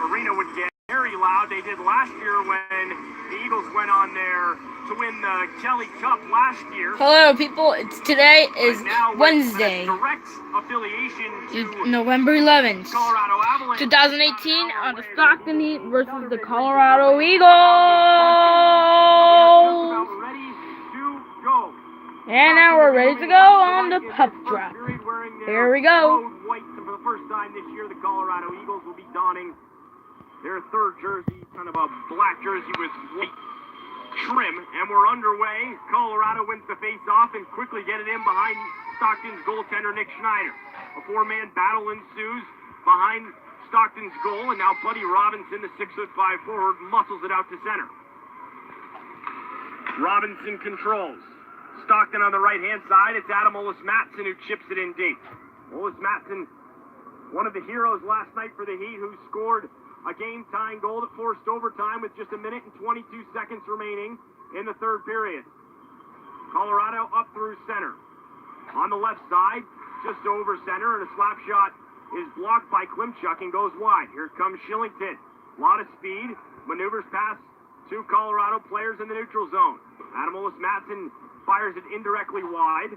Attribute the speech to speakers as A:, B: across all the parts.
A: arena would get very loud. They did last year when the Eagles went on there to win the Kelly Cup last year.
B: Hello, people. Today is Wednesday,
A: direct affiliation to
B: November 11th,
A: Colorado Avalanche
B: 2018, on the Stockton Heat versus the Colorado Eagles.
A: Ready to go.
B: And now we're ready to go on the puck drop. Here we go.
A: White, for the first time this year, the Colorado Eagles will be donning their third jersey, kind of a black jersey with white trim, and we're underway. Colorado wins the face-off and quickly get it in behind Stockton's goaltender, Nick Schneider. A four-man battle ensues behind Stockton's goal, and now Buddy Robinson, the 6'5" forward, muscles it out to center. Robinson controls. Stockton on the right-hand side. It's Adam Ollis-Mattsson who chips it in deep. Ollis-Mattsson, one of the heroes last night for the Heat, who scored a game-tying goal that forced overtime with just 1 minute and 22 seconds remaining in the third period. Colorado up through center. On the left side, just over center, and a slap shot is blocked by Klimchuk and goes wide. Here comes Shillington. A lot of speed, maneuvers past two Colorado players in the neutral zone. Adam Ollis-Mattsson fires it indirectly wide.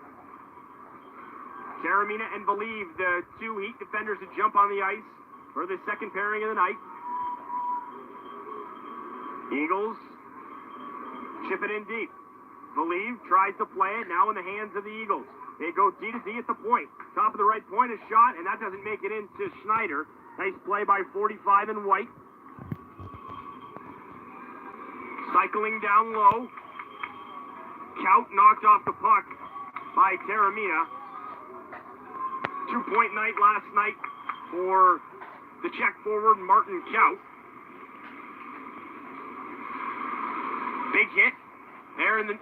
A: Karamina and Believe, the two Heat defenders that jump on the ice for the second pairing of the night. Eagles chip it in deep. Believe tries to play it, now in the hands of the Eagles. They go D to D at the point. Top of the right point, a shot, and that doesn't make it into Schneider. Nice play by 45 in white. Cycling down low. Kaut knocked off the puck by Karamina. 2-point night last night for the Czech forward, Martin Kaut. Big hit there in the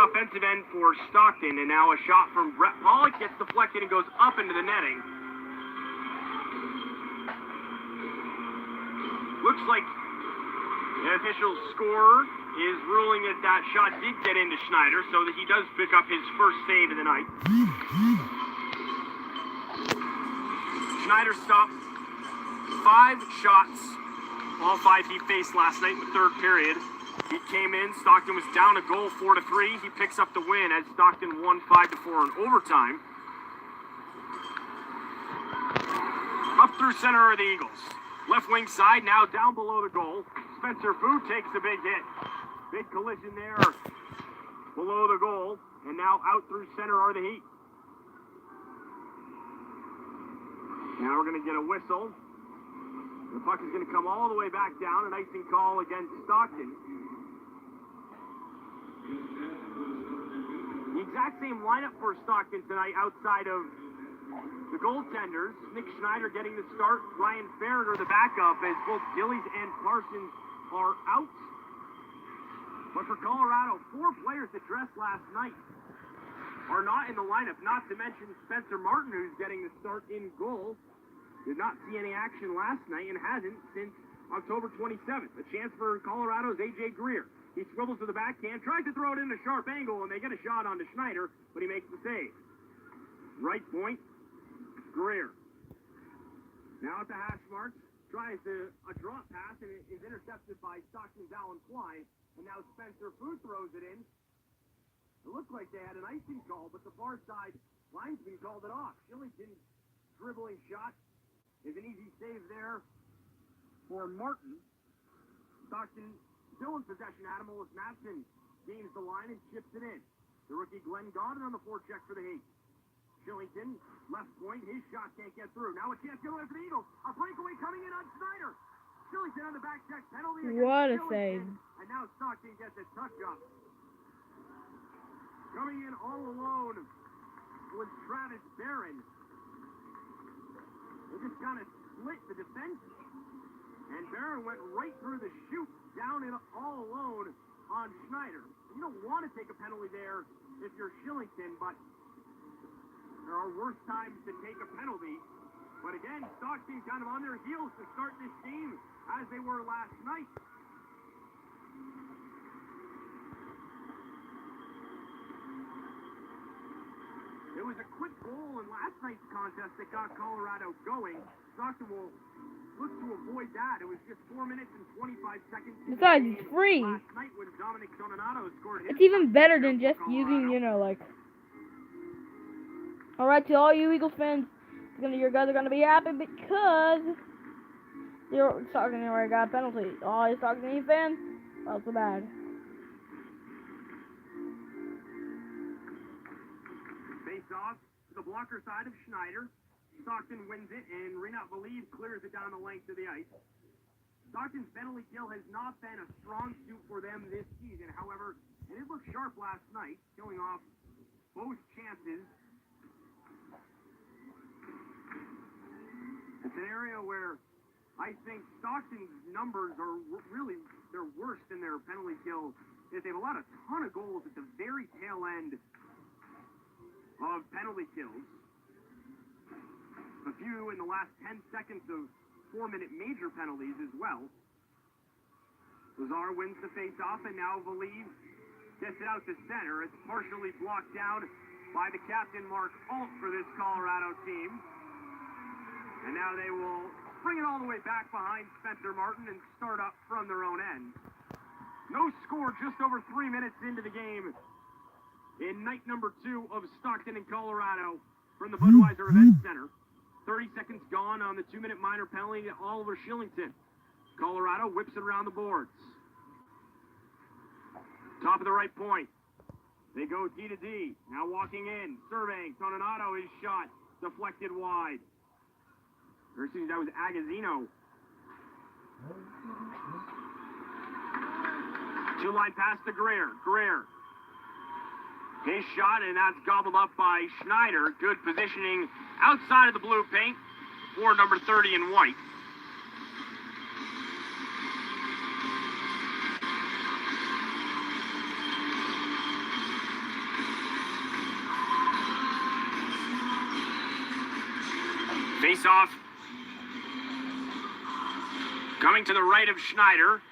A: offensive end for Stockton, and now a shot from Brett Pollock gets deflected and goes up into the netting. Looks like the official scorer is ruling that that shot did get into Schneider, so that he does pick up his first save of the night. Schneider stopped 5 shots, all 5 he faced last night in the third period. He came in, Stockton was down a goal 4-3. He picks up the win as Stockton won 5-4 in overtime. Up through center are the Eagles. Left wing side, now down below the goal. Spencer Fu takes a big hit. Big collision there below the goal. And now out through center are the Heat. Now we're going to get a whistle. The puck is going to come all the way back down. An icing call against Stockton. The exact same lineup for Stockton tonight outside of the goaltenders. Nick Schneider getting the start. Ryan Farrager the backup, as both Gillies and Parsons are out. But for Colorado, 4 players that dressed last night are not in the lineup, not to mention Spencer Martin, who's getting the start in goal. Did not see any action last night and hasn't since October 27th. A chance for Colorado's A.J. Greer. He swivels to the backhand, tries to throw it in a sharp angle, and they get a shot onto Schneider, but he makes the save. Right point, Greer. Now at the hash marks, tries a drop pass, and it is intercepted by Stockton's Alan Klein, and now Spencer Fu throws it in. It looked like they had an icing call, but the far side linesman called it off. Shillington's dribbling shot is an easy save there for Martin. Stockton still in possession. Adam Ollis-Mattsson gains the line and chips it in. The rookie Glenn Godden on the forecheck for the Heat. Shillington, left point, his shot can't get through. Now a chance going for the Eagles. A breakaway coming in on Schneider. Shillington on the back check, penalty against
B: What a
A: Shillington.
B: save.
A: And now Stockton gets a touch-up. Coming in all alone was Travis Barron. They just kind of split the defense. And Barron went right through the chute, down in all alone on Schneider. You don't want to take a penalty there if you're Shillington, but there are worse times to take a penalty. But again, Stockton kind of on their heels to start this game as they were last night. It It was a quick goal in last night's contest that got Colorado going. Stockton will look to avoid that. It was just 4 minutes and 25 seconds.
B: Besides, it's free.
A: Last night when Dominic Donato scored his
B: It's even better than just using, like... Alright, to all you Eagles fans, your guys are gonna be happy because you're Stockton already got a penalty. All you Stockton fans, well, so bad.
A: Face off to the blocker side of Schneider. Stockton wins it, and Renat Believe clears it down the length of the ice. Stockton's penalty kill has not been a strong suit for them this season. However, it did look sharp last night, killing off both chances. It's an area where I think Stockton's numbers are really their worst in their penalty kill. They've allowed a ton of goals at the very tail end of penalty kills. A few in the last 10 seconds of 4-minute major penalties as well. Lazar wins the face-off, and now Believe gets it out to center. It's partially blocked down by the captain, Mark Alt, for this Colorado team. And now they will bring it all the way back behind Spencer Martin and start up from their own end. No score just over 3 minutes into the game in night number 2 of Stockton and Colorado from the Budweiser Event Center. 30 seconds gone on the 2-minute minor penalty to Oliver Shillington. Colorado whips it around the boards. Top of the right point. They go D to D. Now walking in, surveying. Toninato is shot, deflected wide. Or excuse me, that was Agazino. Two-line pass to Greer. Greer. His shot, and that's gobbled up by Schneider. Good positioning outside of the blue paint for number 30 in white. Face off. Coming to the right of Schneider.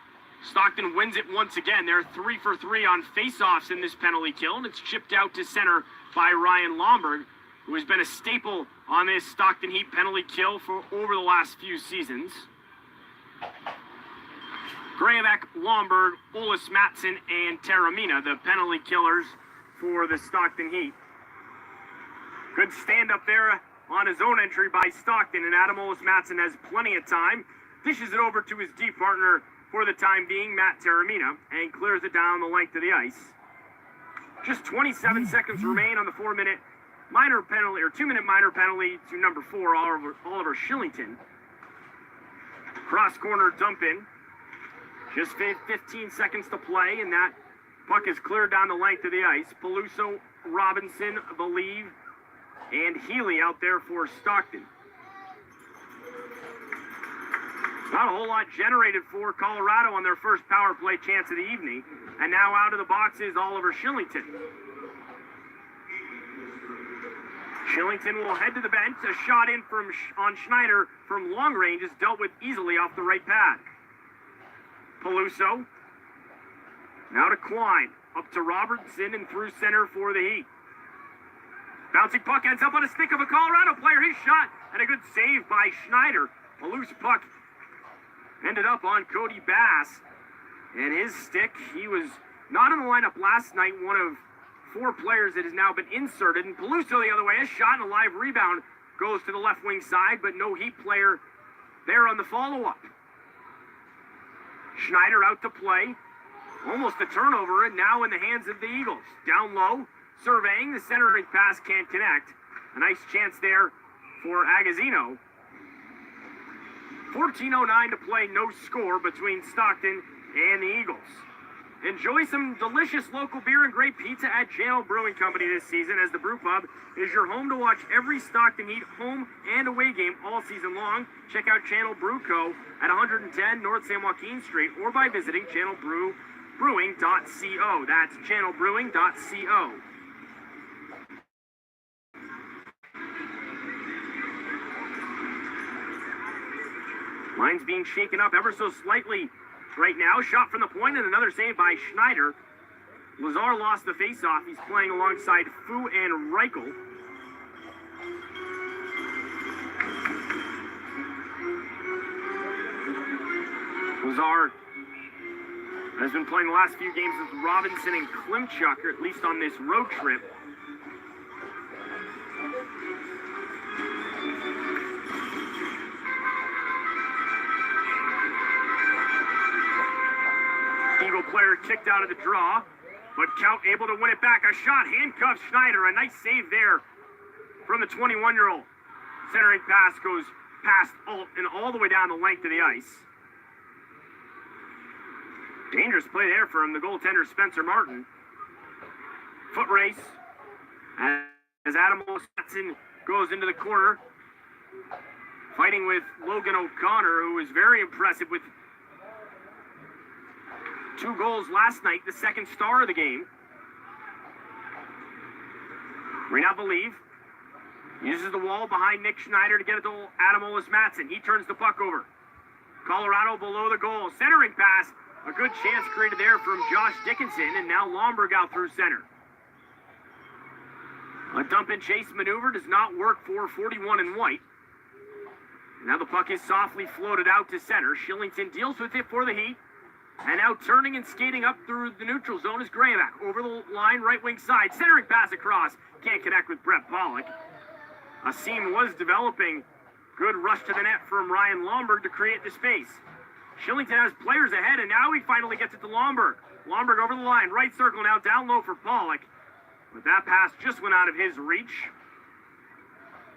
A: Stockton wins it once again. They're 3 for 3 on face-offs in this penalty kill, and it's chipped out to center by Ryan Lomberg, who has been a staple on this Stockton Heat penalty kill for over the last few seasons. Grabeck, Lomberg, Olis Matson, and Taramina, the penalty killers for the Stockton Heat. Good stand up there on his own entry by Stockton, and Adam Olis Matson has plenty of time. Dishes it over to his D partner for the time being, Matt Taramina, and clears it down the length of the ice. Just 27 seconds remain on the 4-minute minor penalty, or 2-minute minor penalty to number 4, Oliver Shillington. Cross corner dump in. Just 15 seconds to play, and that puck is cleared down the length of the ice. Peluso, Robinson, Believe, and Healy out there for Stockton. Not a whole lot generated for Colorado on their first power play chance of the evening. And now out of the box is Oliver Shillington. Shillington will head to the bench. A shot in on Schneider from long range is dealt with easily off the right pad. Peluso. Now to Klein. Up to Robertson and through center for the Heat. Bouncing puck ends up on a stick of a Colorado player. His shot and a good save by Schneider. A loose puck ended up on Cody Bass, and his stick, he was not in the lineup last night, one of 4 players that has now been inserted, and Peluso the other way, a shot and a live rebound goes to the left wing side, but no Heat player there on the follow-up. Schneider out to play, almost a turnover, and now in the hands of the Eagles. Down low, surveying, the centering pass can't connect. A nice chance there for Agazino. 14:09 to play, no score between Stockton and the Eagles. Enjoy some delicious local beer and great pizza at Channel Brewing Company this season, as the Brew Pub is your home to watch every Stockton Heat home and away game all season long. Check out Channel Brew Co. at 110 North San Joaquin Street, or by visiting channelbrewing.co. That's channelbrewing.co. Line's being shaken up ever so slightly right now. Shot from the point and another save by Schneider. Lazar lost the faceoff. He's playing alongside Fu and Reichel. Lazar has been playing the last few games with Robinson and Klimchuk, or at least on this road trip. Eagle player kicked out of the draw, but Count able to win it back. A shot, handcuffs Schneider. A nice save there from the 21-year-old. Centering pass goes past all the way down the length of the ice. Dangerous play there from the goaltender, Spencer Martin. Foot race as Adam Olsson goes into the corner, fighting with Logan O'Connor, who was very impressive with 2 goals last night, the second star of the game. Renaud Believe uses the wall behind Nick Schneider to get it to Adam Olsson. He turns the puck over. Colorado below the goal. Centering pass. A good chance created there from Josh Dickinson, and now Lomberg out through center. A dump and chase maneuver does not work for 41 in white. Now the puck is softly floated out to center. Shillington deals with it for the Heat. And now turning and skating up through the neutral zone is Gramak. Over the line, right wing side. Centering pass across. Can't connect with Brett Pollock. A seam was developing. Good rush to the net from Ryan Lomberg to create the space. Shillington has players ahead, and now he finally gets it to Lomberg. Lomberg over the line, right circle now, down low for Pollock. But that pass just went out of his reach.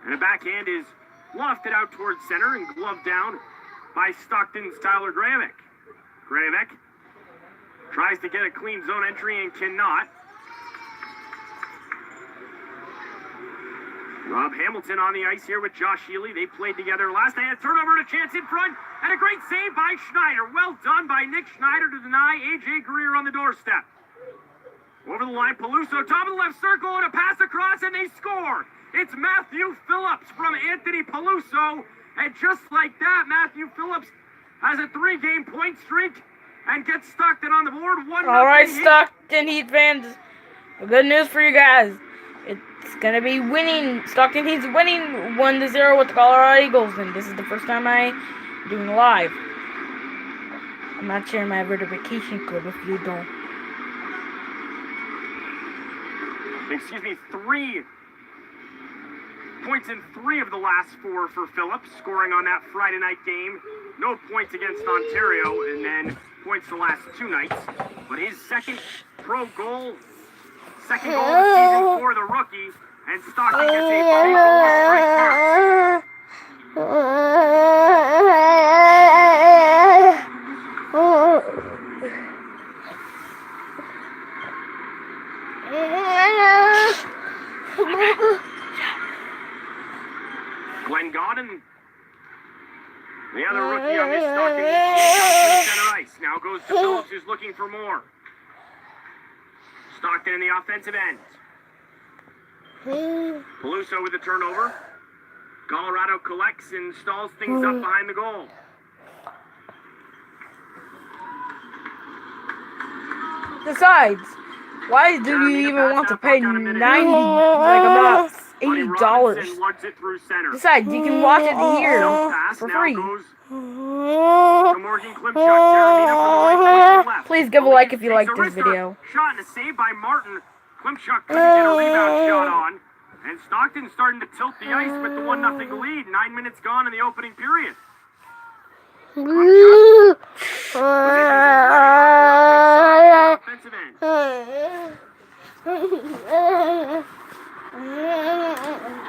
A: And a backhand is lofted out towards center and gloved down by Stockton's Tyler Gramak. Gramak tries to get a clean zone entry and cannot. Rob Hamilton on the ice here with Josh Healy. They played together last night. A turnover and a chance in front. And a great save by Schneider. Well done by Nick Schneider to deny A.J. Greer on the doorstep. Over the line, Peluso, top of the left circle, and a pass across, and they score. It's Matthew Phillips from Anthony Peluso. And just like that, Matthew Phillips has a 3-game point streak and gets Stockton on the board. 1-0.
B: All right, Stockton Heat fans. Good news for you guys. It's going to be winning. Stockton Heat's winning 1-0 with the Colorado Eagles. And this is the first time I'm doing live. I'm not sharing my verification code if you don't.
A: Excuse me, 3 points in 3 of the last 4 for Phillips, scoring on that Friday night game. No points against Ontario, and then points the last 2 nights. But his second pro goal, second goal of the season for the rookie, and Stockton gets a free goal straight Glenn Godden, the other rookie on this Stockton team, center ice. Now goes to Phillips, who's looking for more. Stockton in the offensive end. Peluso with the turnover. Colorado collects and stalls things up behind the goal.
B: Besides, why do you even want to pay $80? Besides, you can watch it here for free. Please give a like if you like this video.
A: Shot and a save by Martin. Klimchuk couldn't get a rebound shot on. And Stockton starting to tilt the ice with the 1-0 lead. 9 minutes gone in the opening period. Offensive end.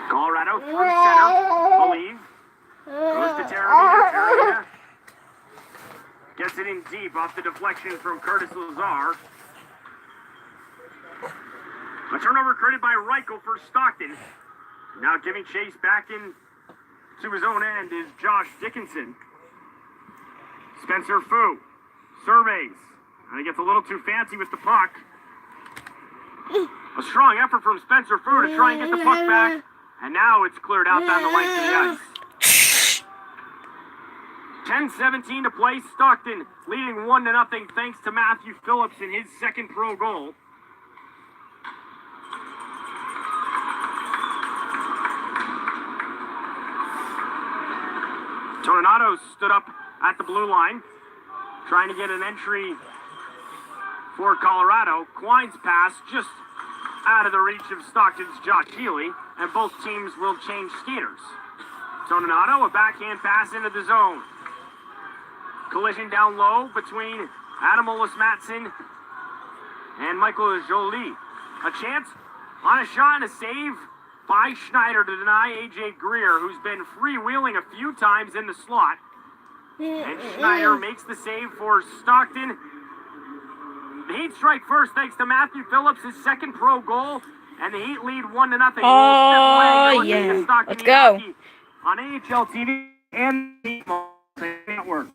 A: Colorado through center. Believe. Goes to Terramina. Gets it in deep off the deflection from Curtis Lazar. A turnover created by Reichel for Stockton. Now giving chase back in to his own end is Josh Dickinson. Spencer Fu surveys. And he gets a little too fancy with the puck. A strong effort from Spencer Fu to try and get the puck back. And now it's cleared out down the length of the ice. 10:17 to play. Stockton leading 1-0 thanks to Matthew Phillips in his second pro goal. Tornado's stood up at the blue line. trying to get an entry for Colorado. Quine's pass just out of the reach of Stockton's Josh Healy, and both teams will change skaters. Toninato, a backhand pass into the zone. Collision down low between Adam Ollis-Mattsson and Michael Jolie. A chance on a shot and a save by Schneider to deny AJ Greer, who's been freewheeling a few times in the slot. And Schneider makes the save for Stockton. The Heat strike first thanks to Matthew Phillips, his second pro goal, and the Heat lead 1-0.
B: Oh, yeah. Let's go.
A: On AHL TV and the network.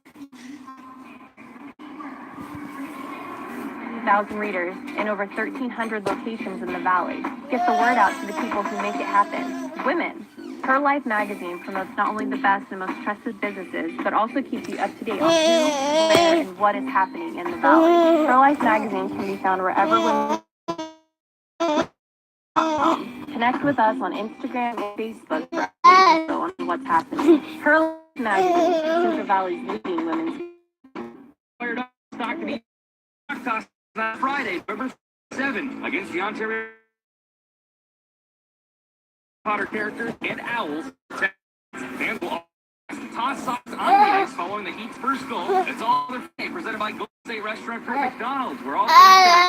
C: 1,000 readers in over 1,300 locations in the Valley. Get the word out to the people who make it happen. Women. Her Life magazine promotes not only the best and most trusted businesses, but also keeps you up to date on who, where, and what is happening in the Valley. Her Life magazine can be found wherever women. Connect with us on Instagram and Facebook for info on what's happening. Her Life magazine, Central Valley's leading women's.
A: Stockton on Friday, November 7th, against the Ontario Potter characters and Owls. Fans will toss socks on the ice following the Heat's first goal. It's all their fate, presented by Golden State Restaurant for McDonald's. We're also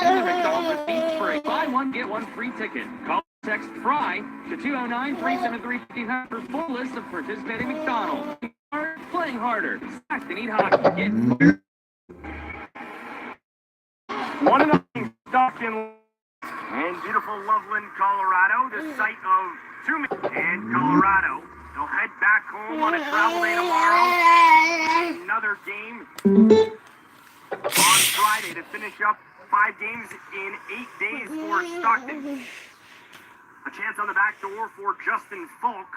A: in the McDonald's with Heat free. Buy one, get one free ticket. Call or text FRY to 209-373-1500 for full list of participating McDonald's. Playing harder. Stockton eat hockey. Get 1-0 Stockton and beautiful Loveland, Colorado, the site of and Colorado. They'll head back home on a travel day tomorrow. Another game on Friday to finish up 5 games in 8 days for Stockton. A chance on the back door for Justin Falk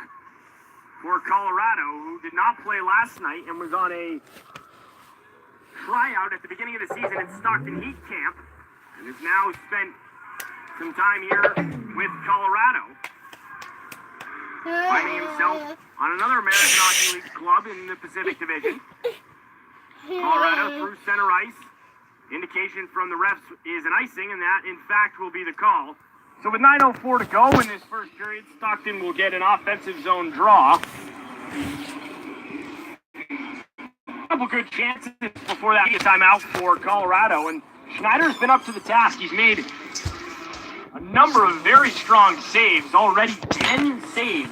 A: for Colorado, who did not play last night and was on a tryout at the beginning of the season in Stockton Heat Camp, and has now spent some time here with Colorado, finding himself on another American Hockey League club in the Pacific Division. Colorado through center ice. Indication from the refs is an icing, and that, in fact, will be the call. So with 9:04 to go in this first period, Stockton will get an offensive zone draw. A couple good chances before that timeout for Colorado, and Schneider's been up to the task. He's made a number of very strong saves, already 10 saves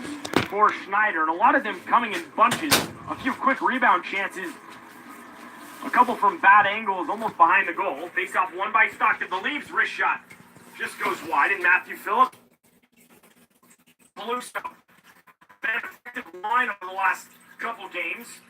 A: for Schneider, and a lot of them coming in bunches. A few quick rebound chances, a couple from bad angles, almost behind the goal. Face off won by Stockton. The Leafs wrist shot just goes wide, and Matthew Phillips. Peluso. Been an effective line over the last couple games.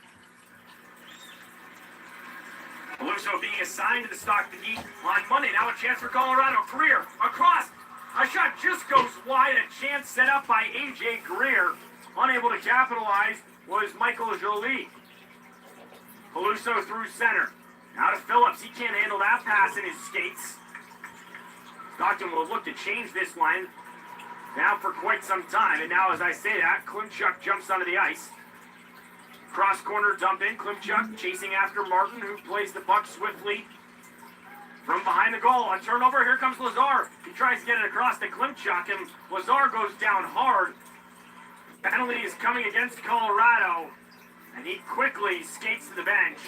A: Peluso being assigned to the Stockton Heat on Monday. Now a chance for Colorado. Greer across. A shot just goes wide. A chance set up by AJ Greer. Unable to capitalize was Michael Jolie. Peluso through center. Now to Phillips. He can't handle that pass in his skates. Stockton will look to change this line now for quite some time. And now as I say that, Klimchuk jumps onto the ice. Cross corner dump in. Klimchuk chasing after Martin, who plays the puck swiftly from behind the goal. On turnover, here comes Lazar. He tries to get it across to Klimchuk, and Lazar goes down hard. Penalty is coming against Colorado, and he quickly skates to the bench.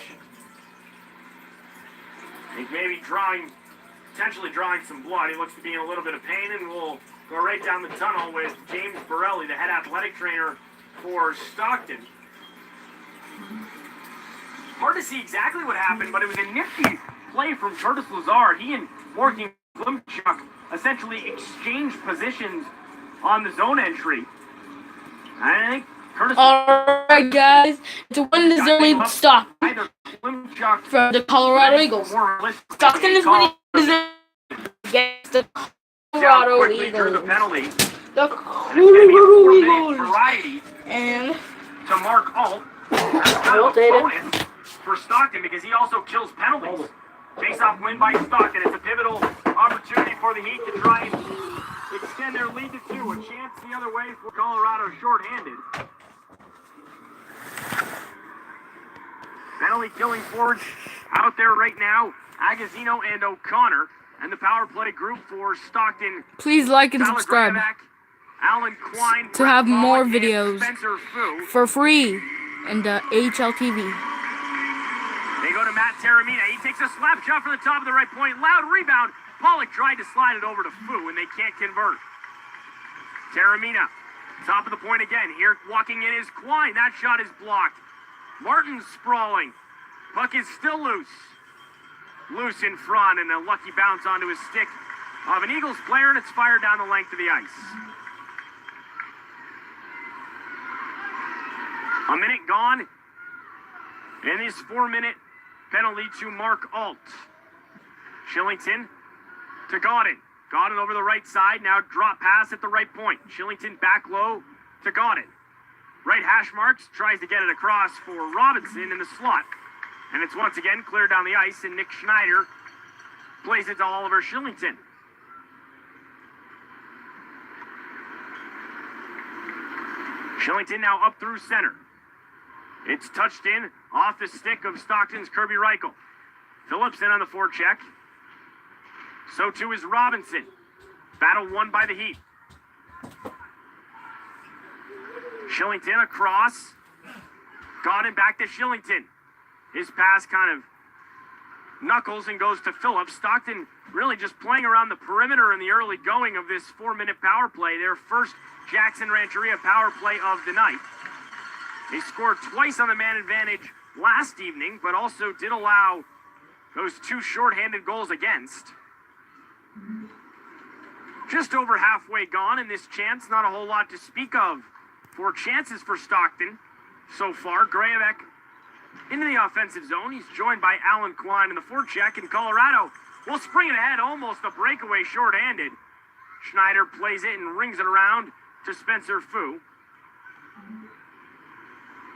A: He's maybe potentially drawing some blood. He looks to be in a little bit of pain, and we'll go right down the tunnel with James Borelli, the head athletic trainer for Stockton. Hard to see exactly what happened, but it was a nifty play from Curtis Lazar. He and Morgan Klimchuk essentially exchanged positions on the zone entry. I think Curtis.
B: Alright, guys. It's a 1-0 lead stop from the Colorado Eagles. Stockton is winning against the Colorado Eagles. The Colorado Eagles. And
A: to Mark Alt. That's kind of a bonus for Stockton because he also kills penalties. Face-off win by Stockton. It's a pivotal opportunity for the Heat to try and extend their lead to 2. A chance the other way for Colorado shorthanded. penalty killing forwards out there right now. Agazino and O'Connor. And the power play group for Stockton.
B: Please like and
A: Tyler
B: subscribe
A: Grabeck, Alan Klein,
B: to have
A: Brett
B: more
A: Pollock, and
B: videos
A: Spencer Fu.
B: for free and HLTV.
A: They go to Matt Taramina. He takes a slap shot from the top of the right point. Loud rebound. Pollock tried to slide it over to Fu, and they can't convert. Taramina, top of the point again. Here walking in is Klein. That shot is blocked. Martin sprawling. Puck is still loose. Loose in front, and a lucky bounce onto his stick of an Eagles player, and it's fired down the length of the ice. A minute gone in this 4-minute penalty to Mark Alt. Shillington to Godin. Godin over the right side, now drop pass at the right point. Shillington back low to Godin. Right hash marks, tries to get it across for Robinson in the slot. And it's once again cleared down the ice, and Nick Schneider plays it to Oliver Shillington. Shillington now up through center. It's touched in off the stick of Stockton's Kirby Reichel. Phillips in on the forecheck. So too is Robinson. Battle won by the Heat. Shillington across. Got him back to Shillington. His pass kind of knuckles and goes to Phillips. Stockton really just playing around the perimeter in the early going of this 4-minute power play. Their first Jackson Rancheria power play of the night. They scored twice on the man advantage last evening, but also did allow those 2 shorthanded goals against. Just over halfway gone in this chance. Not a whole lot to speak of for chances for Stockton so far. Grabeck into the offensive zone. He's joined by Alan Klein in the forecheck, and Colorado will spring it ahead, almost a breakaway shorthanded. Schneider plays it and rings it around to Spencer Fu.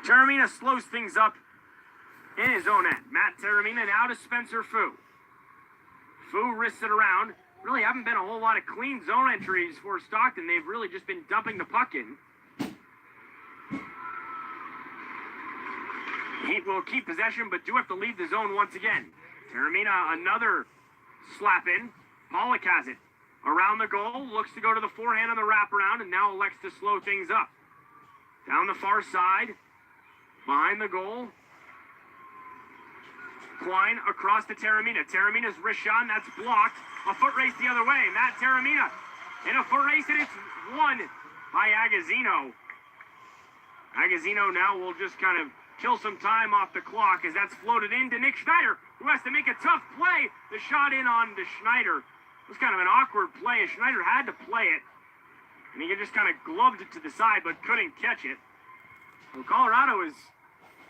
A: Taramina slows things up in his own end. Matt Taramina now to Spencer Fu. Fu wrists it around. Really haven't been a whole lot of clean zone entries for Stockton. They've really just been dumping the puck in. Heat will keep possession, but do have to leave the zone once again. Taramina, another slap in. Pollock has it. Around the goal, looks to go to the forehand on the wraparound, and now elects to slow things up. Down the far side, behind the goal. Klein across to Taramina. Taramina's wrist shot, and that's blocked. A foot race the other way. Matt Taramina in a foot race, and it's won by Agazino. Agazino now will just kind of kill some time off the clock as that's floated into Nick Schneider, who has to make a tough play. The shot in on to Schneider. It was kind of an awkward play, and Schneider had to play it. And he just kind of gloved it to the side, but couldn't catch it. So Colorado is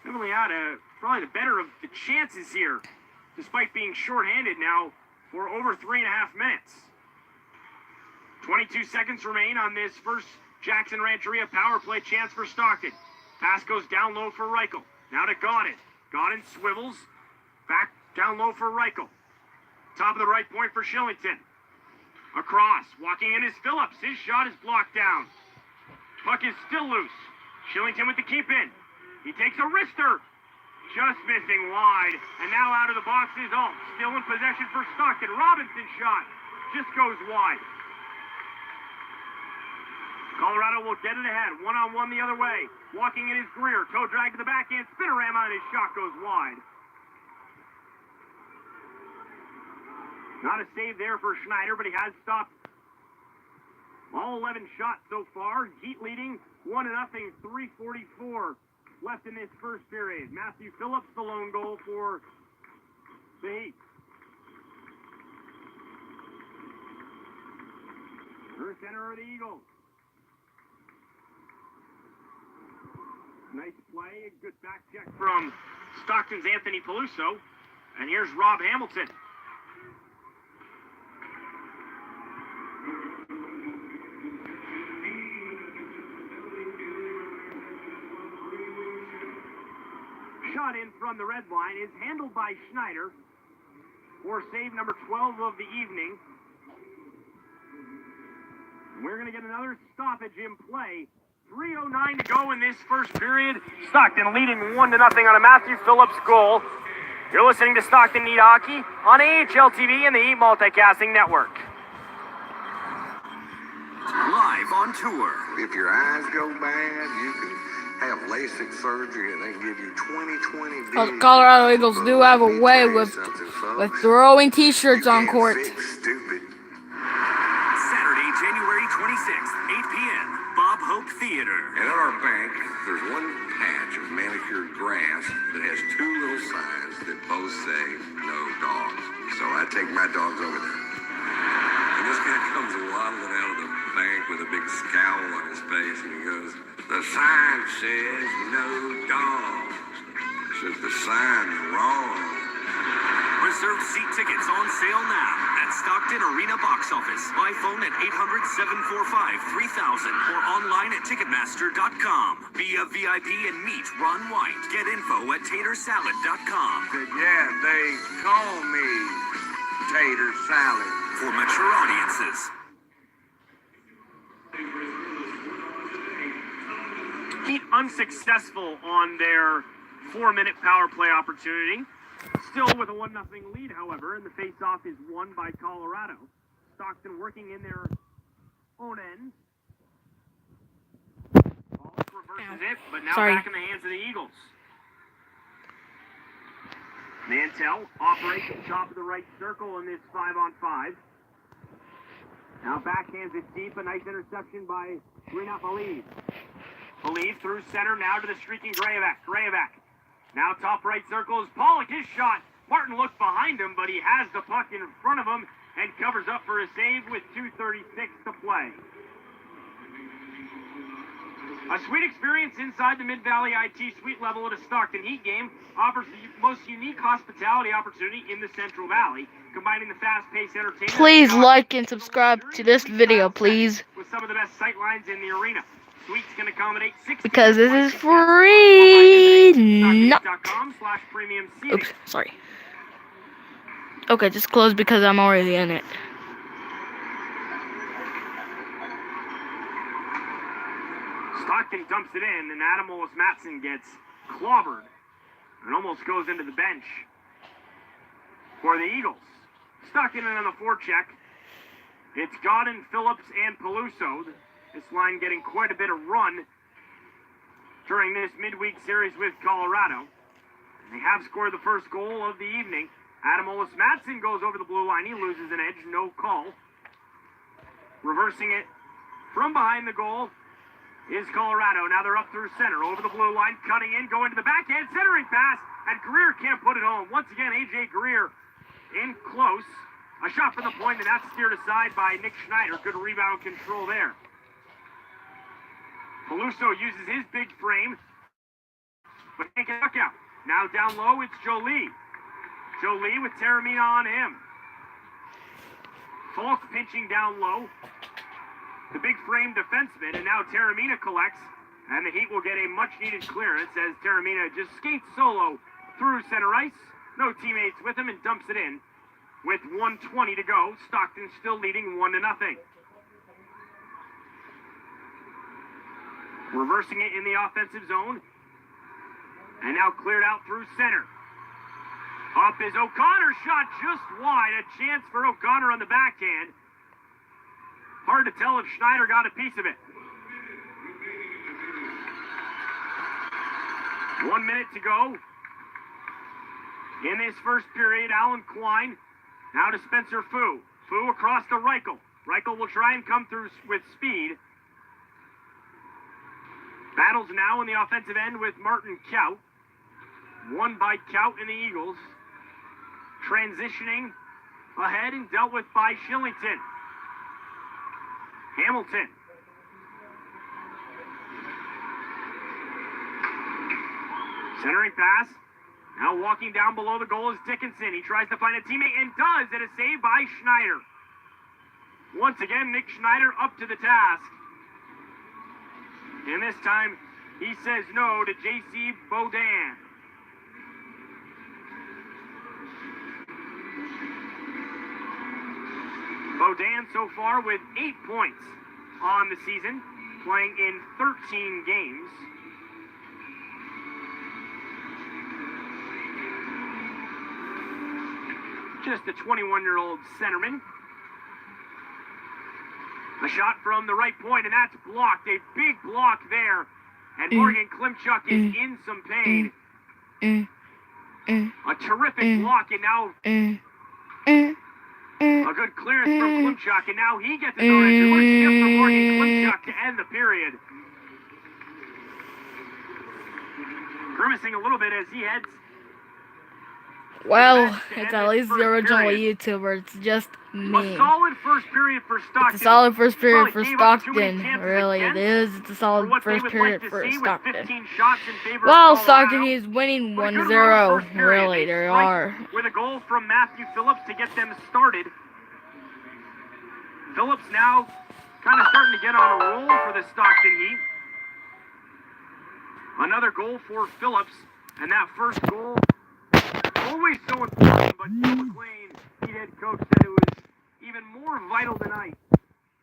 A: definitely had probably the better of the chances here, despite being shorthanded now for over 3.5 minutes. 22 seconds remain on this first Jackson Rancheria power play chance for Stockton. Pass goes down low for Reichel. Now to Godin. Godin swivels. Back down low for Reichel. Top of the right point for Shillington. Across. Walking in is Phillips. His shot is blocked down. Puck is still loose. Shillington with the keep in. He takes a wrister. Just missing wide. And now out of the box is Alt. Still in possession for Stockton. Robinson's shot just goes wide. Colorado will get it ahead. One-on-one the other way. Walking in is Greer. Toe drag to the backhand. Spinorama, and his shot goes wide. Not a save there for Schneider, but he has stopped all 11 shots so far. Heat leading 1-0, 3:44 left in this first period. Matthew Phillips, the lone goal for the Heat. Third center of the Eagles. Nice play, a good back check from Stockton's Anthony Peluso. And here's Rob Hamilton. Shot in from the red line is handled by Schneider for save number 12 of the evening. We're going to get another stoppage in play 3:09 to go in this first period. Stockton leading 1-0 on a Matthew Phillips goal. You're listening to Stockton Heat Hockey on AHL TV and the Heat Multicasting Network.
D: Live on tour.
E: If your eyes go bad, you can have LASIK surgery and they can give you 20/20
B: The
E: vision.
B: Colorado Eagles do have a way with throwing t-shirts
E: You
B: on
E: can't
B: court.
E: fix stupid.
D: Saturday, January 26th, 8 p.m. Bob Hope Theater.
E: And at our bank, there's one patch of manicured grass that has two little signs that both say no dogs. So I take my dogs over there. And this guy comes waddling out of the bank with a big scowl on his face and he goes, "The sign says no dogs." I said, "The sign's wrong."
D: Reserved seat tickets on sale now at Stockton Arena box office. By phone at 800-745-3000 or online at Ticketmaster.com. Be a VIP and meet Ron White. Get info at TaterSalad.com.
E: Said, "Yeah, they call me Tater Salad."
D: For mature audiences.
A: Heat unsuccessful on their 4-minute power play opportunity. Still with a 1-0 lead, however, and the face-off is won by Colorado. Stockton working in their own end. Ball reverses it, but now back in the hands of the Eagles. Mantell operates at the top of the right circle in this 5-on-5. Now backhands it deep, a nice interception by Rinat Believe. Believe through center, now to the streaking Grayevac. Grayevac. Now top right circle is Pollock, his shot. Martin looked behind him, but he has the puck in front of him and covers up for a save with 2:36 to play. A sweet experience inside the Mid-Valley IT suite level at a Stockton Heat game offers the most unique hospitality opportunity in the Central Valley, combining the fast-paced entertainment.
B: Please like and subscribe to this video, please.
A: With some of the best sight lines in the arena. Suites can accommodate 6
B: Because this is free. No.
A: Stockton.com/premium seating.
B: Oops, sorry. Okay, just close because I'm already in it.
A: Stockton dumps it in, and Adam Ollis-Matson gets clobbered and almost goes into the bench for the Eagles. Stockton in on the forecheck. It's Godin, Phillips, and Peluso. This line getting quite a bit of run during this midweek series with Colorado. They have scored the first goal of the evening. Adam Ollis-Matson goes over the blue line. He loses an edge, no call. Reversing it from behind the goal is Colorado. Now they're up through center, over the blue line, cutting in, going to the backhand, centering pass, and Greer can't put it home. Once again, A.J. Greer in close. A shot from the point, and that's steered aside by Nick Schneider. Good rebound control there. Peluso uses his big frame, but can't get a puck out. Now down low, it's Jolie. Jolie with Taramina on him. Falk pinching down low. The big frame defenseman, and now Taramina collects, and the Heat will get a much-needed clearance as Taramina just skates solo through center ice. No teammates with him and dumps it in. With 1:20 to go, Stockton still leading 1-0. Reversing it in the offensive zone. And now cleared out through center. Up is O'Connor, shot just wide. A chance for O'Connor on the backhand. Hard to tell if Schneider got a piece of it. 1 minute to go. In this first period, Alan Klein now to Spencer Fu. Fu across to Reichel. Reichel will try and come through with speed. Battles now in the offensive end with Martin Kout. Won by Kout and the Eagles. Transitioning ahead and dealt with by Shillington. Hamilton. Centering pass. Now walking down below the goal is Dickinson. He tries to find a teammate and does, and a save by Schneider. Once again, Nick Schneider up to the task. And this time, he says no to J.C. Beaudin. Beaudin so far with 8 points on the season. playing in 13 games. Just a 21-year-old centerman. A shot from the right point, and that's blocked. A big block there. And Morgan Klimchuk is in some pain. A terrific block, and now a good clearance from Klimchuk, and now he gets his own entry. What a gift for Morgan Klimchuk to end the period. Grimacing a little bit as he heads.
B: Well, it's at least the original YouTuber. It's just me.
A: A solid first period for Stockton.
B: It's a solid first period for Stockton. Really, it is. It's a solid first period for Stockton. Well, Stockton is winning 1-0. Really, they are.
A: With a goal from Matthew Phillips to get them started. Phillips now kind of starting to get on a roll for the Stockton Heat. Another goal for Phillips, and that first goal, always so important, but Joe McLean, Heat head coach, said it was even more vital tonight,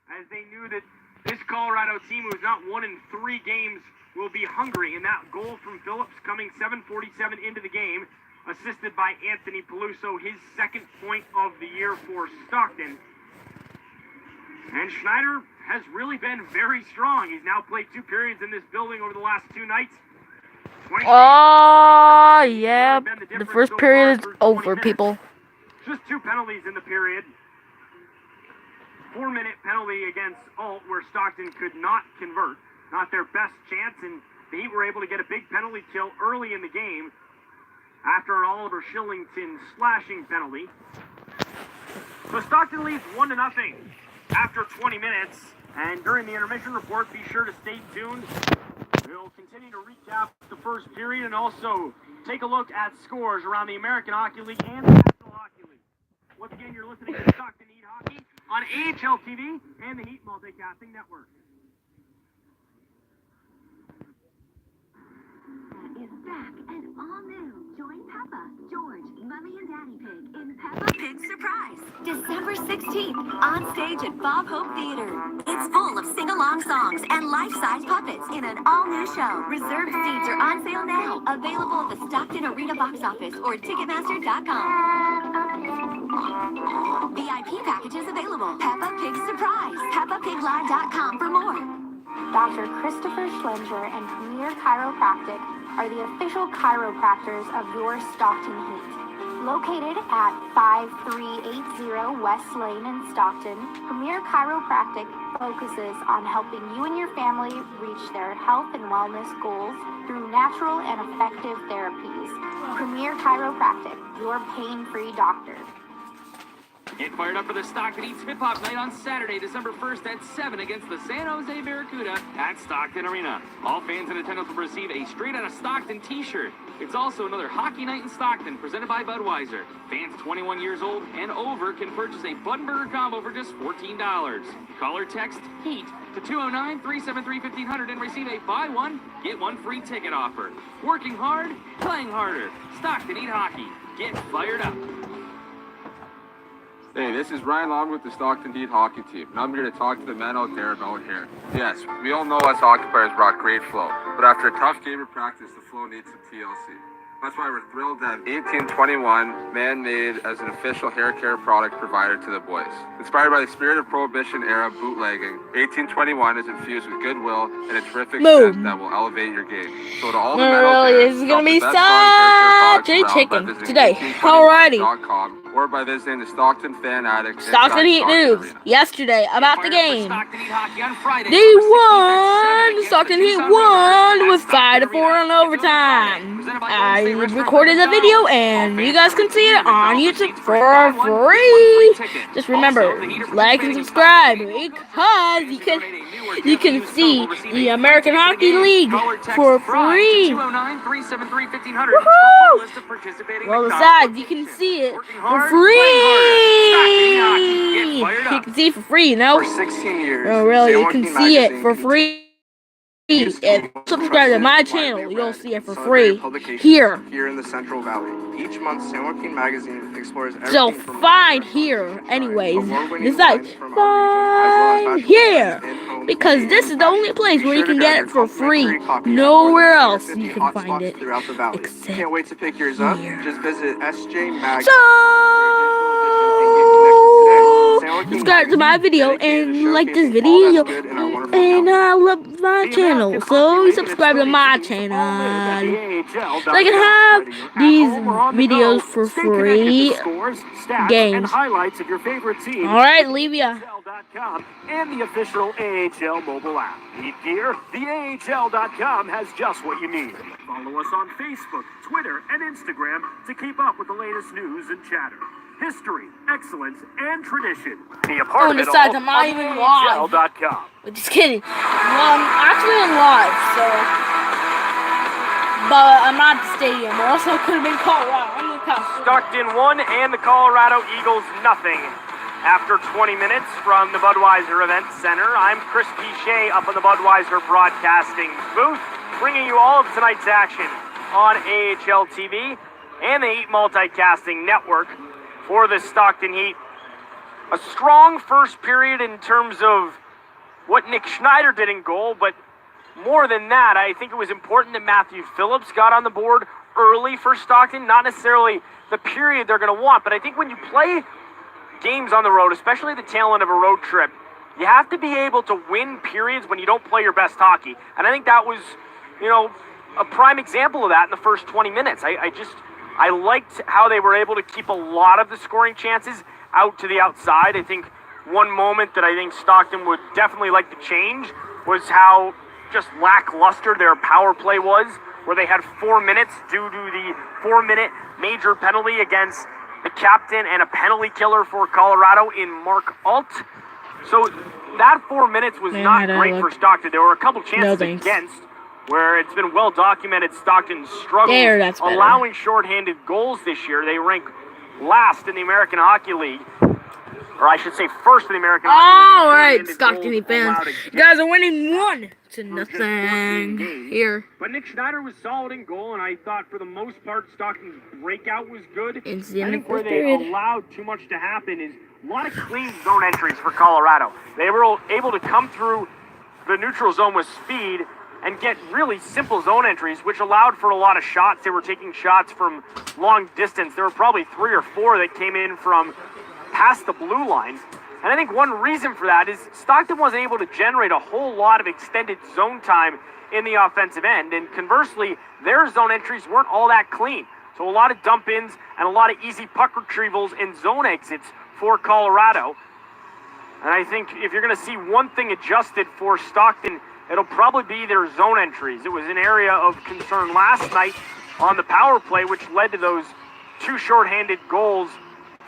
A: as they knew that this Colorado team, who's not won in 3 games, will be hungry. And that goal from Phillips coming 7:47 into the game, assisted by Anthony Peluso, his second point of the year for Stockton. And Schneider has really been very strong. He's now played 2 periods in this building over the last 2 nights.
B: Oh, yeah. The first period is over, people.
A: Just 2 penalties in the period. 4-minute penalty against Alt, where Stockton could not convert. Not their best chance, and the Heat were able to get a big penalty kill early in the game after an Oliver Shillington slashing penalty. So Stockton leads 1-0 after 20 minutes. And during the intermission report, be sure to stay tuned. We'll continue to recap the first period and also take a look at scores around the American Hockey League and the National Hockey League. Once again, you're listening to Stockton Heat Hockey on AHL TV and the Heat Multicasting Network.
F: Is back and all new. Join Peppa, George, Mummy, and Daddy Pig in Peppa Pig Surprise, December 16th, on stage at Bob Hope Theater. It's full of sing-along songs and life-size puppets in an all-new show. Reserved seats are on sale now, available at the Stockton Arena box office or Ticketmaster.com. VIP packages available. Peppa Pig Surprise. PeppaPigLive.com for more.
G: Dr. Christopher Schlinger and Premier Chiropractic are the official chiropractors of your Stockton Heat. Located at 5380 West Lane in Stockton, Premier Chiropractic focuses on helping you and your family reach their health and wellness goals through natural and effective therapies. Premier Chiropractic, your pain-free doctor.
H: Get fired up for the Stockton Eats Hip Hop Night on Saturday, December 1st at 7 against the San Jose Barracuda at Stockton Arena. All fans in attendance will receive a Straight Outta Stockton t-shirt. It's also another hockey night in Stockton presented by Budweiser. Fans 21 years old and over can purchase a Bud and Burger combo for just $14. Call or text HEAT to 209-373-1500 and receive a buy one, get one free ticket offer. Working hard, playing harder. Stockton Eat Hockey. Get fired up.
I: Hey, this is Ryan Long with the Stockton Heat hockey team, and I'm here to talk to the men out there about hair. Yes, we all know us hockey players brought great flow, but after a tough game of practice, the flow needs some TLC. That's why we're thrilled to have 1821 man-made as an official hair care product provider to the boys. Inspired by the spirit of Prohibition-era bootlegging, 1821 is infused with goodwill and a terrific scent that will elevate your game. So to all the men out there,
B: this is gonna be such a chicken today. Alrighty.
I: Or by visiting the Stockton Fan Attic.
B: Stockton Heat news yesterday about the game. They won. Stockton Heat won with 5-4 in overtime. I recorded the video and you guys can see it on YouTube for free. Just remember, like and subscribe because you can see the American Hockey League for free. Woohoo! Well, besides, you can see it for free. You can see it for free, you know?
J: For 16 years.
B: Oh, really? You can see it for free. If you subscribe to my channel, you'll see it for free here.
J: Here in the Central Valley. Each month, San Joaquin Magazine explores
B: So
J: everything from
B: find here, anyways.
J: award-winning
B: Decide
J: wines from our region, as well as
B: find
J: fashion
B: here,
J: trends in home
B: because
J: and
B: this is the only place
J: Be
B: where you
J: sure to
B: can
J: grab
B: get
J: your
B: it for free.
J: complimentary copy at
B: Nowhere
J: more than
B: else
J: 50
B: you can
J: hot
B: find
J: spots
B: it.
J: throughout the valley.
B: Except
J: Can't wait to pick yours up.
B: here.
J: Just visit SJ Mag.
B: Subscribe to my video and like this video, and I love my channel, so subscribe to my channel so I can have these videos for free games.
A: Highlights of your favorite team.
B: Alright, leave ya.
A: And the official AHL mobile app. Need gear? The AHL.com has just what you need. Follow us on Facebook, Twitter, and Instagram to keep up with the latest news and chatter. History, excellence, and tradition. Be a part of it all
B: I'm not even live.
A: AHL.com.
B: Just kidding. Well, I'm actually on live, so. But I'm not at the stadium, or else I could have been Colorado. I'm in Colorado.
A: Stockton 1 and the Colorado Eagles nothing. After 20 minutes from the Budweiser Event Center, I'm Chris Pichet up on the Budweiser Broadcasting booth, bringing you all of tonight's action on AHL TV and the Heat Multicasting Network for the Stockton Heat. A strong first period in terms of what Nick Schneider did in goal, but more than that, I think it was important that Matthew Phillips got on the board early for Stockton. Not necessarily the period they're going to want, but I think when you play games on the road, especially the tail end of a road trip, you have to be able to win periods when you don't play your best hockey. And I think that was, a prime example of that in the first 20 minutes. I liked how they were able to keep a lot of the scoring chances out to the outside. I think one moment that I think Stockton would definitely like to change was how just lackluster their power play was, where they had 4 minutes due to the 4-minute major penalty against the captain and a penalty killer for Colorado in Mark Alt. So that 4 minutes was not great for Stockton. There were a couple chances against where it's been well documented Stockton's struggles allowing shorthanded goals this year. They rank last in the American Hockey League. Or I should say first in the American Hockey League.
B: Alright, Stockton fans. You guys are winning 1-0 here.
A: But Nick Schneider was solid in goal, and I thought for the most part Stockton's breakout was good.
B: In the
A: I think where they allowed too much to happen is a lot of clean zone entries for Colorado. They were able to come through the neutral zone with speed and get really simple zone entries, which allowed for a lot of shots. They were taking shots from long distance. There were probably 3 or 4 that came in from past the blue line. And I think one reason for that is Stockton wasn't able to generate a whole lot of extended zone time in the offensive end. And conversely, their zone entries weren't all that clean. So a lot of dump-ins and a lot of easy puck retrievals and zone exits for Colorado. And I think if you're going to see one thing adjusted for Stockton, it'll probably be their zone entries. It was an area of concern last night on the power play, which led to those 2 shorthanded goals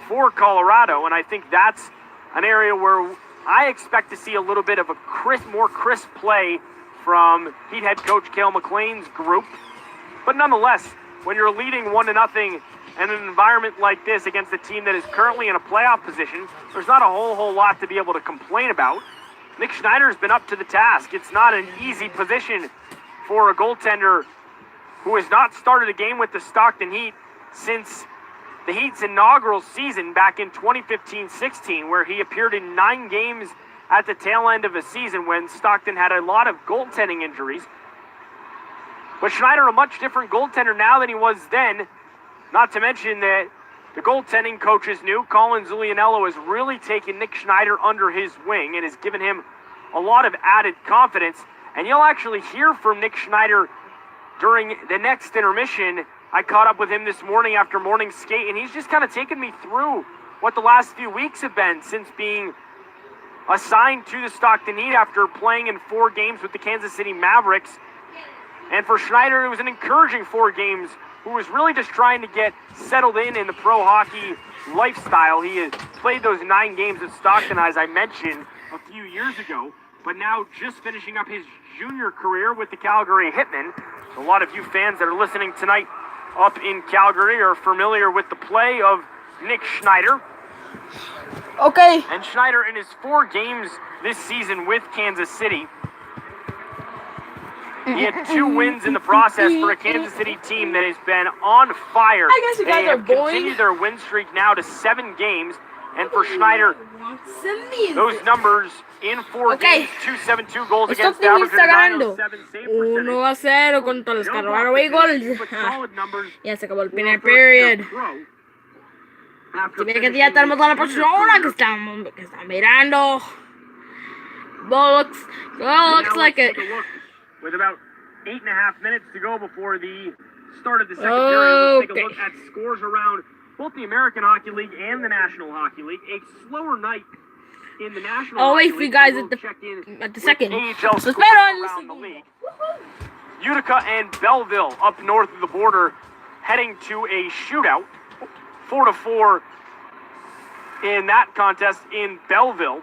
A: for Colorado, and I think that's an area where I expect to see a little bit of a more crisp play from Heat head coach Cale McLean's group. But nonetheless, when you're leading 1-0 in an environment like this against a team that is currently in a playoff position, there's not a whole lot to be able to complain about. Nick Schneider's been up to the task. It's not an easy position for a goaltender who has not started a game with the Stockton Heat since the Heat's inaugural season back in 2015-16, where he appeared in 9 games at the tail end of a season when Stockton had a lot of goaltending injuries. But Schneider, a much different goaltender now than he was then, not to mention that the goaltending coach is new. Colin Zulianello has really taken Nick Schneider under his wing and has given him a lot of added confidence. And you'll actually hear from Nick Schneider during the next intermission. I caught up with him this morning after morning skate, and he's just kind of taken me through what the last few weeks have been since being assigned to the Stockton Heat after playing in 4 games with the Kansas City Mavericks. And for Schneider, it was an encouraging 4 games, who was really just trying to get settled in the pro hockey lifestyle. He had played those 9 games at Stockton, as I mentioned, a few years ago, but now just finishing up his junior career with the Calgary Hitmen. So a lot of you fans that are listening tonight up in Calgary are familiar with the play of Nick Schneider.
B: Okay.
A: And Schneider, in his 4 games this season with Kansas City, He had 2 wins in the process for a Kansas City team that has been on fire.
B: I guess you guys
A: they
B: are
A: have
B: boring.
A: continued their win streak now to 7 games. And for Schneider, those numbers in 4 games, 272 goals against
B: Stockton
A: average,
B: está ganando
A: 907 save percentage.
B: 1-0 contra los Colorado Eagles.
A: But solid numbers
B: Ya se acabó el
A: for
B: primer
A: a first-year
B: period.
A: pro.
B: Si bien que ya tenemos a la persona que está mirando. Well, looks like it.
A: With about 8.5 minutes to go before the start of the second period, let's take a look at scores around both the American Hockey League and the National Hockey League. A slower night in the National
B: I'll
A: Hockey
B: wait for you
A: League,
B: guys
A: so
B: at the
A: check in
B: second.
A: with AHL
B: So
A: scores
B: espero en
A: around the
B: la
A: league. Utica and Belleville up north of the border, heading to a shootout, 4-4 in that contest in Belleville.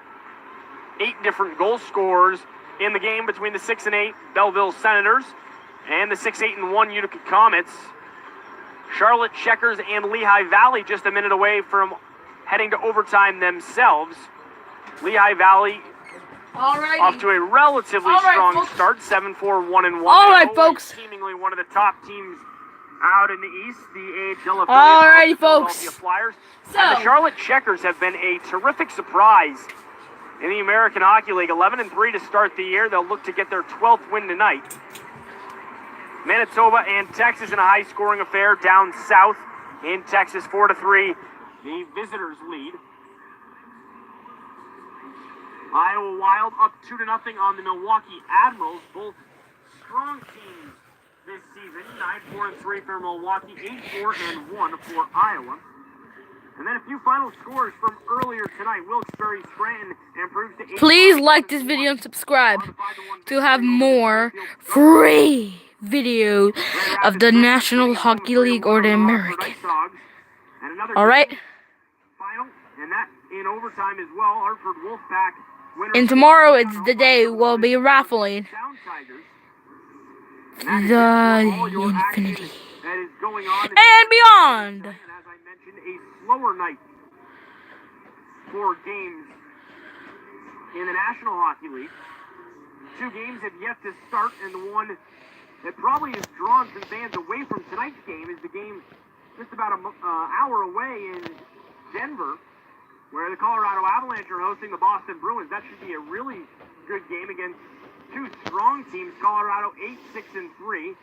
A: 8 different goal scorers in the game between the 6-8 Belleville Senators and the 6-8-1 Utica Comets. Charlotte Checkers and Lehigh Valley just a minute away from heading to overtime themselves. Lehigh Valley off to a relatively strong start, 7-4-1-1.
B: All right, folks.
A: Seemingly one of the top teams out in the East, the AHL affiliate
B: Alrighty,
A: of the Philadelphia
B: folks.
A: Flyers.
B: So,
A: And the Charlotte Checkers have been a terrific surprise in the American Hockey League. 11-3 to start the year. They'll look to get their 12th win tonight. Manitoba and Texas in a high-scoring affair down south in Texas, 4-3. The visitors lead. Iowa Wild up 2-0 on the Milwaukee Admirals. Both strong teams this season. 9-4-3 for Milwaukee, 8-4-1 for Iowa. And then a few final scores from earlier tonight. Wilkes-Barre Scranton improves to 8.
B: please like this video and subscribe to have more free videos of the National Hockey League or the American. Alright?
A: Final, and that in overtime as well. Hartford Wolfpack winners.
B: And tomorrow it's the day we'll be raffling the infinity
A: that is going on
B: and beyond.
A: And as I mentioned, a slower night for games in the National Hockey League. 2 games have yet to start, and the one that probably has drawn some fans away from tonight's game is the game just about an hour away in Denver, where the Colorado Avalanche are hosting the Boston Bruins. That should be a really good game against 2 strong teams. Colorado 8-6-3.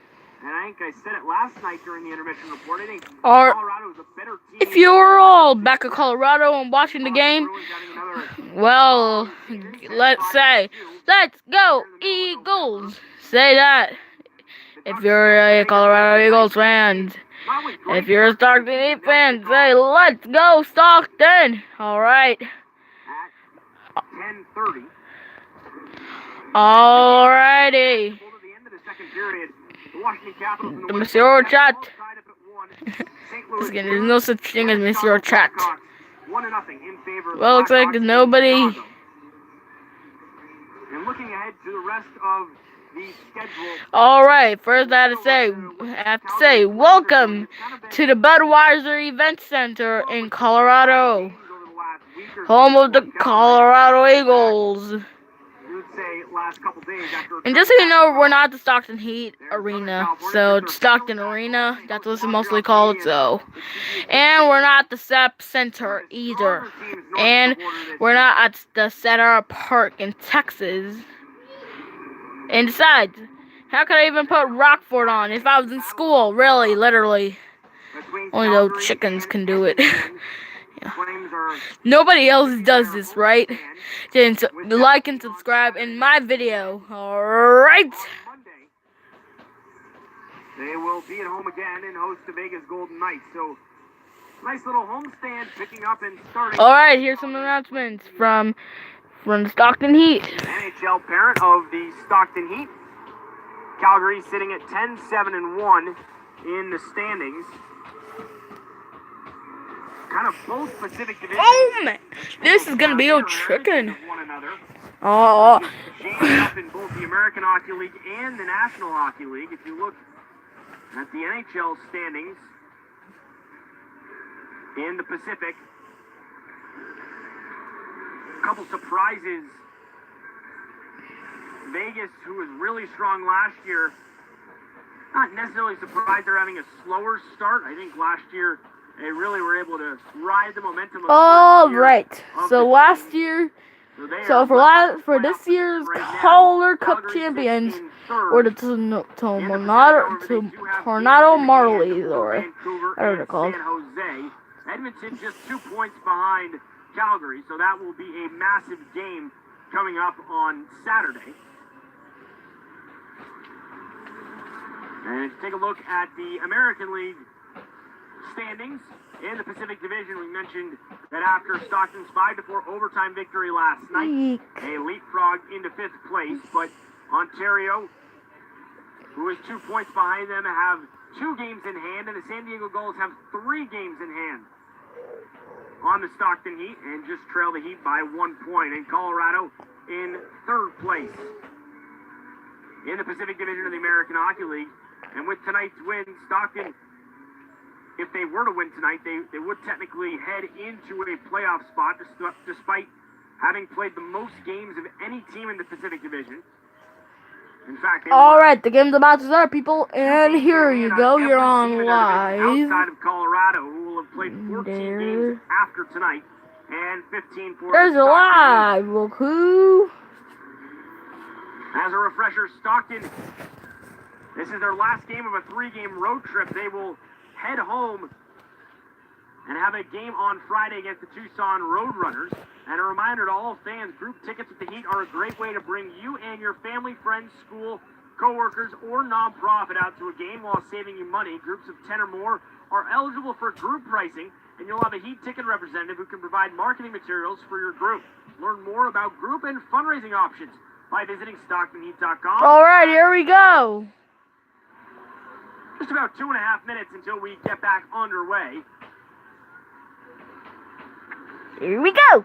A: And I think I said it last night during the intermission report. I think Colorado is a better team.
B: If you're all back at Colorado and watching the game, well, let's say, let's go Eagles. Say that. If you're a Colorado Eagles fan. If you're a Stockton Heat fan, say, let's go Stockton. Alright.
A: At 10:30.
B: Alrighty. The Monsieur Chat. There's no such thing as Monsieur Chat. Well, looks like nobody.
A: And looking ahead to the rest of the schedule.
B: Alright, first I have to say, welcome to the Budweiser Event Center in Colorado. Home of the Colorado Eagles. And just so you know, we're not the Stockton Heat Arena, so it's Stockton Arena, that's what it's mostly called, so. And we're not the SEP Center either. And we're not at the Center Park in Texas. And besides, how could I even put Rockford on if I was in school? Really, literally. Only those chickens can do it. Yeah. Nobody else does this, right? Then like and subscribe in my video. Alright.
A: They will be at home again and host the Vegas Golden Knights. So, nice little homestand picking up and starting.
B: Alright, here's some announcements from the Stockton Heat.
A: NHL parent of the Stockton Heat. Calgary sitting at 10-7-1 in the standings. Kind of both Pacific Division.
B: Oh man, this is gonna be a chicken.
A: Jammed up in both the American Hockey League and the National Hockey League. If you look at the NHL standings in the Pacific, a couple surprises Vegas, who was really strong last year, not necessarily surprised they're having a slower start. I think last year they really were able to ride the momentum of
B: All
A: first year
B: right.
A: of
B: So
A: the
B: last
A: team.
B: year,
A: They
B: so
A: are
B: for
A: well
B: for
A: playoff
B: this year's
A: right now.
B: Calder Cup
A: Calgary sits
B: champions,
A: in third
B: or the
A: in the Pacific. However, they do have
B: Tornado
A: games in hand
B: Marlies,
A: over
B: or
A: Vancouver
B: whatever they're
A: and
B: called.
A: San Jose. Edmonton just 2 points behind Calgary, so that will be a massive game coming up on Saturday. And take a look at the American League standings in the Pacific Division. We mentioned that after Stockton's 5-4 overtime victory last night, they leapfrogged into 5th place, but Ontario, who is 2 points behind them, have 2 games in hand, and the San Diego Gulls have 3 games in hand on the Stockton Heat, and just trail the Heat by 1 point. And Colorado in 3rd place in the Pacific Division of the American Hockey League. And with tonight's win, Stockton, if they were to win tonight, they would technically head into a playoff spot, despite having played the most games of any team in the Pacific Division. In fact,
B: all right, the game's about to start, people, and here you go. You're on live.
A: Outside of Colorado, who will have played 14 games after tonight, and 15 for
B: There's a live, woohoo!
A: As a refresher, Stockton, this is their last game of a 3-game road trip. They will head home and have a game on Friday against the Tucson Roadrunners. And a reminder to all fans, group tickets at the Heat are a great way to bring you and your family, friends, school, co-workers, or nonprofit out to a game while saving you money. Groups of 10 or more are eligible for group pricing, and you'll have a Heat ticket representative who can provide marketing materials for your group. Learn more about group and fundraising options by visiting StocktonHeat.com.
B: All right, here we go.
A: Just about 2.5 minutes until we get back underway.
B: Here we go.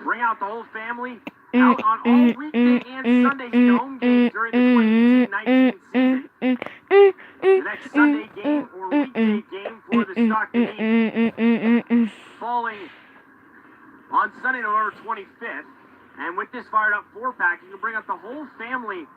A: Bring out the whole family out on all weekday and Sunday home games during the 2018-19 season. The next Sunday game or weekday game for the Stockton Heat falling on Sunday, November 25th. And with this fired up 4-pack, you can bring up the whole family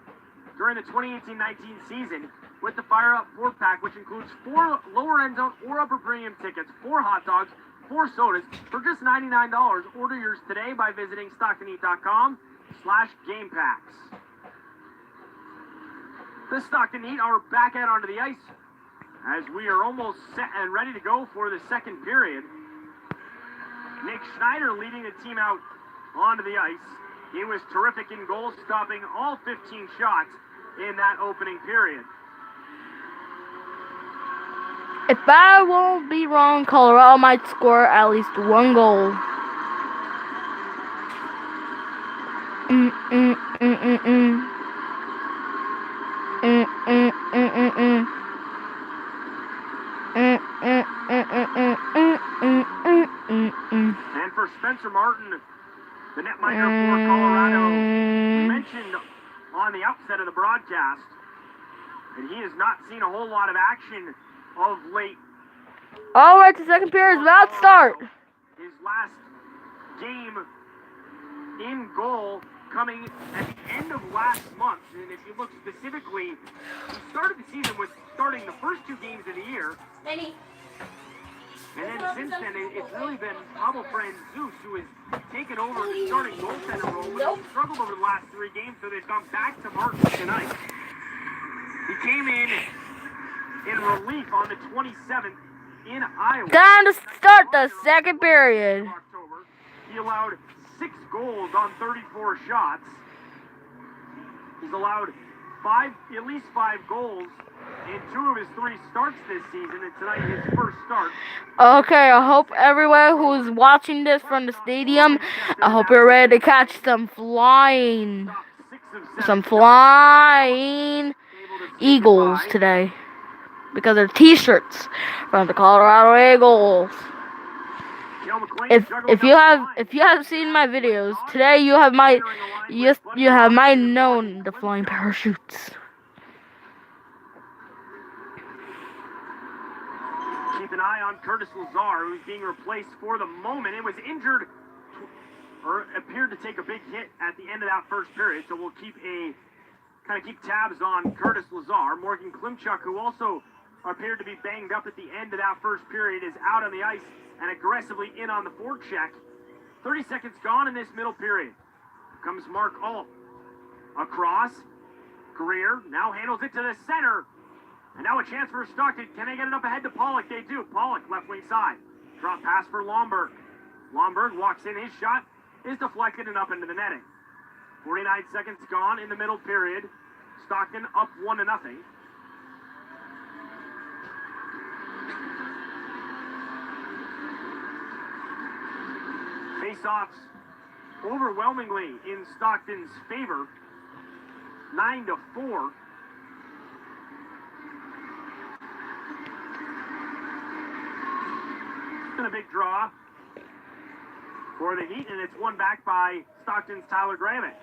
A: during the 2018-19 season with the Fire Up 4-pack, which includes 4 lower end zone or upper premium tickets, 4 hot dogs, 4 sodas for just $99. Order yours today by visiting StocktonHeat.com/gamepacks. The Stockton Heat are back out onto the ice as we are almost set and ready to go for the second period. Nick Schneider leading the team out onto the ice. He was terrific in goal, stopping all 15 shots in that opening period.
B: If I won't be wrong, Colorado might score at least 1 goal.
A: And for Spencer Martin, the netminder for Colorado, we mentioned on the outset of the broadcast that he has not seen a whole lot of action of late.
B: All right, the second period is about to start.
A: His last game in goal coming at the end of last month. And if you look specifically, he started the season with starting the first 2 games of the year. And then since then, it's really been Pablo Franzus who has taken over the starting goaltender role. But he struggled over the last 3 games, so they've gone back to Martin tonight. He came in relief on the 27th in Iowa.
B: Time to start the second period.
A: October. He allowed 6 goals on 34 shots. He's allowed at least 5 goals in 2 of his 3 starts this season, and tonight his first start.
B: Okay, I hope everyone who's watching this from the stadium, I hope you're ready to catch some flying Eagles today, because they're t-shirts from the Colorado Eagles. If you have seen my videos today, you have might known the flying parachutes.
A: Keep an eye on Curtis Lazar, who's being replaced for the moment. It was injured or appeared to take a big hit at the end of that first period, so we'll keep tabs on Curtis Lazar. Morgan Klimchuk, who also appeared to be banged up at the end of that first period, is out on the ice and aggressively in on the forecheck. 30 seconds gone in this middle period. Comes Mark Alt. Across. Greer now handles it to the center. And now a chance for Stockton. Can they get it up ahead to Pollock? They do. Pollock, left wing side. Drop pass for Lomberg. Lomberg walks in. His shot is deflected and up into the netting. 49 seconds gone in the middle period. Stockton up 1-0. Face-offs overwhelmingly in Stockton's favor. 9-4. It's been a big draw for the Heat, and it's won back by Stockton's Tyler Gravett.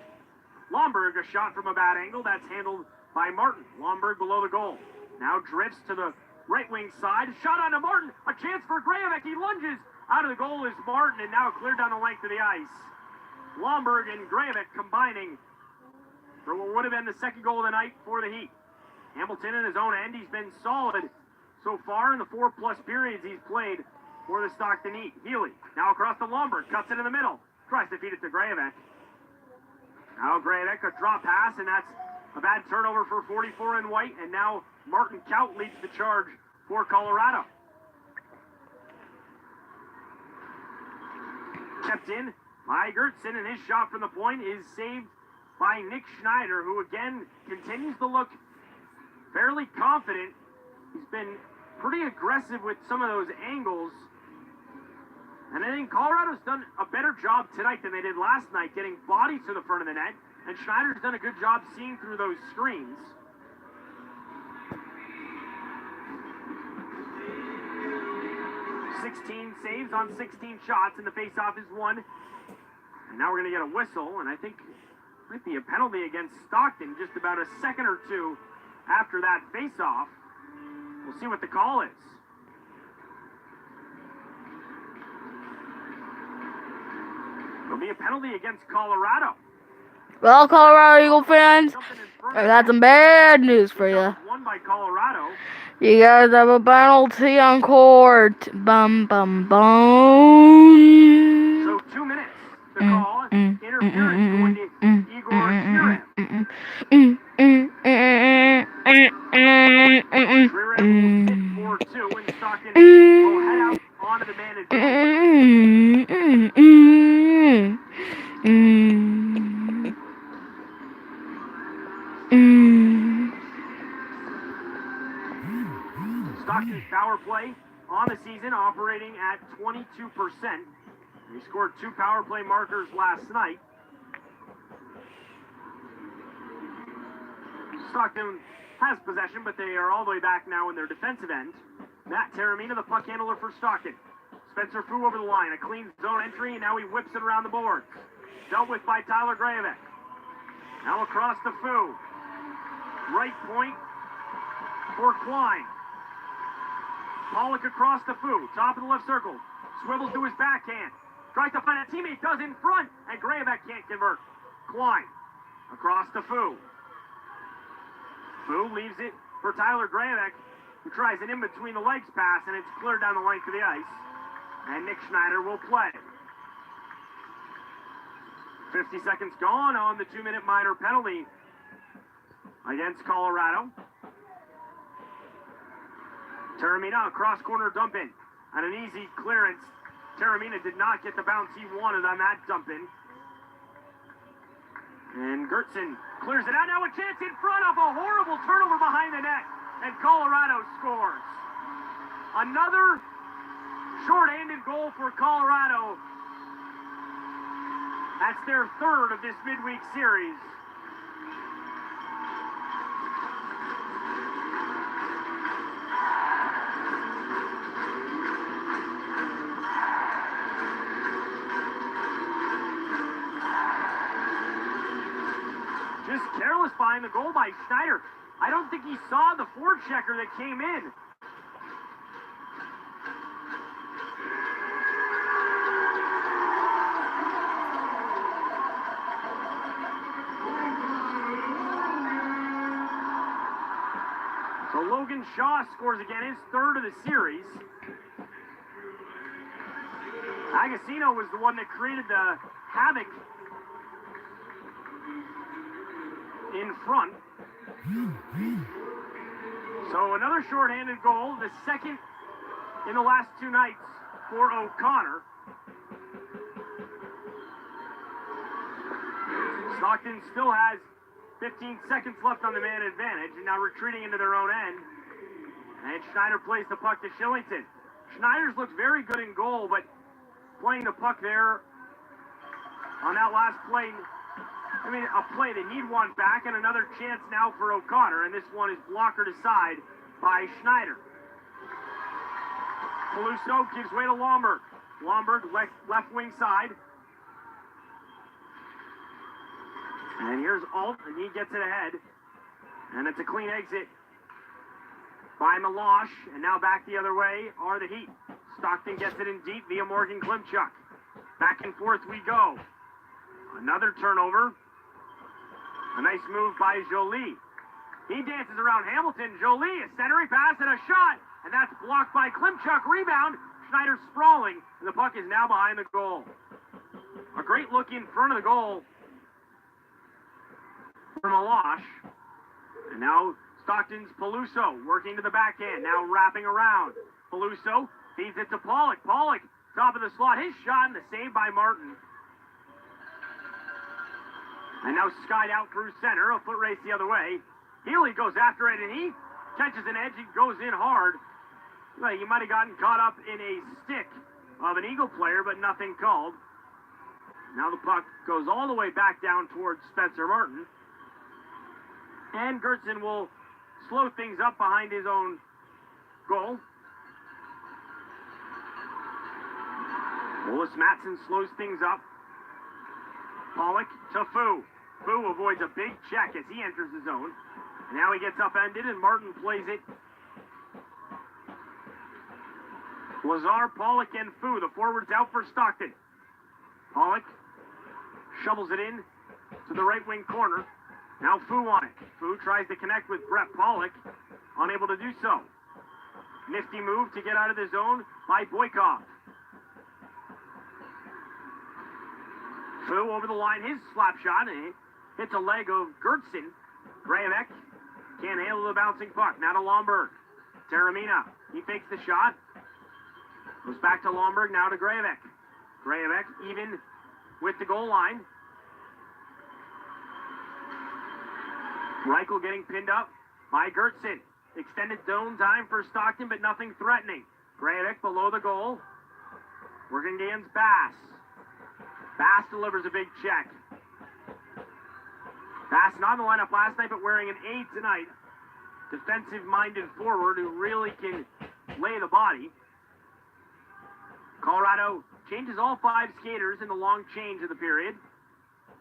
A: Lomberg, a shot from a bad angle. That's handled by Martin. Lomberg below the goal. Now drifts to the right wing side. Shot onto Martin. A chance for Gravett. He lunges. Out of the goal is Martin, and now cleared down the length of the ice. Lomberg and Gravett combining for what would have been the second goal of the night for the Heat. Hamilton in his own end. He's been solid so far in the 4+ periods he's played for the Stockton Heat. Healy now across to Lomberg. Cuts it in the middle. Tries to feed it to Gravett. Now Gravett, a drop pass, and that's a bad turnover for 44 in white. And now Martin Kaut leads the charge for Colorado. Kept in by Gertson, and his shot from the point is saved by Nick Schneider, who again continues to look fairly confident. He's been pretty aggressive with some of those angles. And I think Colorado's done a better job tonight than they did last night, getting bodies to the front of the net, and Schneider's done a good job seeing through those screens. ...16 saves on 16 shots, and the face-off is won. And now we're going to get a whistle, and I think it might be a penalty against Stockton just about a second or two after that face-off. We'll see what the call is. It'll be a penalty against Colorado.
B: Well, Colorado Eagle fans, I've had some bad news for you.
A: Won by Colorado.
B: You guys have a penalty on court. Bum, bum, bum.
A: So 2 minutes to call. Interference going to Igor Shirem. Shirem will sit for 2, and Stockton will head out onto the man Stockton's power play on the season operating at 22%. He scored 2 power play markers last night. Stockton has possession, but they are all the way back now in their defensive end. Matt Taramina, the puck handler for Stockton. Spencer Fu over the line, a clean zone entry, and now he whips it around the board. Dealt with by Tyler Gravett. Now across to Fu. Right point for Klein. Pollock across to Fu, top of the left circle. Swivels to his backhand. Tries to find a teammate, does in front, and Gravett can't convert. Klein across to Fu. Fu leaves it for Tyler Gravett, who tries an in-between the legs pass, and it's cleared down the length of the ice. And Nick Schneider will play. 50 seconds gone on the 2-minute minor penalty against Colorado. Taramina, a cross-corner dump-in on an easy clearance. Taramina did not get the bounce he wanted on that dump-in. And Gertson clears it out. Now a chance in front of a horrible turnover behind the net. And Colorado scores. Another short-handed goal for Colorado. That's their 3rd of this midweek series. Just careless behind the goal by Schneider. I don't think he saw the forechecker that came in. Logan Shaw scores again, his third of the series. Agostino was the one that created the havoc in front. So another shorthanded goal, the second in the last two nights for O'Connor. Stockton still has 15 seconds left on the man advantage, and now retreating into their own end. And Schneider plays the puck to Shillington. Schneider's looked very good in goal, but playing the puck there on that last play, I mean, a play they need one back, and another chance now for O'Connor, and this one is blockered aside by Schneider. Peluso gives way to Lomberg. Lomberg left wing side. And here's Alt, and he gets it ahead. And it's a clean exit by Milosh. And now back the other way are the Heat. Stockton gets it in deep via Morgan Klimchuk. Back and forth we go. Another turnover. A nice move by Jolie. He dances around Hamilton. Jolie, a centering pass and a shot. And that's blocked by Klimchuk. Rebound. Schneider sprawling. And the puck is now behind the goal. A great look in front of the goal from Milosh. And now Stockton's Peluso working to the backhand. Now wrapping around. Peluso feeds it to Pollock. Pollock, top of the slot. His shot and the save by Martin. And now skied out through center. A foot race the other way. Healy goes after it, and he catches an edge. He goes in hard. Well, he might have gotten caught up in a stick of an Eagle player, but nothing called. Now the puck goes all the way back down towards Spencer Martin. And Gertson will slow things up behind his own goal. Willis Matson slows things up. Pollock to Fu. Fu avoids a big check as he enters the zone. And now he gets upended, and Martin plays it. Lazar, Pollock, and Fu, the forwards out for Stockton. Pollock shovels it in to the right wing corner. Now Fu on it. Fu tries to connect with Brett Pollock, unable to do so. Nifty move to get out of the zone by Boykov. Fu over the line, his slap shot, and hits a leg of Gertson. Grayevek can't handle the bouncing puck. Now to Lomberg. Taramina, he fakes the shot. Goes back to Lomberg, now to Grayevek. Grayevek even with the goal line. Reichel getting pinned up by Gertson. Extended zone time for Stockton, but nothing threatening. Grayevek below the goal. Working against Bass. Bass delivers a big check. Bass not in the lineup last night, but wearing an A tonight. Defensive-minded forward who really can lay the body. Colorado changes all five skaters in the long change of the period.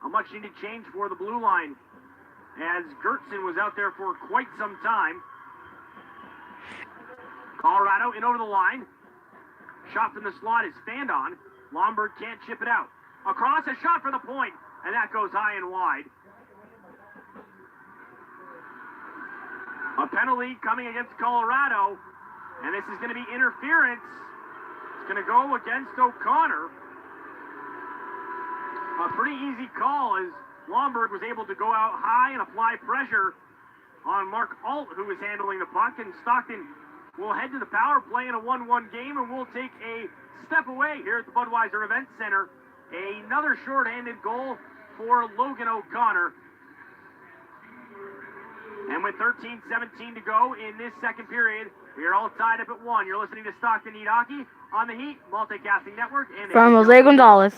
A: A much-needed change for the blue line, as Gertson was out there for quite some time. Colorado in over the line. Shot from the slot is fanned on. Lomberg can't chip it out. Across, a shot for the point, and that goes high and wide. A penalty coming against Colorado, and this is going to be interference. It's going to go against O'Connor. A pretty easy call as Lomberg was able to go out high and apply pressure on Mark Alt, who was handling the puck, and Stockton will head to the power play in a 1-1 game, and we'll take a step away here at the Budweiser Event Center. Another shorthanded goal for Logan O'Connor. And with 13:17 to go in this second period, we are all tied up at 1. You're listening to Stockton Heat Hockey on the Heat Multicasting Network. And
B: from Jose Gonzalez.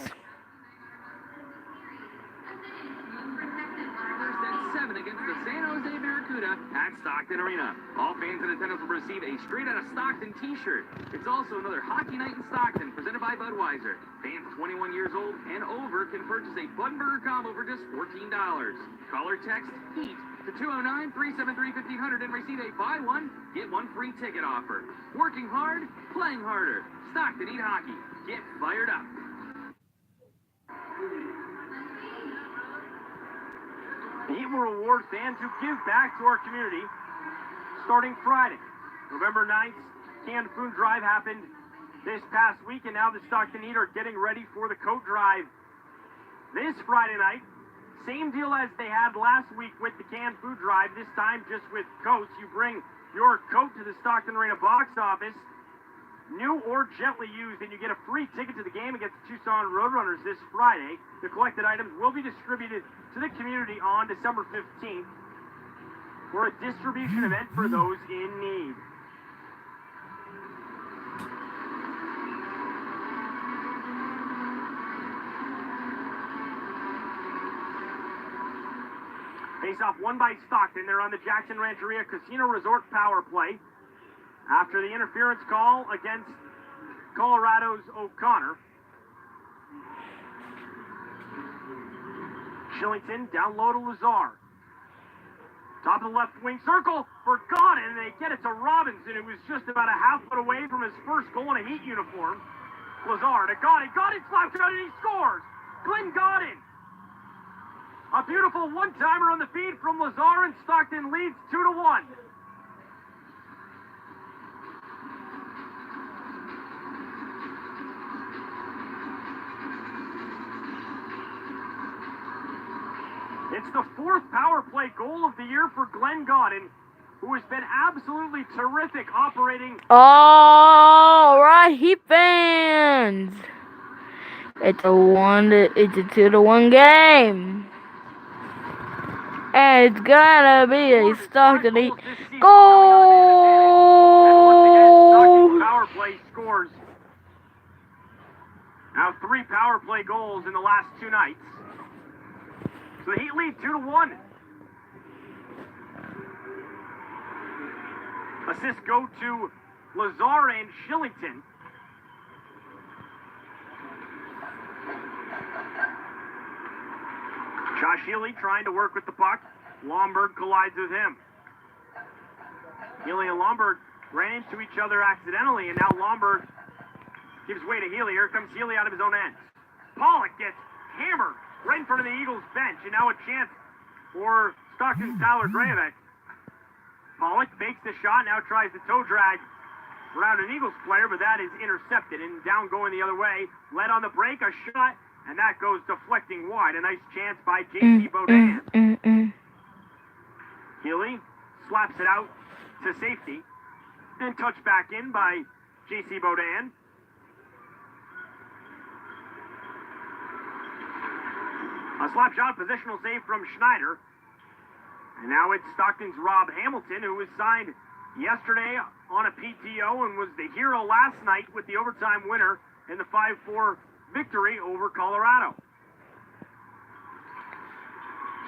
H: At 7 against the San Jose Barracuda at Stockton Arena. All fans in attendance will receive a Straight Outta Stockton t-shirt. It's also another hockey night in Stockton presented by Budweiser. Fans 21 years old and over can purchase a Bud Burger combo for just $14. Call or text HEAT to 209-373-1500 and receive a buy one, get one free ticket offer. Working hard, playing harder. Stockton Heat Hockey. Get fired up.
A: The Heat will reward fans who give back to our community starting Friday. November 9th, canned food drive happened this past week, and now the Stockton Heat are getting ready for the coat drive this Friday night. Same deal as they had last week with the canned food drive, this time just with coats. You bring your coat to the Stockton Arena box office, new or gently used, and you get a free ticket to the game against the Tucson Roadrunners this Friday. The collected items will be distributed to the community on December 15th for a distribution event for those in need. Face-off won by Stockton. They're on the Jackson Rancheria Casino Resort power play after the interference call against Colorado's O'Connor. Shillington down low to Lazar. Top of the left wing circle for Godin, and they get it to Robinson, who was just about a half foot away from his first goal in a Heat uniform. Lazar to Godin. Godin slaps it out and he scores! Glenn Godin! A beautiful one-timer on the feed from Lazar, and Stockton leads 2-1. It's the fourth power play goal of the year for Glenn Godin, who has been absolutely terrific operating.
B: All right, Heat fans. It's a 2-1 game. And it's gonna be a Stockton Heat goal.
A: Power play scores. Now 3 power play goals in the last 2 nights. So the Heat lead 2-1. Assists go to Lazar and Shillington. Josh Healy trying to work with the puck. Lomberg collides with him. Healy and Lomberg ran into each other accidentally, and now Lomberg gives way to Healy. Here comes Healy out of his own end. Pollock gets hammered right in front of the Eagles bench, and now a chance for Stockton's Tyler Graybeck. Pollock fakes the shot, now tries to toe drag around an Eagles player, but that is intercepted, and down going the other way. Led on the break, a shot, and that goes deflecting wide. A nice chance by J.C. Beaudin. Healy slaps it out to safety, and touched back in by J.C. Beaudin. A slap shot, positional save from Schneider. And now it's Stockton's Rob Hamilton, who was signed yesterday on a PTO and was the hero last night with the overtime winner in the 5-4 victory over Colorado.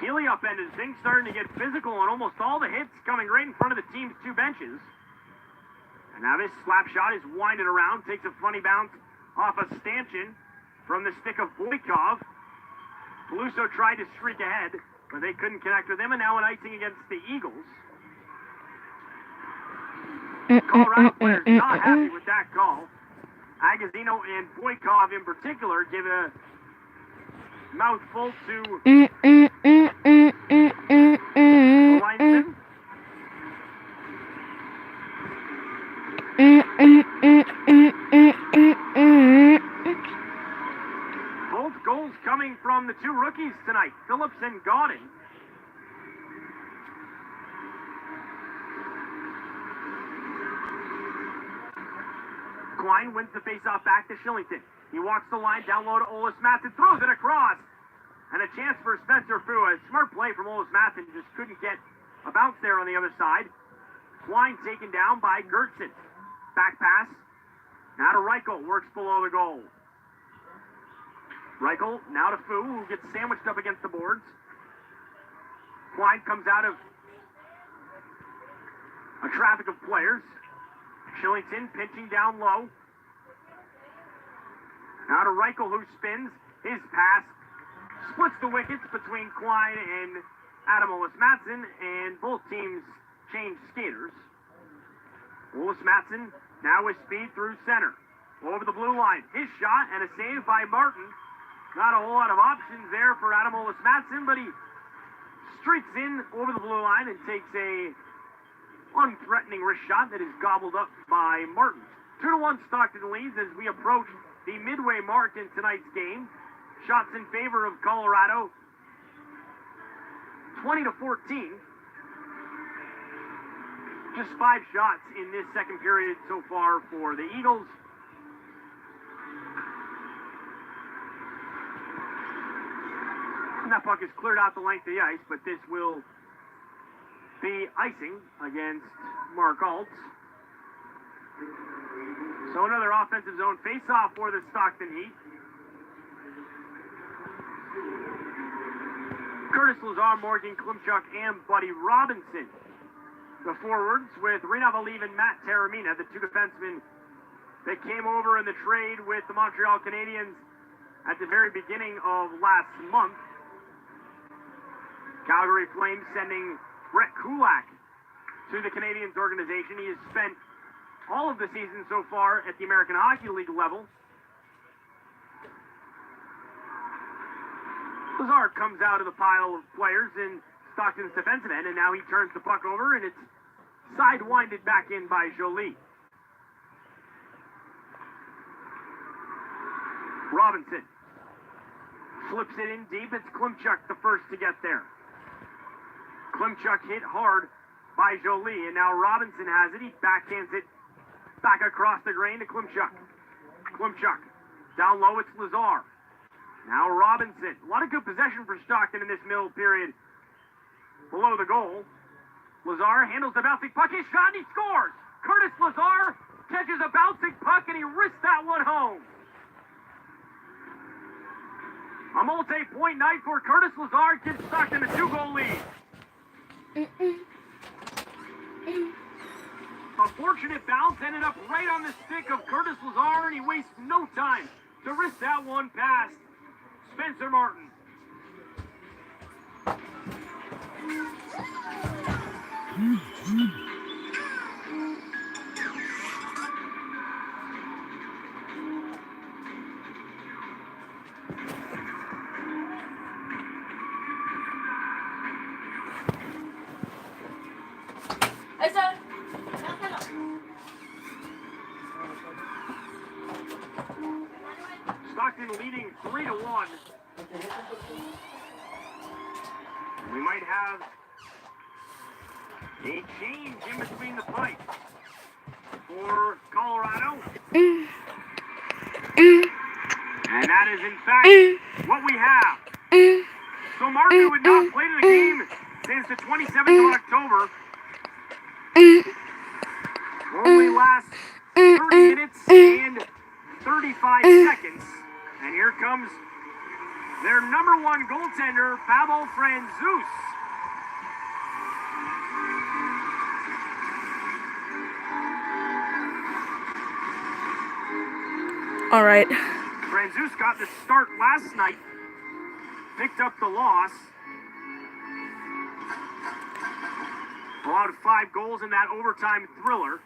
A: Healy upended things, starting to get physical on almost all the hits, coming right in front of the team's 2 benches. And now this slap shot is winded around, takes a funny bounce off a stanchion from the stick of Boykov. Peluso tried to streak ahead, but they couldn't connect with him, and now an icing against the Eagles. Colorado players not happy with that call. Agazino and Boykov in particular give a mouthful to the linesman. Both goals coming from the 2 rookies tonight, Phillips and Godin. Klein wins the faceoff back to Shillington. He walks the line down low to Olis Matson, throws it across. And a chance for Spencer Fu. A smart play from Olis Matson, just couldn't get a bounce there on the other side. Klein taken down by Gertson. Back pass. Now to Reichel, works below the goal. Reichel now to Fu, who gets sandwiched up against the boards. Klein comes out of a traffic of players. Shillington pinching down low. Now to Reichel, who spins. His pass splits the wickets between Klein and Adam Olis Matson, and both teams change skaters. Olis Matson now with speed through center. Over the blue line. His shot and a save by Martin. Not a whole lot of options there for Adam Olis Matson, but he streaks in over the blue line and takes a unthreatening wrist shot that is gobbled up by Martin. 2-1 Stockton leads as we approach the midway mark in tonight's game. Shots in favor of Colorado, 20-14. Just 5 shots in this second period so far for the Eagles. And that puck is cleared out the length of the ice, but this will be icing against Mark Alt. So another offensive zone face-off for the Stockton Heat. Curtis Lazar, Morgan Klimchuk, and Buddy Robinson. The forwards with Rina Valiv and Matt Taramina, the 2 defensemen that came over in the trade with the Montreal Canadiens at the very beginning of last month. Calgary Flames sending Brett Kulak to the Canadiens organization. He has spent all of the season so far at the American Hockey League level. Lazar comes out of the pile of players in Stockton's defensive end, and now he turns the puck over, and it's sidewinded back in by Jolie. Robinson flips it in deep. It's Klimchuk the first to get there. Klimchuk hit hard by Jolie, and now Robinson has it. He backhands it back across the grain to Klimchuk. Klimchuk down low, it's Lazar. Now Robinson. A lot of good possession for Stockton in this middle period below the goal. Lazar handles the bouncing puck. His shot, and he scores! Curtis Lazar catches a bouncing puck, and he wrists that one home. A multi-point night for Curtis Lazar gives Stockton a 2-goal lead. A fortunate bounce ended up right on the stick of Curtis Lazar, and he wastes no time to wrist that one past Spencer Martin. Stockton leading 3-1. We might have a change in between the pipes for Colorado. And that is, in fact, what we have. So Martin, who had not played in the game since the 27th of October, only lasts 30 minutes and 35 seconds. And here comes their number 1 goaltender, Pavel Franzus.
B: All right.
A: Franzus got the start last night, picked up the loss. Allowed 5 goals in that overtime thriller.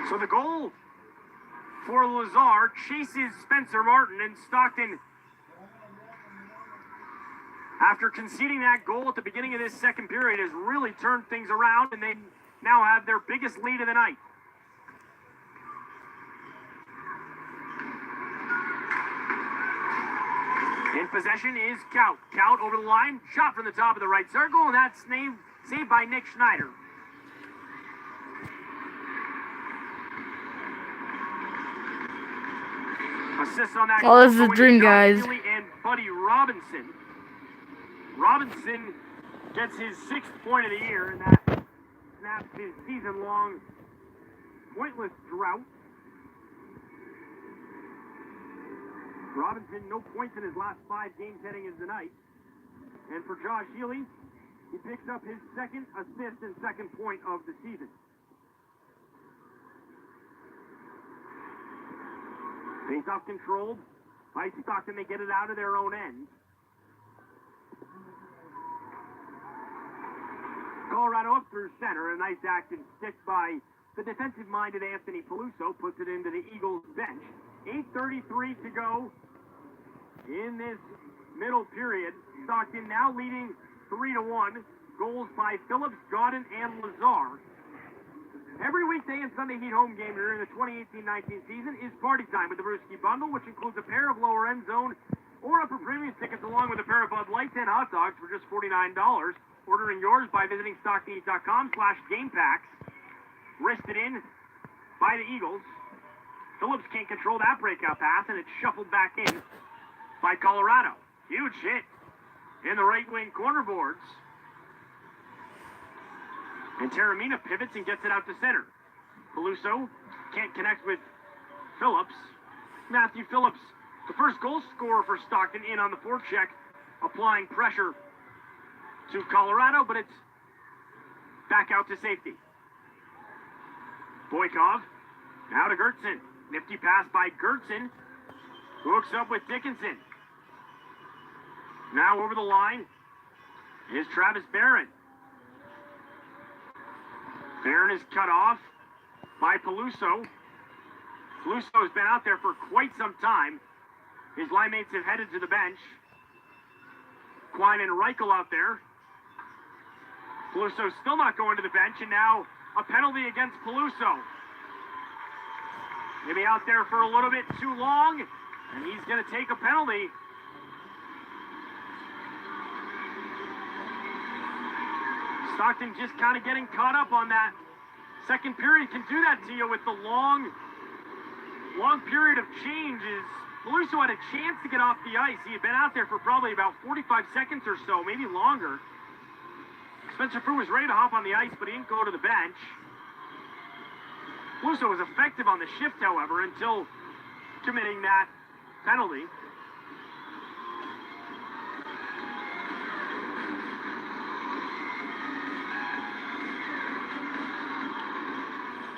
A: So the goal for Lazar chases Spencer Martin, and Stockton, after conceding that goal at the beginning of this second period, has really turned things around, and they now have their biggest lead of the night. In possession is Kaut. Kaut over the line, shot from the top of the right circle, and that's saved by Nick Schneider. Assists on that
B: Oh, this is a
A: goal
B: dream,
A: going to
B: guys.
A: Josh Healy and Buddy Robinson. Robinson gets his 6th point of the year, and that snaps his season-long pointless drought. Robinson, no points in his last 5 games heading into the night. And for Josh Healy, he picks up his 2nd assist and 2nd point of the season. Face-off controlled by Stockton. They get it out of their own end. Colorado up through center. A nice active stick by the defensive-minded Anthony Peluso puts it into the Eagles bench. 8:33 to go in this middle period. Stockton now leading 3-1. Goals by Phillips, Godin, and Lazar. Every weekday and Sunday Heat home game during the 2018-19 season is party time with the Brewski Bundle, which includes a pair of lower end zone or upper premium tickets along with a pair of Bud Lights and hot dogs for just $49. Ordering yours by visiting StocktonHeat.com/game packs. Wristed in by the Eagles. Phillips can't control that breakout pass, and it's shuffled back in by Colorado. Huge hit in the right wing corner boards. And Taramina pivots and gets it out to center. Peluso can't connect with Phillips. Matthew Phillips, the first goal scorer for Stockton, in on the forecheck, applying pressure to Colorado, but it's back out to safety. Boykov, now to Gertson. Nifty pass by Gertson, who hooks up with Dickinson. Now over the line is Travis Barron. Barron is cut off by Peluso. Peluso has been out there for quite some time. His line mates have headed to the bench. Quine and Reichel out there. Peluso still not going to the bench, and now a penalty against Peluso. Maybe out there for a little bit too long, and he's going to take a penalty. Stockton just kind of getting caught up on that. Second period can do that to you with the long period of changes. Peluso had a chance to get off the ice. He had been out there for probably about 45 seconds or so, maybe longer. Spencer Frew was ready to hop on the ice, but he didn't go to the bench. Peluso was effective on the shift, however, until committing that penalty.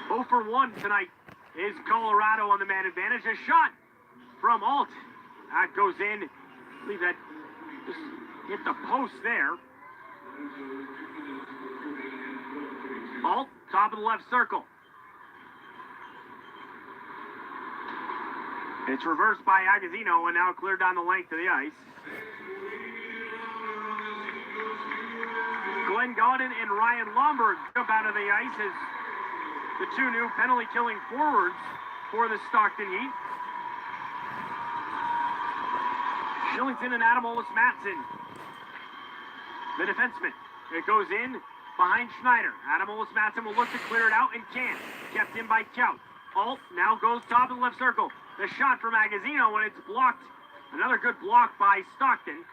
A: 0 for 1 tonight is Colorado on the man advantage. A shot from Alt. That goes in. I believe that just hit the post there. Alt, top of the left circle. It's reversed by Agazino and now cleared down the length of the ice. Glenn Godin and Ryan Lomberg jump out of the ice as the two new penalty-killing forwards for the Stockton Heat. Shillington and Adam Ollis-Matson, the defenseman. It goes in behind Schneider. Adam Ollis-Matson will look to clear it out and can't. Kept in by Kout. Alt now goes top of the left circle. The shot from Agazino when it's blocked. Another good block by Stockton.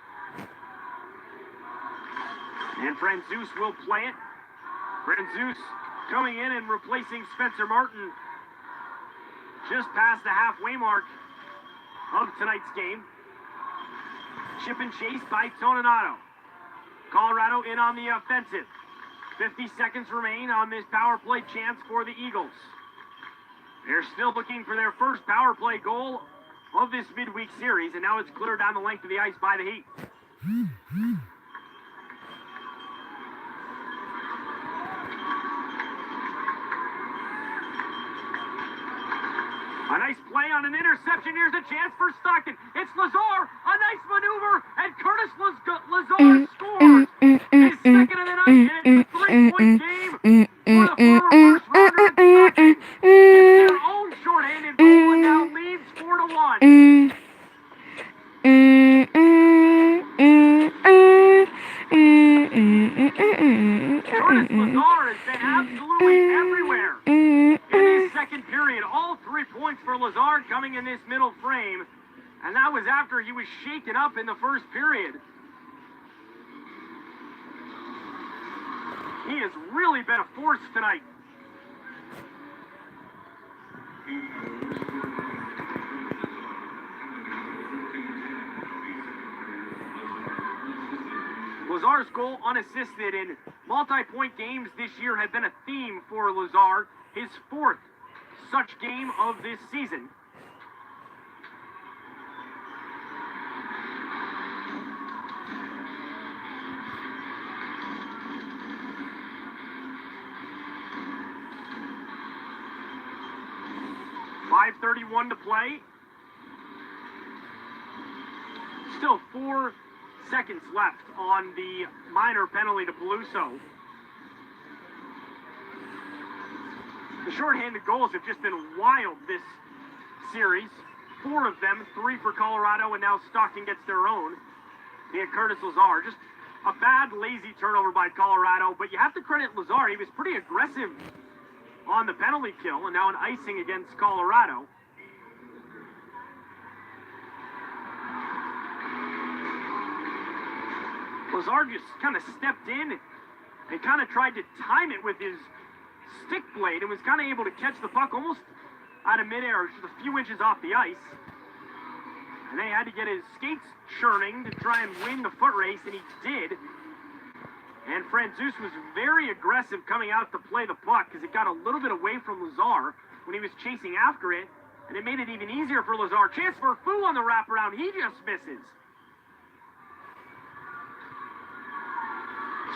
A: And Franzus will play it. Franzus coming in and replacing Spencer Martin just past the halfway mark of tonight's game. Chip and chase by Toninato. Colorado in on the offensive. 50 seconds remain on this power play chance for the Eagles. They're still looking for their first power play goal of this midweek series, and now it's cleared down the length of the ice by the Heat. A nice play on an interception. Here's a chance for Stockton. It's Lazar. A nice maneuver. And Curtis Lazar scores his second of the night. And it's a 3-point game for the former first rounder at Stockton. It's their own shorthanded goal and now leads 4-1. Curtis Lazar has been absolutely everywhere in this second period. All 3 points for Lazar coming in this middle frame. And that was after he was shaken up in the first period. He has really been a force tonight. Lazar's goal unassisted in multi-point games this year have been a theme for Lazar. His 4th such game of this season. .5:31 to play Still 4 seconds left on the minor penalty to Peluso. The shorthanded goals have just been wild this series. 4 of them, 3 for Colorado, and now Stockton gets their own. And Curtis Lazar, just a bad, lazy turnover by Colorado, but you have to credit Lazar. He was pretty aggressive on the penalty kill, and now an icing against Colorado. Lazar just kind of stepped in and kind of tried to time it with his stick blade and was kind of able to catch the puck almost out of midair, just a few inches off the ice. And they had to get his skates churning to try and win the foot race, and he did. And Franzus was very aggressive coming out to play the puck because it got a little bit away from Lazar when he was chasing after it, and it made it even easier for Lazar. Chance for Fu on the wraparound. He just misses.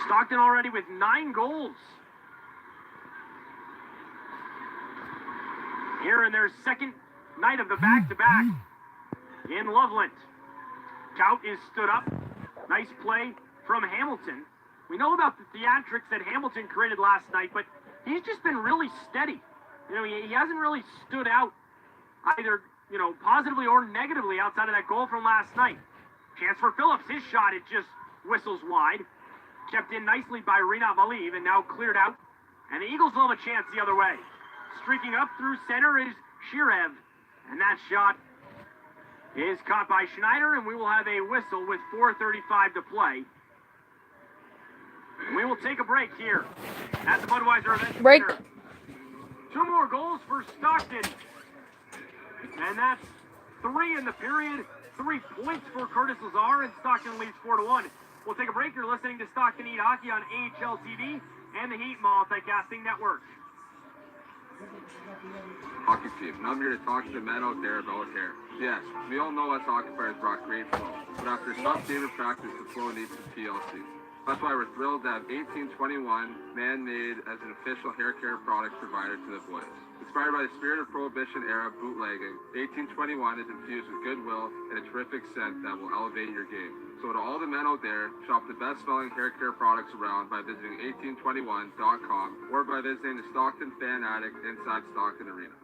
A: Stockton already with 9 goals. Here in their second night of the back-to-back in Loveland. Tout is stood up. Nice play from Hamilton. We know about the theatrics that Hamilton created last night, but he's just been really steady. You know, he hasn't really stood out either, you know, positively or negatively outside of that goal from last night. Chance for Phillips. His shot, it just whistles wide. Kept in nicely by Rinat Maliv and now cleared out. And the Eagles will have a chance the other way. Streaking up through center is Shirev. And that shot is caught by Schneider, and we will have a whistle with 4:35 to play. We will take a break here at the Budweiser Event
B: Break.
A: Center. 2 more goals for Stockton. And that's 3 in the period. 3 points for Curtis Lazar, and Stockton leads 4-1. We'll take a break. You're listening to Stockton Heat Hockey on AHL TV and the Heat Multicasting Network.
I: Hockey team, and I'm here to talk to the men out there about hair. Yes, we all know us occupiers brought great flow, but after some favorite practice, the flow needs some TLC. That's why we're thrilled to have 1821 man-made as an official hair care product provider to the boys. Inspired by the spirit of Prohibition-era bootlegging, 1821 is infused with goodwill and a terrific scent that will elevate your game. So to all the men out there, shop the best-selling hair care products around by visiting 1821.com or by visiting the Stockton Fan Attic inside Stockton Arena.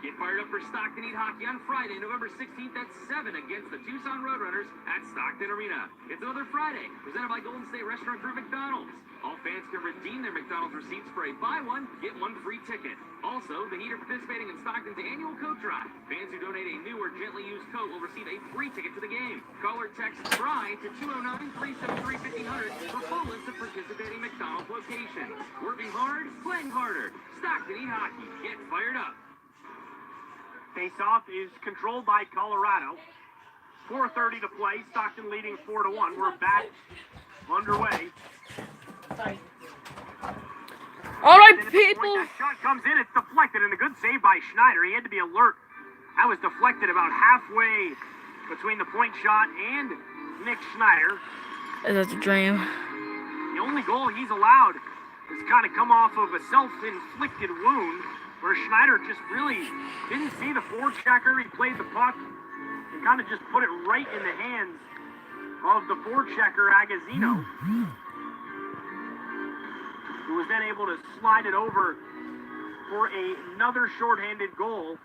H: Get fired up for Stockton Heat Hockey on Friday, November 16th at 7 against the Tucson Roadrunners at Stockton Arena. It's another Friday, presented by Golden State Restaurant Group McDonald's. All fans can redeem their McDonald's receipts for a buy one, get one free ticket. Also, the Heat are participating in Stockton's annual coat drive. Fans who donate a new or gently used coat will receive a free ticket to the game. Call or text TRY to 209-373-1500 for full list of participating McDonald's locations. Working hard, playing harder. Stockton Heat Hockey. Get fired up.
A: Face-off is controlled by Colorado. 4:30 to play. Stockton leading 4-1. We're back underway.
B: All right,
A: And
B: people.
A: that shot comes in. It's deflected, and a good save by Schneider. He had to be alert. That was deflected about halfway between the point shot and Nick Schneider.
B: That's a dream.
A: The only goal he's allowed has kind of come off of a self-inflicted wound, where Schneider just really didn't see the forechecker. He played the puck and kind of just put it right in the hands of the forechecker, Agazino, who was then able to slide it over for another shorthanded goal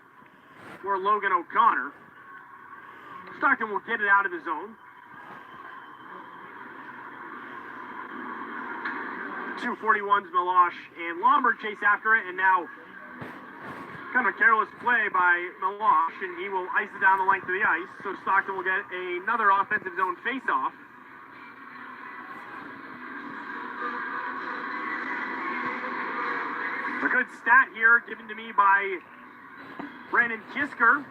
A: for Logan O'Connor. Stockton will get it out of the zone. 241's Milosh and Lombard chase after it, and now kind of a careless play by Milosh, and he will ice it down the length of the ice. So Stockton will get another offensive zone face-off. A good stat here given to me by Brandon Kisker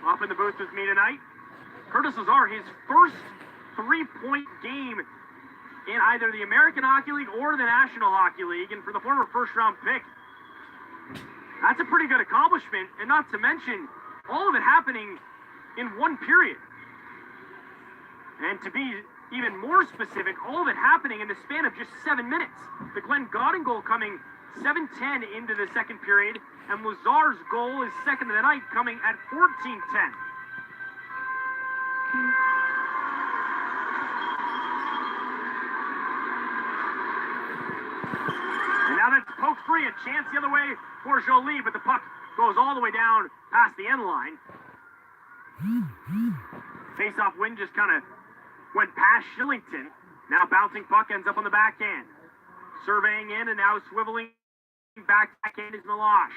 A: up in the booth with me tonight. Curtis Lazar, his first 3-point game in either the American Hockey League or the National Hockey League, and for the former first-round pick, that's a pretty good accomplishment, and not to mention all of it happening in one period. And to be even more specific, all of it happening in the span of just 7 minutes. The Glenn Godden goal coming 7:10 into the second period, and Lazar's goal is second of the night, coming at 14:10. Poke free, a chance the other way for Jolie, but the puck goes all the way down past the end line. Face-off win just kind of went past Shillington. Now bouncing puck ends up on the backhand. Surveying in and now swiveling backhand is Milosh.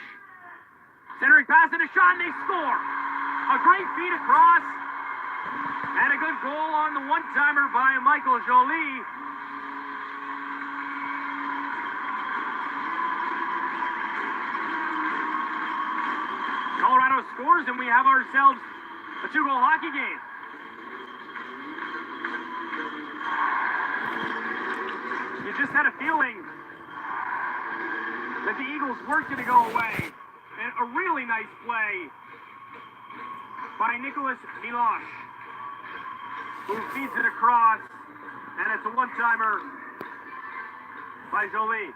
A: Centering pass and a shot, and they score. A great feed across. And a good goal on the one-timer by Michael Jolie. Colorado scores, and we have ourselves a 2-goal hockey game. You just had a feeling that the Eagles weren't going to go away. And a really nice play by Nicholas Milosh, who feeds it across, and it's a one-timer by Jolie.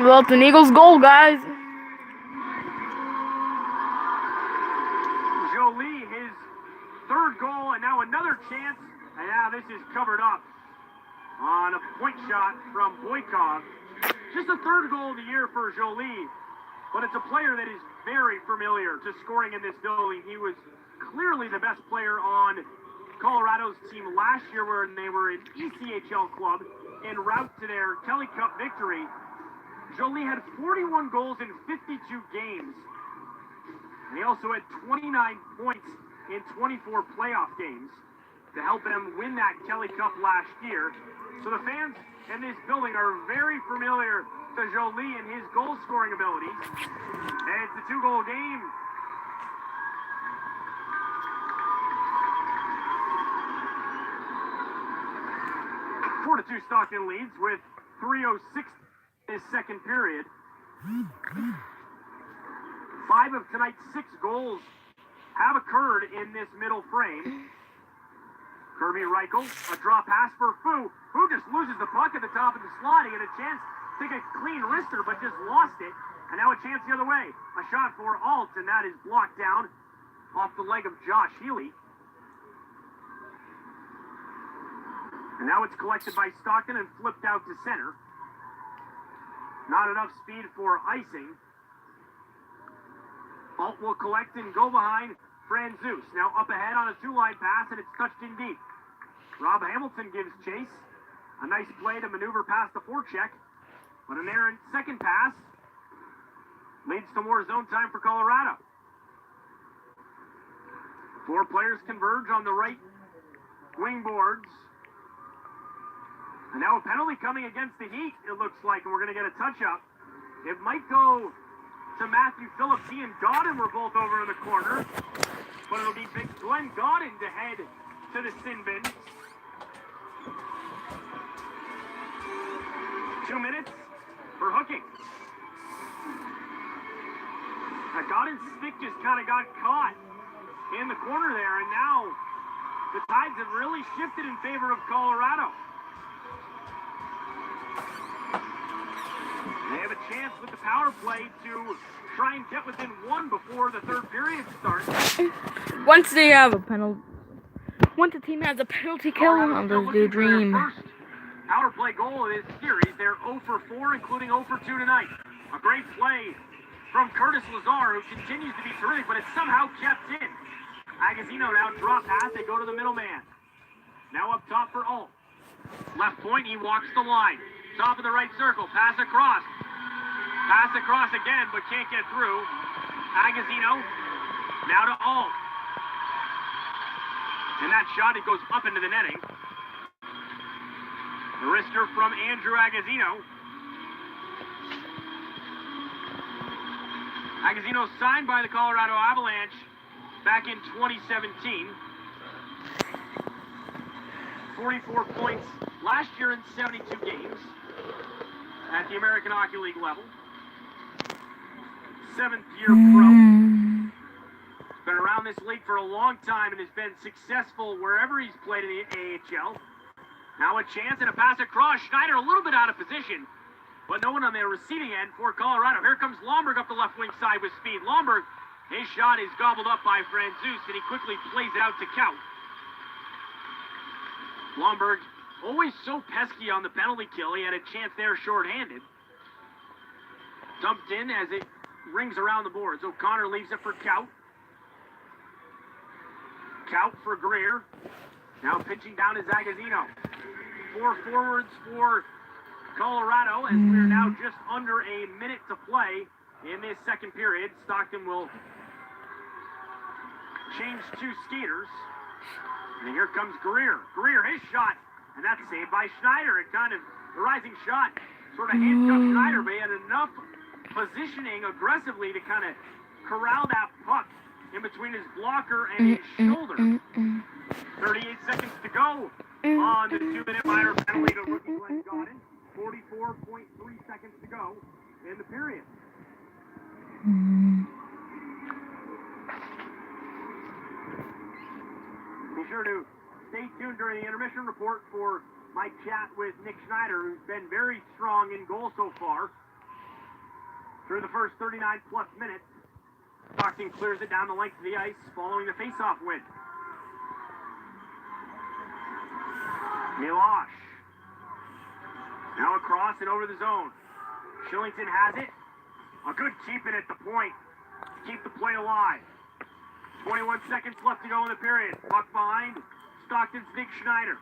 B: Well, it's an Eagles goal, guys.
A: Jolie, his third goal, and now another chance. And now this is covered up on a point shot from Boykov. Just a third goal of the year for Jolie, but it's a player that is very familiar to scoring in this building. He was clearly the best player on Colorado's team last year when they were an ECHL club en route to their Kelly Cup victory. Jolie had 41 goals in 52 games, and he also had 29 points in 24 playoff games to help them win that Kelly Cup last year. So the fans in this building are very familiar to Jolie and his goal-scoring abilities. And it's a 2-goal game. Four to 2 Stockton leads with 3:06 this second period. 5 of tonight's 6 goals have occurred in this middle frame. Kirby Reichel, a draw pass for Fu, who just loses the puck at the top of the slot. He had a chance to take a clean wrister, but just lost it. And now a chance the other way. A shot for Alt, and that is blocked down off the leg of Josh Healy. And now it's collected by Stockton and flipped out to center. Not enough speed for icing. Alt will collect and go behind Franzus. Now up ahead on a 2-line pass, and it's touched in deep. Rob Hamilton gives chase. A nice play to maneuver past the forecheck. But an errant second pass leads to more zone time for Colorado. 4 players converge on the right wing boards. And now a penalty coming against the Heat, it looks like, and we're going to get a touch-up. It might go to Matthew Phillips. He and Godin were both over in the corner. But it'll be big Glenn Godin to head to the sin bin. 2 minutes for hooking. Godin's stick just kind of got caught in the corner there, and now the tides have really shifted in favor of Colorado. They have a chance with the power play to try and get within 1 before the third period starts.
B: Once they have a penalty, once the team has a penalty kill, I'll just do dream.
A: First power play goal of this series. They're 0 for 4, including 0 for 2 tonight. A great play from Curtis Lazar, who continues to be terrific, but it's somehow kept in. Agazino now drop pass. They go to the middleman. Now up top for Alt. Left point, he walks the line. Top of the right circle, pass across. Pass across again, but can't get through. Agazino, now to Alt. And that shot, it goes up into the netting. The wrister from Andrew Agazino. Agazino signed by the Colorado Avalanche back in 2017. 44 points last year in 72 games at the American Hockey League level. 7th year pro. Been around this league for a long time and has been successful wherever he's played in the AHL. Now a chance and a pass across. Schneider a little bit out of position, but no one on the receiving end for Colorado. Here comes Lomberg up the left wing side with speed. Lomberg, his shot is gobbled up by Franzus, and he quickly plays it out to Kaut. Blomberg, always so pesky on the penalty kill. He had a chance there shorthanded. Dumped in as it rings around the boards. O'Connor leaves it for Kout. Kout for Greer. Now pitching down to Zagazino. 4 forwards for Colorado as we're now just under a minute to play in this second period. Stockton will change to Skeeters. And here comes Greer. Greer, his shot. And that's saved by Schneider. It kind of, the rising shot sort of handcuffed Schneider, but he had enough positioning aggressively to kind of corral that puck in between his blocker and his shoulder. 38 seconds to go on the 2-minute minor penalty to rookie Glenn Godin. 44.3 seconds to go in the period. Be sure to stay tuned during the intermission report for my chat with Nick Schneider, who's been very strong in goal so far. Through the first 39-plus minutes, Stockton clears it down the length of the ice following the face-off win. Milosh. Now across and over the zone. Shillington has it. A good keeping at the point. Keep the play alive. 21 seconds left to go in the period. Puck behind. Stockton's Nick Schneider.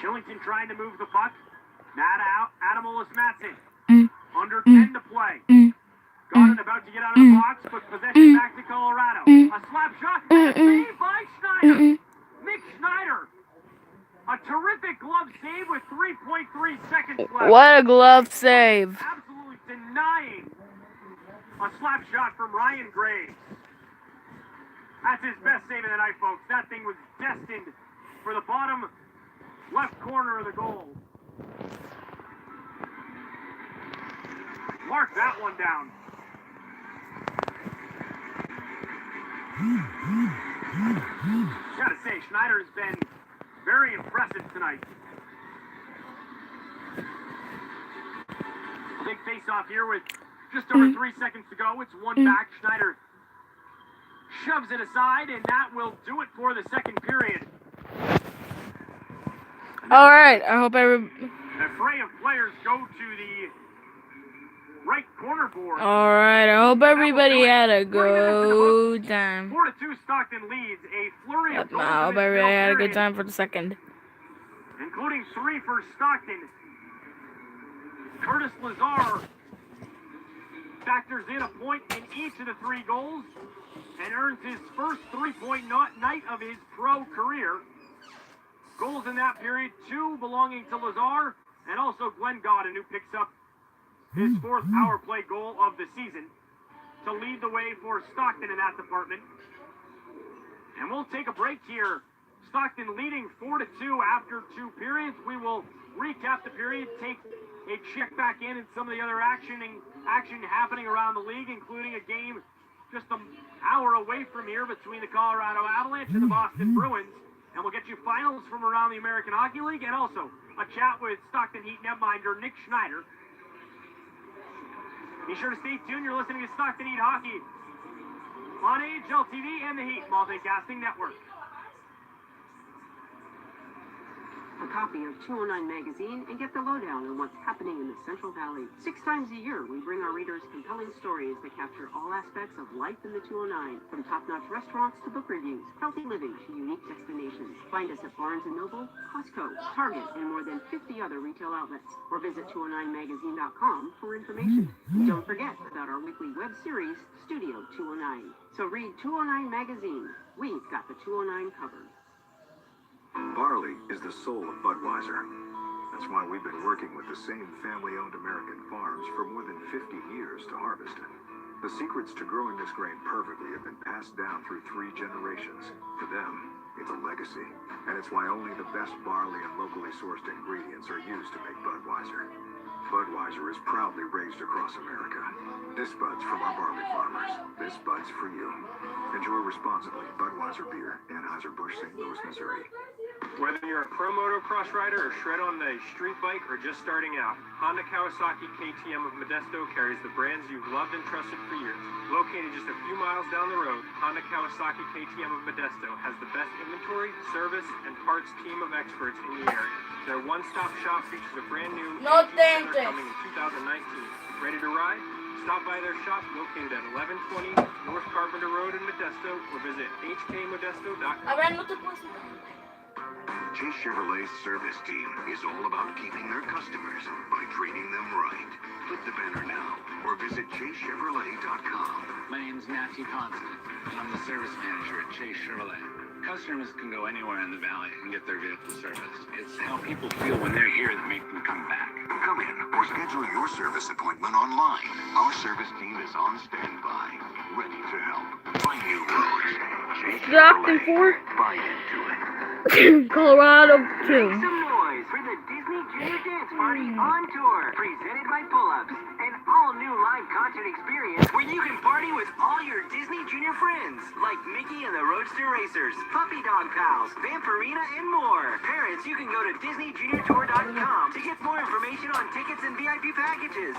A: Shillington trying to move the puck. Adam Ollis-Matson. Under 10 to play. Godin about to get out of the box, but possession back to Colorado. A slap shot. And a save by Schneider. Nick Schneider. A terrific glove save with 3.3 seconds left.
B: What a glove save.
A: Absolutely denying a slap shot from Ryan Graves. That's his best save of the night, folks. That thing was destined for the bottom left corner of the goal. Mark that one down. Gotta say, Schneider has been very impressive tonight. Big face-off here with just over 3 seconds to go. It's one back. Schneider shoves it aside, and that will do it for the second period.
B: All right, I hope
A: A fray of players go to the right corner board.
B: All right, I hope everybody had a good time.
A: 4-2 Stockton leads. A flurry of goals.
B: I hope everybody had a good time for the second.
A: Including 3 for Stockton. Curtis Lazar factors in a point in each of the 3 goals and earns his first 3-point night of his pro career. Goals in that period, 2 belonging to Lazar, and also Glenn Godin, who picks up his 4th power play goal of the season to lead the way for Stockton in that department. And we'll take a break here. Stockton leading 4-2 after 2 periods. We will recap the period, take a check back in and some of the other action happening around the league, including a game just an hour away from here between the Colorado Avalanche and the Boston Bruins. And we'll get you finals from around the American Hockey League and also a chat with Stockton Heat netminder Nick Schneider. Be sure to stay tuned. You're listening to Stockton Heat Hockey on AHL TV and the Heat Multicasting Network.
K: A copy of 209 magazine and get the lowdown on what's happening in the Central Valley. 6 times a year, we bring our readers compelling stories that capture all aspects of life in the 209, from top-notch restaurants to book reviews, healthy living to unique destinations. Find us at Barnes & Noble, Costco, Target, and more than 50 other retail outlets. Or visit 209magazine.com for information. And don't forget about our weekly web series, Studio 209. So read 209 magazine. We've got the 209 covered.
L: Barley is the soul of Budweiser. That's why we've been working with the same family-owned American farms for more than 50 years to harvest it. The secrets to growing this grain perfectly have been passed down through 3 generations. For them, it's a legacy. And it's why only the best barley and locally sourced ingredients are used to make Budweiser. Budweiser is proudly raised across America. This Bud's from our barley farmers. This Bud's for you. Enjoy responsibly. Budweiser beer, Anheuser-Busch, St. Louis, Missouri.
M: Whether you're a pro motocross rider or shred on the street bike or just starting out, Honda Kawasaki KTM of Modesto carries the brands you've loved and trusted for years. Located just a few miles down the road, Honda Kawasaki KTM of Modesto has the best inventory, service, and parts team of experts in the area. Their one-stop shop features a brand new center coming in 2019. Ready to ride? Stop by their shop located at 1120 North Carpenter Road in Modesto or visit hkmodesto.com.
L: Chase Chevrolet's service team is all about keeping their customers by treating them right. Click the banner now or visit ChaseChevrolet.com.
N: My name's Matthew Constant, and I'm the service manager at Chase Chevrolet. Customers can go anywhere in the valley and get their vehicle serviced. It's how people feel when they're here that make them come back.
L: Come in or schedule your service appointment online. Our service team is on standby, ready to help. Find new roads. Chase
B: Stockton
L: Chevrolet. Buy into it.
B: Colorado 2.
K: Make some noise for the Disney Junior Dance Party on tour, presented by Pull-Ups, an all-new live concert experience where you can party with all your Disney Junior friends, like Mickey and the Roadster Racers, Puppy Dog Pals, Vampirina, and more. Parents, you can go to DisneyJuniorTour.com to get more information on tickets and VIP packages.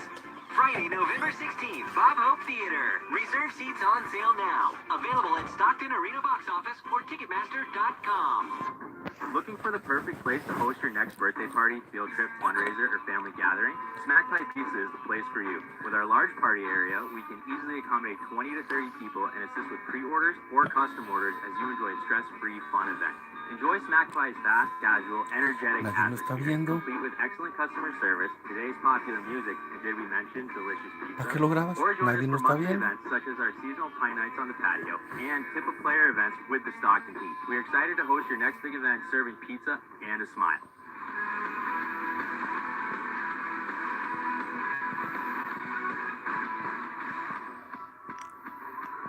K: Friday, November 16th, Bob Hope Theater. Reserve seats on sale now. Available at Stockton Arena Box Office or Ticketmaster.com.
A: Looking for the perfect place to host your next birthday party, field trip, fundraiser, or family gathering? Snack Pie Pizza is the place for you. With our large party area, we can easily accommodate 20 to 30 people and assist with pre-orders or custom orders as you enjoy a stress-free, fun event. Enjoy Snack Pie's fast, casual, energetic atmosphere, complete with excellent customer service, today's popular music, and did we mention delicious pizza?
O: ¿Para qué lo grabas?
A: Or join
O: Nadie
A: us
O: nos
A: for
O: está
A: monthly
O: viendo.
A: events such as our seasonal pie nights on the patio and tip of player events with the Stockton Heat. We are excited to host your next big event serving pizza and a smile.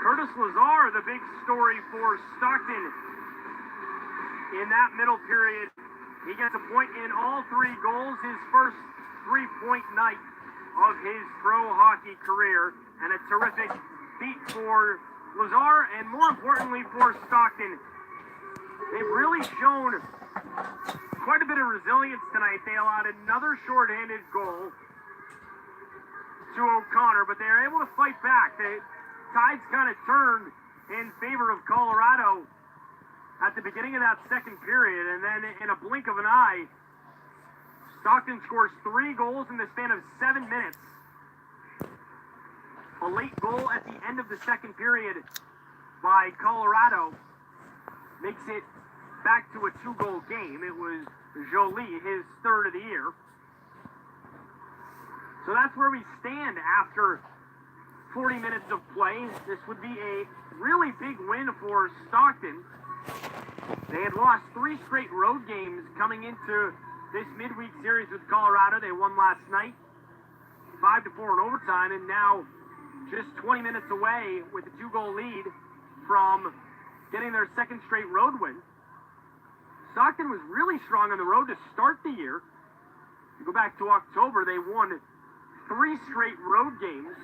A: Curtis Lazar, the big story for Stockton. In that middle period, he gets a point in all three goals, his first three-point night of his pro hockey career, and a terrific feat for Lazar, and more importantly for Stockton. They've really shown quite a bit of resilience tonight. They allowed another shorthanded goal to O'Connor, but they were able to fight back. The tides kind of turned in favor of Colorado at the beginning of that second period, and then in a blink of an eye, Stockton scores 3 goals in the span of 7 minutes. A late goal at the end of the second period by Colorado makes it back to a 2-goal game. It was Jolie, his third of the year. So that's where we stand after 40 minutes of play. This would be a really big win for Stockton. They had lost 3 straight road games coming into this midweek series with Colorado. They won last night, 5-4 in overtime, and now just 20 minutes away with a 2-goal lead from getting their second straight road win. Stockton was really strong on the road to start the year. You go back to October, they won 3 straight road games,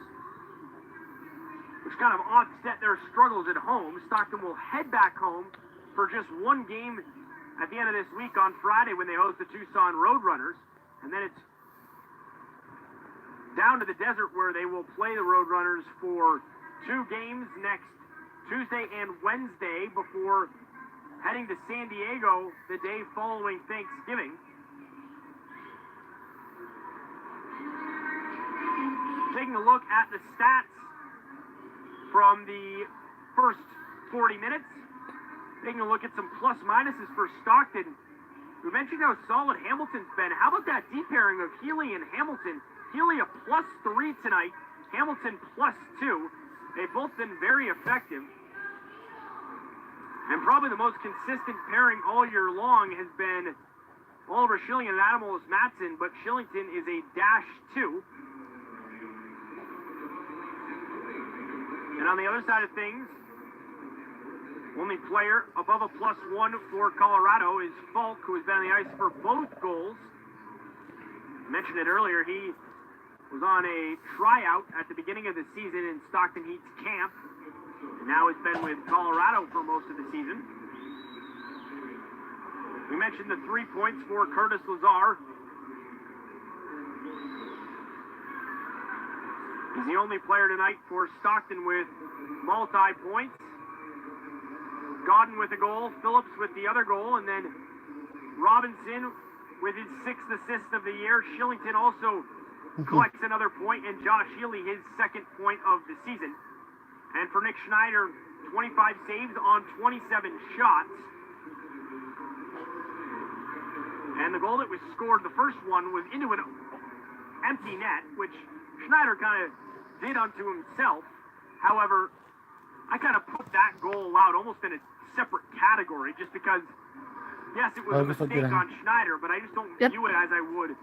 A: which kind of offset their struggles at home. Stockton will head back home for just 1 game at the end of this week on Friday when they host the Tucson Roadrunners. And then it's down to the desert where they will play the Roadrunners for 2 games next Tuesday and Wednesday before heading to San Diego the day following Thanksgiving. Taking a look at the stats from the first 40 minutes. Taking a look at some plus minuses for Stockton. We mentioned how solid Hamilton's been. How about that deep pairing of Healy and Hamilton? Healy a +3 tonight, Hamilton +2. They've both been very effective. And probably the most consistent pairing all year long has been Oliver Shillington and Adamos Matson, but Shillington is a -2. And on the other side of things, only player above a +1 for Colorado is Falk, who has been on the ice for both goals. I mentioned it earlier, he was on a tryout at the beginning of the season in Stockton Heat's camp, and now has been with Colorado for most of the season. We mentioned the 3 points for Curtis Lazar. He's the only player tonight for Stockton with multi-points. Godden with a goal, Phillips with the other goal, and then Robinson with his 6th assist of the year. Shillington also collects another point, and Josh Healy his 2nd point of the season. And for Nick Schneider, 25 saves on 27 shots. And the goal that was scored, the first one, was into an empty net, which Schneider kind of did unto himself. However, I kind of put that goal out almost in a separate category just because, yes, it was a mistake on Schneider, but I just don't view it as I would,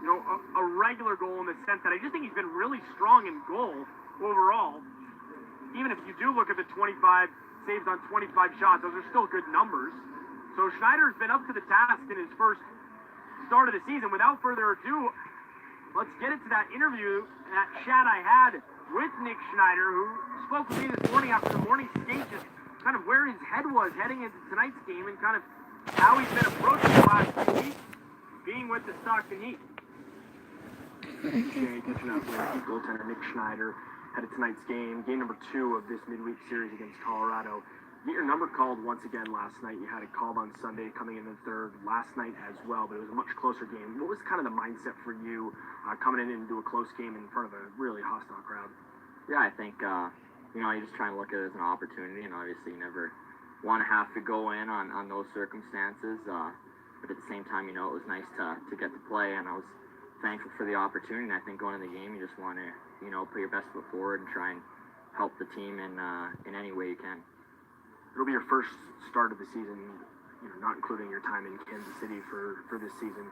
A: you know, a regular goal in the sense that I just think he's been really strong in goal overall. Even if you do look at the 25 saves on 25 shots, those are still good numbers. So Schneider's been up to the task in his first start of the season. Without further ado, let's get into that interview, that chat I had with Nick Schneider, who spoke with me this morning after the morning skate, just kind of where his head was heading into tonight's game and kind of how he's been approaching the last few weeks being with the Stockton Heat. Jay, catching up with goaltender Nick Schneider ahead of tonight's game number 2 of this midweek series against Colorado. You get your number called once again last night. You had it called on Sunday, coming in the 3rd last night as well, but it was a much closer game. What was kind of the mindset for you coming in into a close game in front of a really hostile crowd?
O: Yeah, I think, you know, you just try and look at it as an opportunity, and obviously you never want to have to go in on those circumstances, but at the same time, you know, it was nice to get to play, and I was thankful for the opportunity. And I think going in the game, you just want to, you know, put your best foot forward and try and help the team in any way you can.
A: It'll be your first start of the season, you know, not including your time in Kansas City for this season.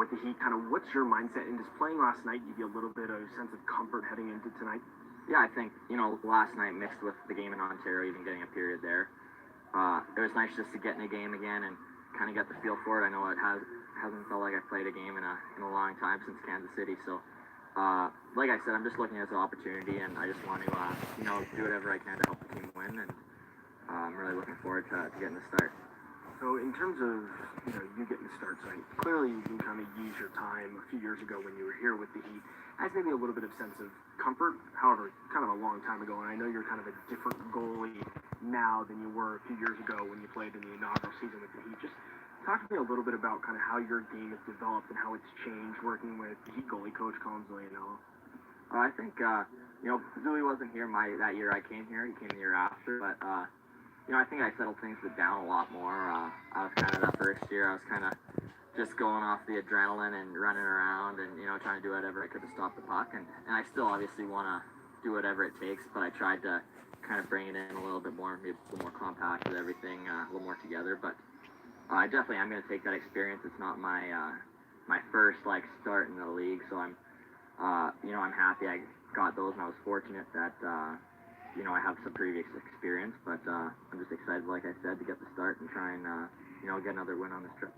A: With the Heat, kind of what's your mindset? And just playing last night, you get a little bit of a sense of comfort heading into tonight?
O: Yeah, I think, you know, last night mixed with the game in Ontario, even getting a period there, it was nice just to get in a game again and kind of get the feel for it. I know it hasn't felt like I've played a game in a long time since Kansas City, so like I said, I'm just looking at it as an opportunity, and I just want to, you know, do whatever I can to help the team win, and I'm really looking forward to getting the start.
A: So in terms of, you know, you getting the start tonight, clearly you can kind of use your time a few years ago when you were here with the Heat as maybe a little bit of sense of comfort. However, kind of a long time ago, and I know you're kind of a different goalie now than you were a few years ago when you played in the inaugural season with the Heat. Just talk to me a little bit about kind of how your game has developed and how it's changed working with the Heat goalie coach Colin Zilianello.
O: I think, you know, Zuli wasn't here that year I came here. He came the year after, but you know, I think I settled things down a lot more. I was kind of that first year, I was kind of just going off the adrenaline and running around and, you know, trying to do whatever I could to stop the puck. And I still obviously want to do whatever it takes, but I tried to kind of bring it in a little bit more, maybe a little more compact with everything, a little more together. But I definitely am going to take that experience. It's not my my first, like, start in the league, so I'm, you know, I'm happy I got those, and I was fortunate that, you know, I have some previous experience, but I'm just excited, like I said, to get the start and try and, you know, get another win on this trip.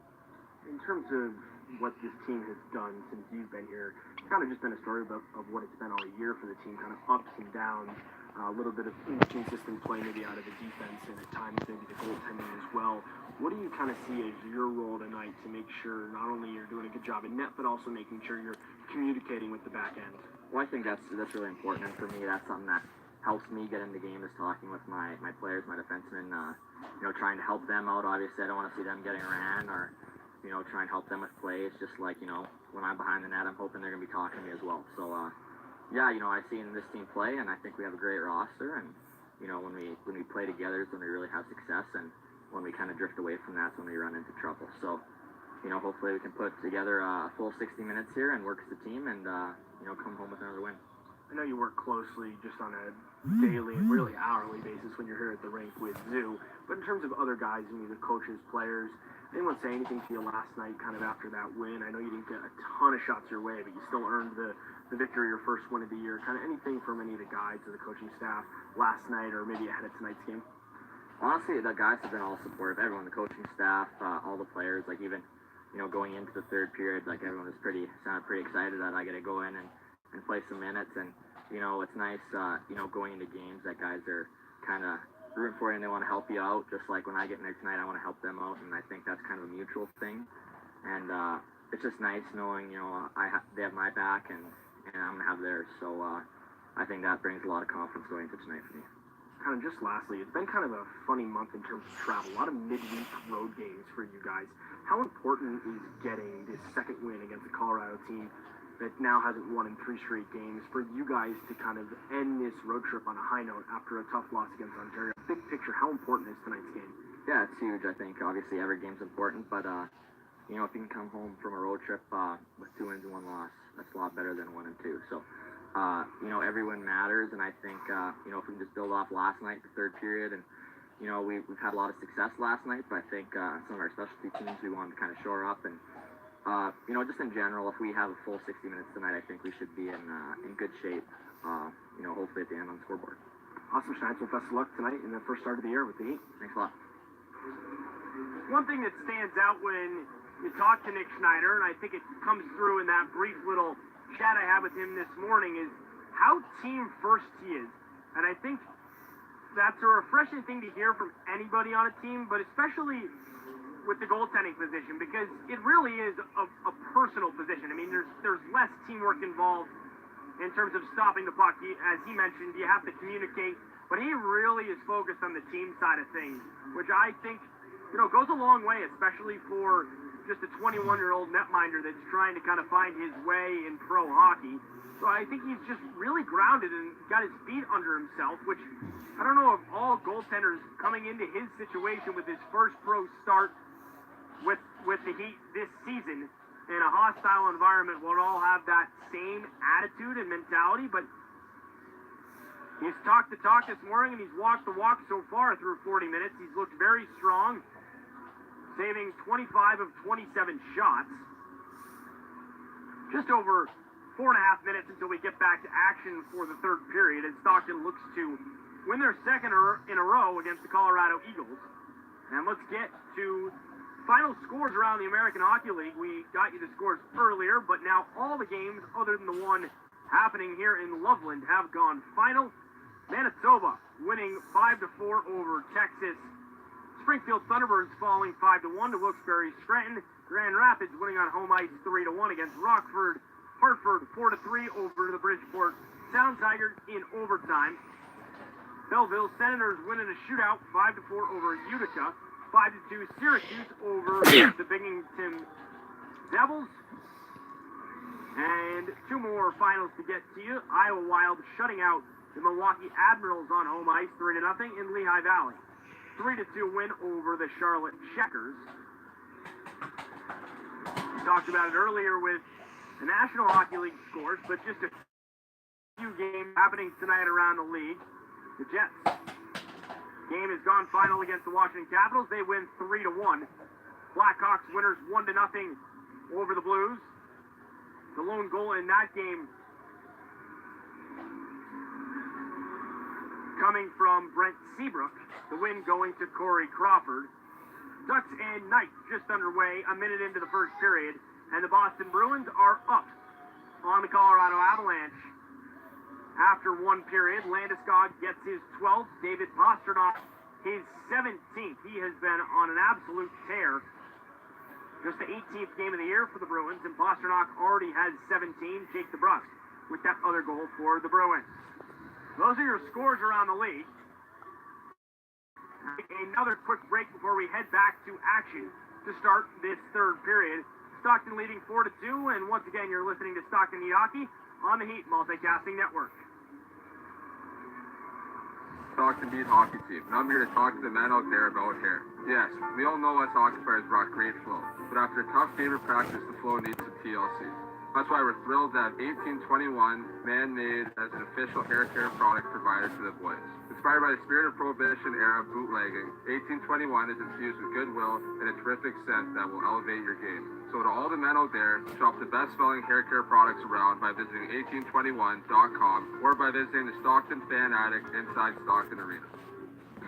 A: In terms of what this team has done since you've been here, it's kind of just been a story of what it's been all year for the team, kind of ups and downs, a little bit of inconsistent play maybe out of the defense, and at times maybe the goaltending as well. What do you kind of see as your role tonight to make sure not only you're doing a good job in net, but also making sure you're communicating with the back end?
O: Well, I think that's really important, and for me, that's something that helps me get in the game, is talking with my players, my defensemen, you know, trying to help them out. Obviously, I don't want to see them getting ran or, you know, try and help them with play. It's just like, you know, when I'm behind the net, I'm hoping they're going to be talking to me as well. So, yeah, you know, I've seen this team play, and I think we have a great roster, and, you know, when we play together is when we really have success, and when we kind of drift away from that is when we run into trouble. So, you know, hopefully we can put together a full 60 minutes here and work as a team and, you know, come home with another win.
A: I know you work closely just on a daily and really hourly basis when you're here at the rink with Zoo, but in terms of other guys, you know, the coaches, players, anyone say anything to you last night kind of after that win? I know you didn't get a ton of shots your way, but you still earned the victory, your first win of the year. Kind of anything from any of the guys or the coaching staff last night or maybe ahead of tonight's game?
O: Honestly, the guys have been all supportive. Everyone, the coaching staff, all the players, like even, you know, going into the third period, like everyone was sounded pretty excited that I get to go in and play some minutes. And, you know, it's nice, you know, going into games that guys are kind of, rooting for you and they want to help you out. Just like when I get in there tonight, I want to help them out, and I think that's kind of a mutual thing. And it's just nice knowing, they have my back and I'm gonna have theirs. So I think that brings a lot of confidence going into tonight for me.
P: Kind of just lastly, it's been kind of a funny month in terms of travel. A lot of midweek road games for you guys. How important is getting this second win against the Colorado team that now hasn't won in 3 straight games for you guys to kind of end this road trip on a high note after a tough loss against Ontario? Big picture, how important is tonight's game?
O: Yeah, it's huge. I think obviously every game's important, but if you can come home from a road trip with 2 wins and 1 loss, that's a lot better than 1 and 2. So, every win matters, and I think, if we can just build off last night, the third period, and, we've had a lot of success last night, but I think some of our specialty teams, we wanted to kind of shore up, and, just in general, if we have a full 60 minutes tonight, I think we should be in good shape, hopefully at the end on the scoreboard.
P: Awesome, Schneider. Well, best of luck tonight in the first start of the year with the Heat.
O: Thanks a lot.
A: One thing that stands out when you talk to Nick Schneider, and I think it comes through in that brief little chat I had with him this morning, is how team first he is. And I think that's a refreshing thing to hear from anybody on a team, but especially with the goaltending position, because it really is a personal position. I mean, there's less teamwork involved in terms of stopping the puck. As he mentioned, you have to communicate, but he really is focused on the team side of things, which I think, goes a long way, especially for just a 21-year-old netminder that's trying to kind of find his way in pro hockey. So I think he's just really grounded and got his feet under himself, which I don't know if all goaltenders coming into his situation with his first pro start with the Heat this season in a hostile environment will all have that same attitude and mentality, but he's talked the talk this morning and he's walked the walk so far through 40 minutes. He's looked very strong, saving 25 of 27 shots. Just over 4.5 minutes until we get back to action for the third period, as Stockton looks to win their second in a row against the Colorado Eagles. And let's get to final scores around the American Hockey League. We got you the scores earlier, but now all the games other than the one happening here in Loveland have gone final. Manitoba winning 5-4 over Texas. Springfield Thunderbirds falling 5-1 to Wilkes-Barre Scranton. Grand Rapids winning on home ice 3-1 against Rockford. Hartford 4-3 over the Bridgeport Sound Tigers in overtime. Belleville Senators winning a shootout 5-4 over Utica. 5-2 Syracuse over the Binghamton Devils. And 2 more finals to get to you. Iowa Wild shutting out the Milwaukee Admirals on home ice 3-0 in Lehigh Valley. 3-2 win over the Charlotte Checkers. We talked about it earlier with the National Hockey League scores, but just a few games happening tonight around the league. The Jets game has gone final against the Washington Capitals. They win 3-1. Blackhawks winners 1-0 over the Blues. The lone goal in that game coming from Brent Seabrook. The win going to Corey Crawford. Ducks and Knights just underway a minute into the first period, and the Boston Bruins are up on the Colorado Avalanche. After 1 period, Landeskog gets his 12th. David Pastrnak his 17th. He has been on an absolute tear. Just the 18th game of the year for the Bruins, and Pastrnak already has 17. Jake DeBrusk with that other goal for the Bruins. Those are your scores around the league. Another quick break before we head back to action to start this third period. Stockton leading 4-2, and once again, you're listening to Stockton Heat Hockey on the Heat Multicasting Network.
I: Stockton Heat Hockey Team, and I'm here to talk to the men out there about hair. Yes, we all know us hockey players brought great flow, but after a tough game of practice, the flow needs some TLC. That's why we're thrilled to have 1821 man-made as an official hair care product provider to the boys. Inspired by the spirit of Prohibition era bootlegging, 1821 is infused with goodwill and a terrific scent that will elevate your game. So to all the men out there, shop the best-selling hair care products around by visiting 1821.com or by visiting the Stockton Fan Attic inside Stockton Arena.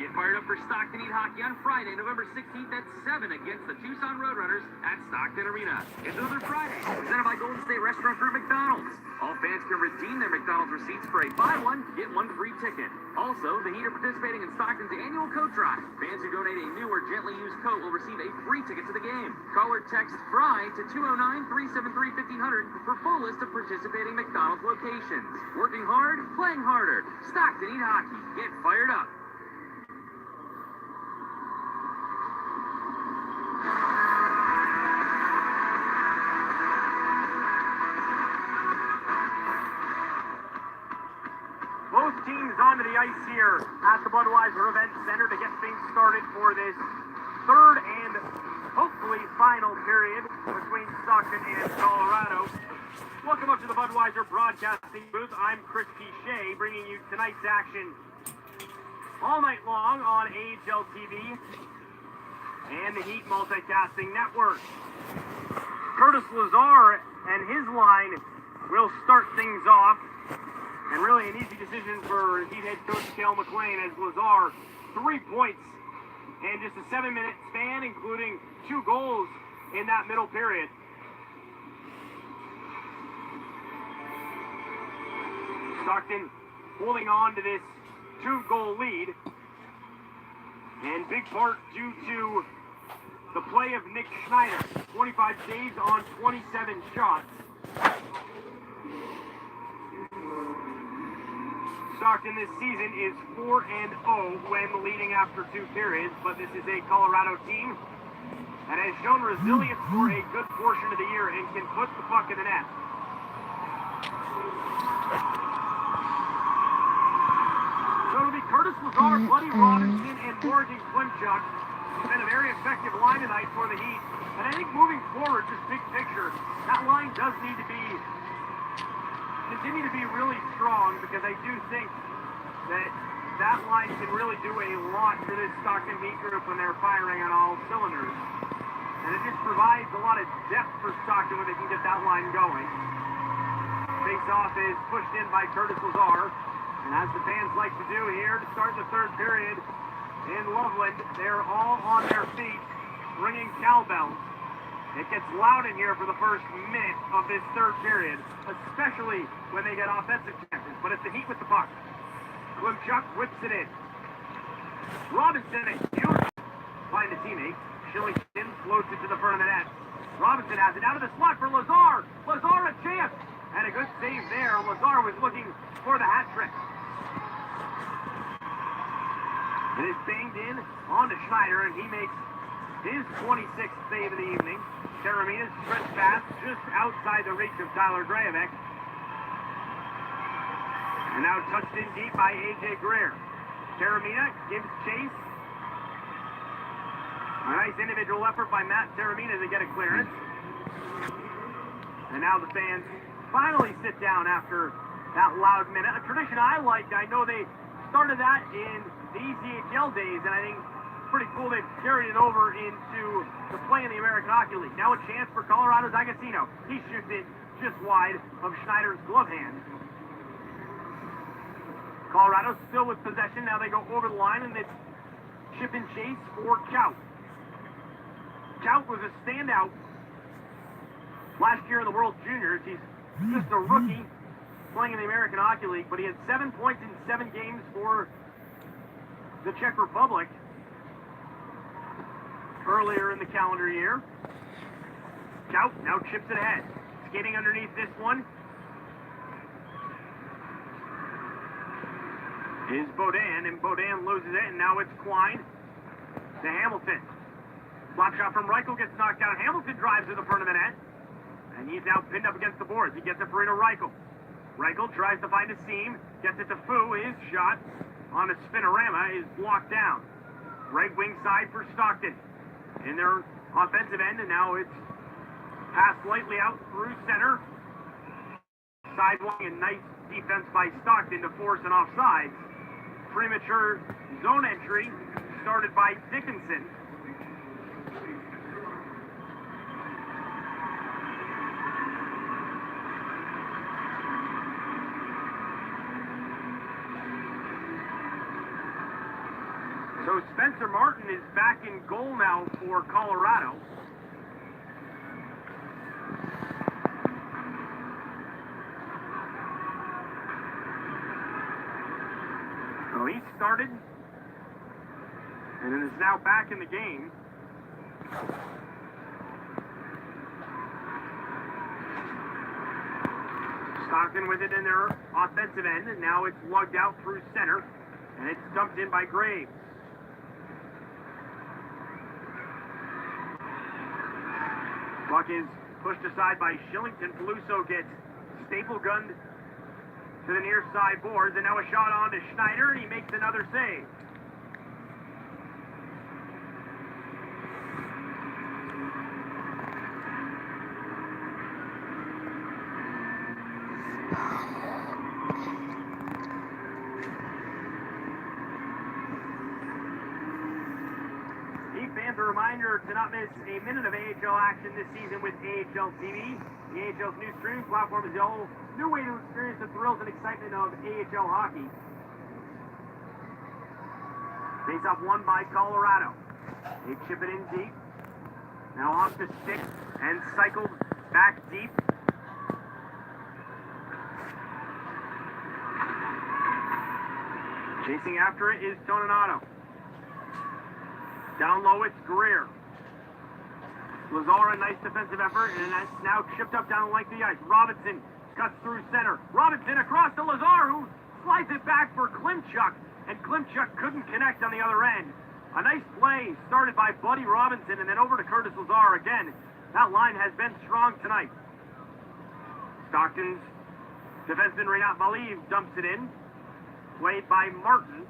H: Get fired up for Stockton Heat hockey on Friday, November 16th at 7 against the Tucson Roadrunners at Stockton Arena. It's another Friday, presented by Golden State Restaurant Group McDonald's. All fans can redeem their McDonald's receipts for a buy one, get one free ticket. Also, the Heat are participating in Stockton's annual coat drive. Fans who donate a new or gently used coat will receive a free ticket to the game. Call or text FRY to 209-373-1500 for full list of participating McDonald's locations. Working hard, playing harder. Stockton Heat hockey. Get fired up.
A: Both teams onto the ice here at the Budweiser Event Center to get things started for this third and hopefully final period between Stockton and Colorado. Welcome up to the Budweiser Broadcasting Booth. I'm Chris Pichet, bringing you tonight's action all night long on AHL TV and the Heat Multicasting Network. Curtis Lazar and his line will start things off. And really an easy decision for Heat head coach Cale McLean as Lazar, 3 points in just a 7-minute span, including 2 goals in that middle period. Stockton holding on to this 2-goal lead, in big part due to the play of Nick Schneider, 25 saves on 27 shots. Stockton this season is 4-0 when leading after 2 periods, but this is a Colorado team that has shown resilience for a good portion of the year and can put the puck in the net. So it'll be Curtis Lazar, Buddy Robinson, and Morgan Klimchuk. It's been a very effective line tonight for the Heat. And I think moving forward, just big picture, that line does need to continue to be really strong, because I do think that line can really do a lot for this Stockton Heat group when they're firing on all cylinders. And it just provides a lot of depth for Stockton when they can get that line going. Face-off is pushed in by Curtis Lazar. And as the fans like to do here to start the third period in Loveland, they're all on their feet, ringing cowbells. It gets loud in here for the first minute of this third period, especially when they get offensive chances. But it's the Heat with the puck. Klimchuk whips it in. Robinson, a huge find a teammate. Shillington floats it to the front of the net. Robinson has it out of the slot for Lazar. Lazar a chance. And a good save there. Lazar was looking for the hat trick. It is banged in onto Schneider, and he makes his 26th save of the evening. Taramina's stretch pass just outside the reach of Tyler Grajevic. And now touched in deep by A.J. Greer. Taramina gives chase. A nice individual effort by Matt Taramina to get a clearance. And now the fans finally sit down after that loud minute. A tradition I liked. I know they started that in the ECHL days, and I think pretty cool they've carried it over into the play in the American Hockey League. Now a chance for Colorado's Agostino. He shoots it just wide of Schneider's glove hand. Colorado still with possession. Now they go over the line, and it's chip and chase for Chout. Chout was a standout last year in the World Juniors. He's just a rookie playing in the American Hockey League, but he had 7 points in 7 games for the Czech Republic earlier in the calendar year. Chout now chips it ahead. Skating underneath this one is Beaudin, and Beaudin loses it, and now it's Quine to Hamilton. Slap shot from Reichel gets knocked out. Hamilton drives to the front of the net, and he's now pinned up against the boards. He gets it for Reichel. Reichel tries to find a seam, gets it to Fu. His shot on a spinorama is blocked down. Right wing side for Stockton in their offensive end, and now it's passed lightly out through center. Sidewalk, and nice defense by Stockton to force an offside. Premature zone entry started by Dickinson. Spencer Martin is back in goal now for Colorado. So he started and is now back in the game. Stockton with it in their offensive end, and now it's lugged out through center, and it's dumped in by Graves. Puck is pushed aside by Shillington. Peluso gets staple gunned to the near side boards, and now a shot on to Schneider, and he makes another save. Fans, a reminder to not miss a minute of AHL action this season with AHL TV. The AHL's new streaming platform is the whole new way to experience the thrills and excitement of AHL hockey. Face-off won by Colorado. They chip it in deep. Now off the stick and cycled back deep. Chasing after it is Toninato. Down low, it's Greer. Lazar, a nice defensive effort, and that's now chipped up down the length of the ice. Robinson cuts through center. Robinson across to Lazar, who slides it back for Klimchuk, and Klimchuk couldn't connect on the other end. A nice play started by Buddy Robinson, and then over to Curtis Lazar again. That line has been strong tonight. Stockton's defenseman Renat Maliv dumps it in. Played by Martin.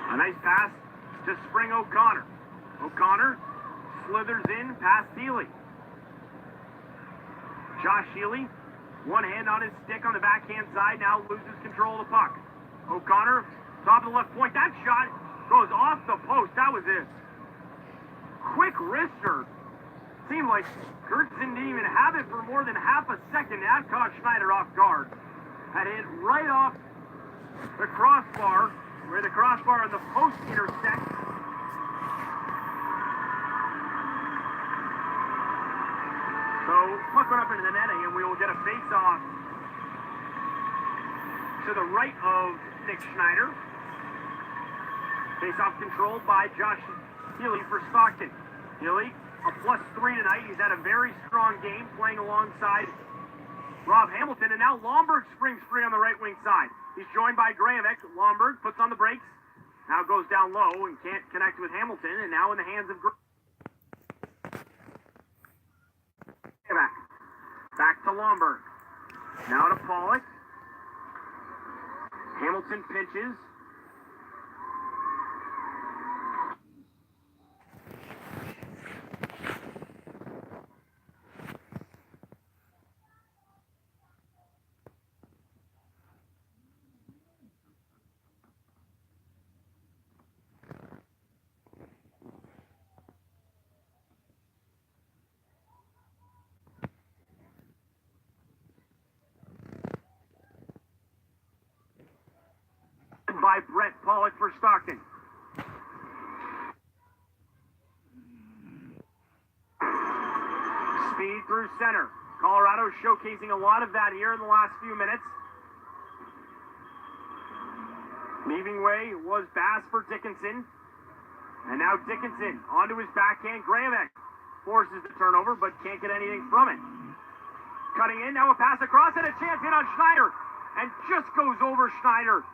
A: A nice pass to Spring O'Connor. O'Connor slithers in past Healy. Josh Healy, one hand on his stick on the backhand side, now loses control of the puck. O'Connor, top of the left point. That shot goes off the post. That was a quick wrister. Seemed like Kurtzen didn't even have it for more than half a second. That caught Schneider off guard. Had hit right off the crossbar, where the crossbar and the post intersect. So, puck went up into the netting, and we will get a face-off to the right of Nick Schneider. Face-off controlled by Josh Healy for Stockton. Healy, a +3 tonight. He's had a very strong game playing alongside Rob Hamilton, and now Lomberg springs free on the right wing side. He's joined by Grahamek. Lomberg puts on the brakes. Now goes down low and can't connect with Hamilton, and now in the hands of Grahamek. Back to Lomberg. Now to Pollock. Hamilton pitches. By Brett Pollock for Stockton. Speed through center. Colorado showcasing a lot of that here in the last few minutes. Leaving way was Bass for Dickinson. And now Dickinson onto his backhand. Grahamek forces the turnover, but can't get anything from it. Cutting in, now a pass across, and a chance hit on Schneider. And just goes over Schneider.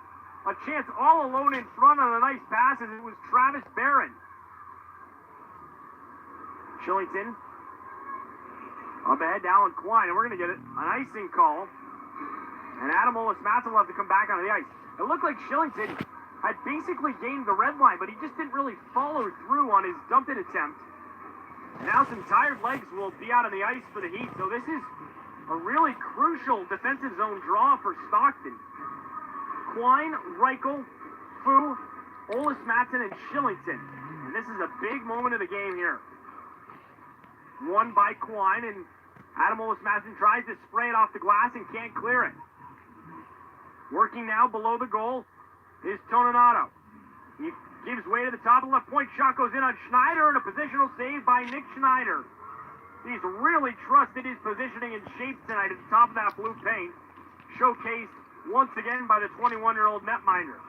A: A chance all alone in front on a nice pass, and it was Travis Barron. Shillington up ahead to Alan Klein, and we're going to get an icing call. And Adam Olis-Matson will have to come back onto the ice. It looked like Shillington had basically gained the red line, but he just didn't really follow through on his dump-in attempt. Now some tired legs will be out on the ice for the Heat, so this is a really crucial defensive zone draw for Stockton. Quine, Reichel, Fu, Olis-Matson, and Shillington. And this is a big moment of the game here. Won by Quine, and Adam Olis-Matson tries to spray it off the glass and can't clear it. Working now below the goal is Toninato. He gives way to the top of the left point. Shot goes in on Schneider, and a positional save by Nick Schneider. He's really trusted his positioning and shape tonight at the top of that blue paint. Showcased once again by the 21-year-old netminder.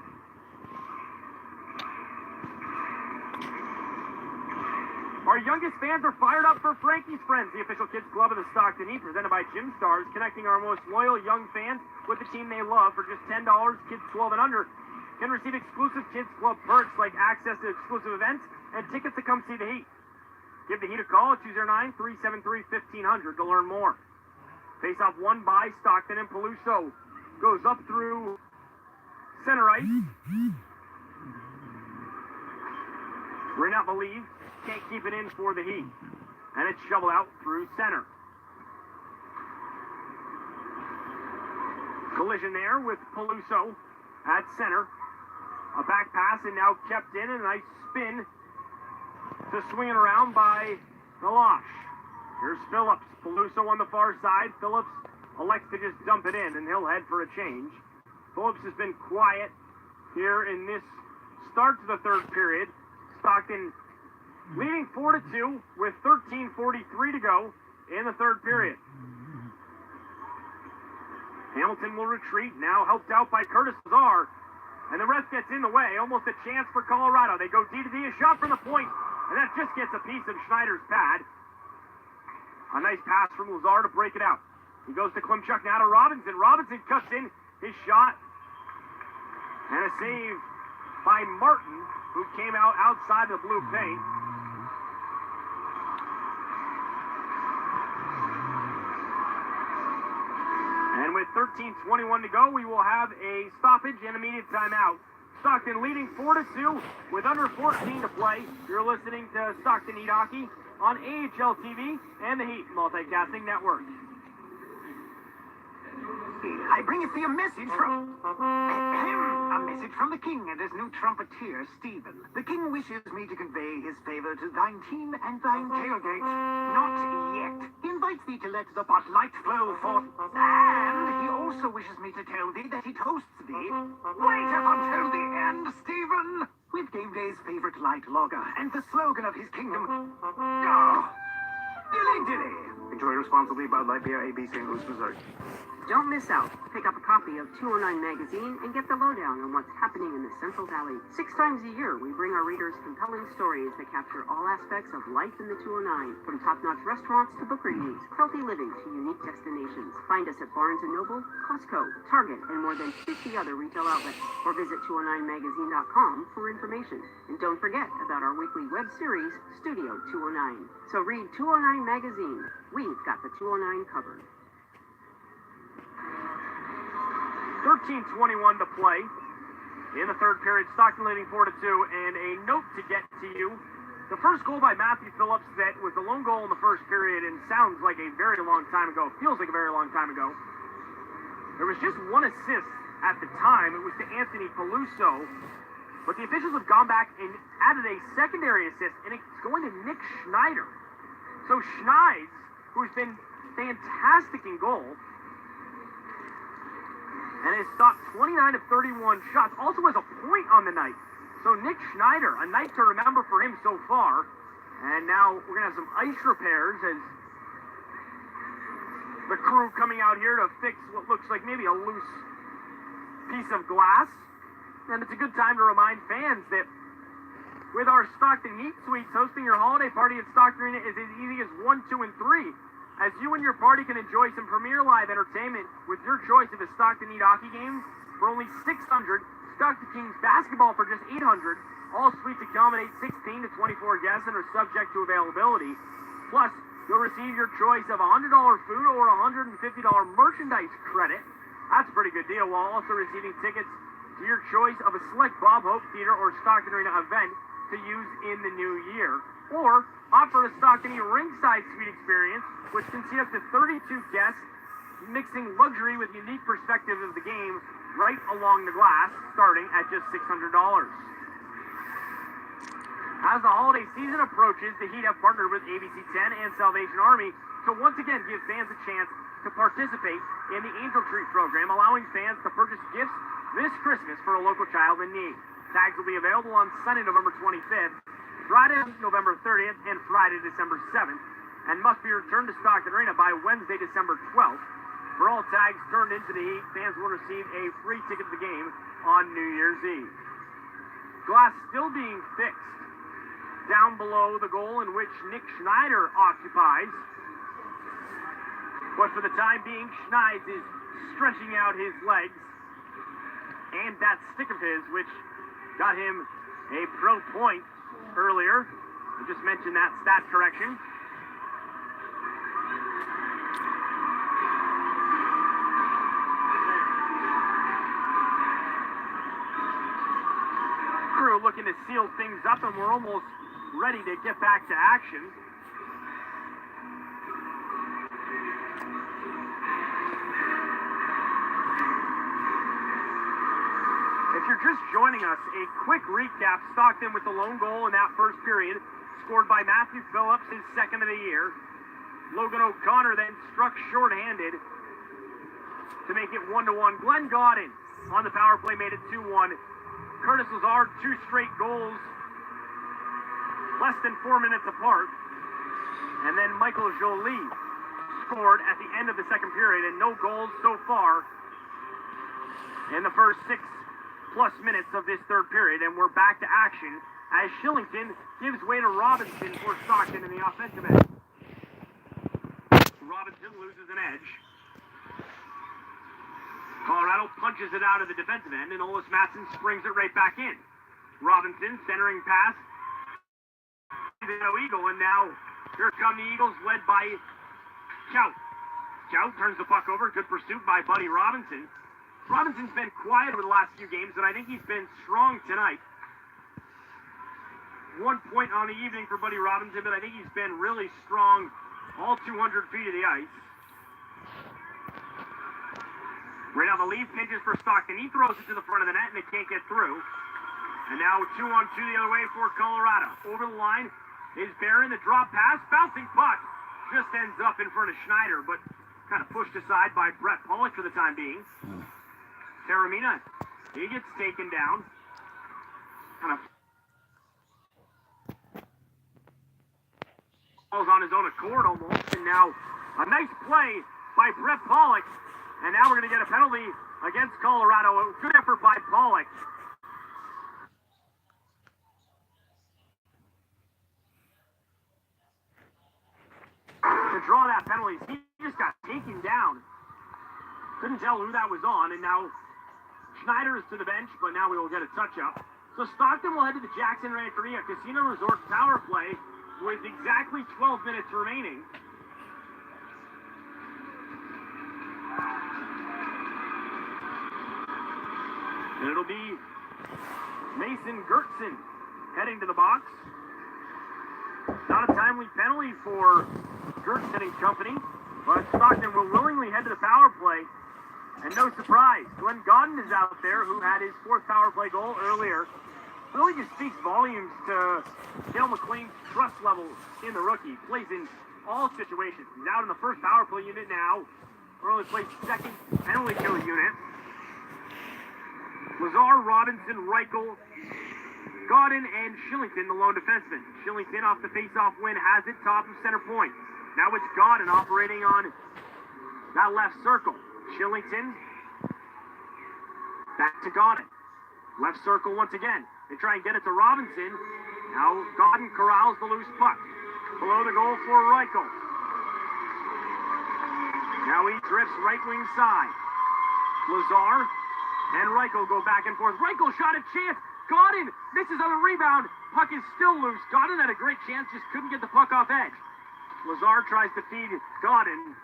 A: Our youngest fans are fired up for Frankie's Friends, the official kids club of the Stockton Heat, presented by Gym Stars, connecting our most loyal young fans with the team they love for just $10. Kids 12 and under can receive exclusive kids club perks like access to exclusive events and tickets to come see the Heat. Give the Heat a call at 209-373-1500 to learn more. Face-off won by Stockton, and Peluso goes up through center ice. Renat Believe can't keep it in for the Heat. And it's shoveled out through center. Collision there with Peluso at center. A back pass and now kept in, and a nice spin to swing it around by Meloche. Here's Phillips. Peluso on the far side. Phillips elects to just dump it in, and he'll head for a change. Phillips has been quiet here in this start to the third period. Stockton leading 4-2 with 13:43 to go in the third period. Hamilton will retreat, now helped out by Curtis Lazar. And the ref gets in the way, almost a chance for Colorado. They go D to D, a shot from the point, and that just gets a piece of Schneider's pad. A nice pass from Lazar to break it out. He goes to Klimchuk, now to Robinson. Robinson cuts in his shot. And a save by Martin, who came out outside the blue paint. And with 13:21 to go, we will have a stoppage and immediate timeout. Stockton leading 4-2 with under 14 to play. You're listening to Stockton Heat Hockey on AHL TV and the Heat Multicasting Network.
Q: I bringeth thee a message from a message from the king and his new trumpeter, Stephen. The king wishes me to convey his favor to thine team and thine tailgate. Not yet. He invites thee to let the pot light flow forth. And he also wishes me to tell thee that he toasts thee. Waiteth until the end, Stephen. With game day's favorite light lager and the slogan of his kingdom. Oh, dilly dilly. Enjoy responsibly. Bud Light Beer, AB, St. Louis, Missouri.
K: Don't miss out. Pick up a copy of 209 Magazine and get the lowdown on what's happening in the Central Valley. 6 times a year, we bring our readers compelling stories that capture all aspects of life in the 209, from top-notch restaurants to book reviews, healthy living to unique destinations. Find us at Barnes & Noble, Costco, Target, and more than 50 other retail outlets, or visit 209magazine.com for information. And don't forget about our weekly web series, Studio 209. So read 209 Magazine. We've got the 209 covered.
A: 13:21 to play in the third period. Stockton leading 4-2, and a note to get to you. The first goal by Matthew Phillips that was the lone goal in the first period and sounds like a very long time ago. Feels like a very long time ago. There was just one assist at the time. It was to Anthony Peluso. But the officials have gone back and added a secondary assist, and it's going to Nick Schneider. So Schneider, who's been fantastic in goal, and has stopped 29 of 31 shots. Also has a point on the night. So Nick Schneider, a night to remember for him so far. And now we're going to have some ice repairs as the crew coming out here to fix what looks like maybe a loose piece of glass. And it's a good time to remind fans that with our Stockton Heat Suites, hosting your holiday party at Stockton Arena is as easy as 1, 2, and 3. As you and your party can enjoy some premier live entertainment with your choice of a Stockton Heat hockey games for only $600, Stockton Kings basketball for just $800. All suites accommodate 16 to 24 guests and are subject to availability. Plus, you'll receive your choice of $100 food or $150 merchandise credit. That's a pretty good deal, while also receiving tickets to your choice of a select Bob Hope Theater or Stockton Arena event to use in the new year. Or opt for the Stockton Heat ringside suite experience, which can seat up to 32 guests, mixing luxury with unique perspectives of the game right along the glass, starting at just $600. As the holiday season approaches, the Heat have partnered with ABC 10 and Salvation Army to once again give fans a chance to participate in the Angel Tree program, allowing fans to purchase gifts this Christmas for a local child in need. Tags will be available on Sunday, November 25th, Friday, November 30th, and Friday, December 7th, and must be returned to Stockton Arena by Wednesday, December 12th. For all tags turned into the heat, fans will receive a free ticket to the game on New Year's Eve. Glass still being fixed down below the goal in which Nick Schneider occupies. But for the time being, Schneider is stretching out his legs and that stick of his, which got him a pro point earlier. I just mentioned that stat correction. Crew looking to seal things up, and we're almost ready to get back to action. If you're just joining us, a quick recap. Stockton with the lone goal in that first period, scored by Matthew Phillips, his second of the year. Logan O'Connor then struck shorthanded to make it 1-1. Glenn Godin on the power play made it 2-1. Curtis Lazard, 2 straight goals, less than 4 minutes apart. And then Michael Jolie scored at the end of the second period, and no goals so far in the first 6+ minutes of this third period. And we're back to action as Shillington gives way to Robinson for Stockton in the offensive end. Robinson loses an edge. Colorado punches it out of the defensive end, and Olis Matson springs it right back in. Robinson centering pass. Eagle, and now here come the Eagles led by Chow. Chow turns the puck over. Good pursuit by Buddy Robinson. Robinson's been quiet over the last few games, and I think he's been strong tonight. 1 point on the evening for Buddy Robinson, but I think he's been really strong all 200 feet of the ice. Right now the lead pinches for Stockton. He throws it to the front of the net, and it can't get through. And now 2-on-2 the other way for Colorado. Over the line is Barron. The drop pass. Bouncing puck. Just ends up in front of Schneider, but kind of pushed aside by Brett Pollock for the time being. Taramina, he gets taken down. Kind of falls on his own accord almost. And now a nice play by Brett Pollock. And now we're going to get a penalty against Colorado. A good effort by Pollock. To draw that penalty, he just got taken down. Couldn't tell who that was on, and now Schneider is to the bench, but now we will get a touch-up. So Stockton will head to the Jackson Rancheria Casino Resort power play with exactly 12 minutes remaining. And it'll be Mason Gertson heading to the box. Not a timely penalty for Gertson and company, but Stockton will willingly head to the power play. And no surprise, Glenn Godin is out there, who had his 4th power play goal earlier. Really just speaks volumes to Dale McLean's trust level in the rookie. Plays in all situations. He's out in the first power play unit now. Early plays 2nd penalty kill unit. Lazar, Robinson, Reichel, Godin, and Shillington, the lone defenseman. Shillington off the face-off win has it top of center point. Now it's Godin operating on that left circle. Shillington back to Godin. Left circle once again. They try and get it to Robinson. Now Godin corrals the loose puck. Below the goal for Reichel. Now he drifts right wing side. Lazar and Reichel go back and forth. Reichel shot a chance. Godin misses on the rebound. Puck is still loose. Godin had a great chance, just couldn't get the puck off edge. Lazar tries to feed Godin,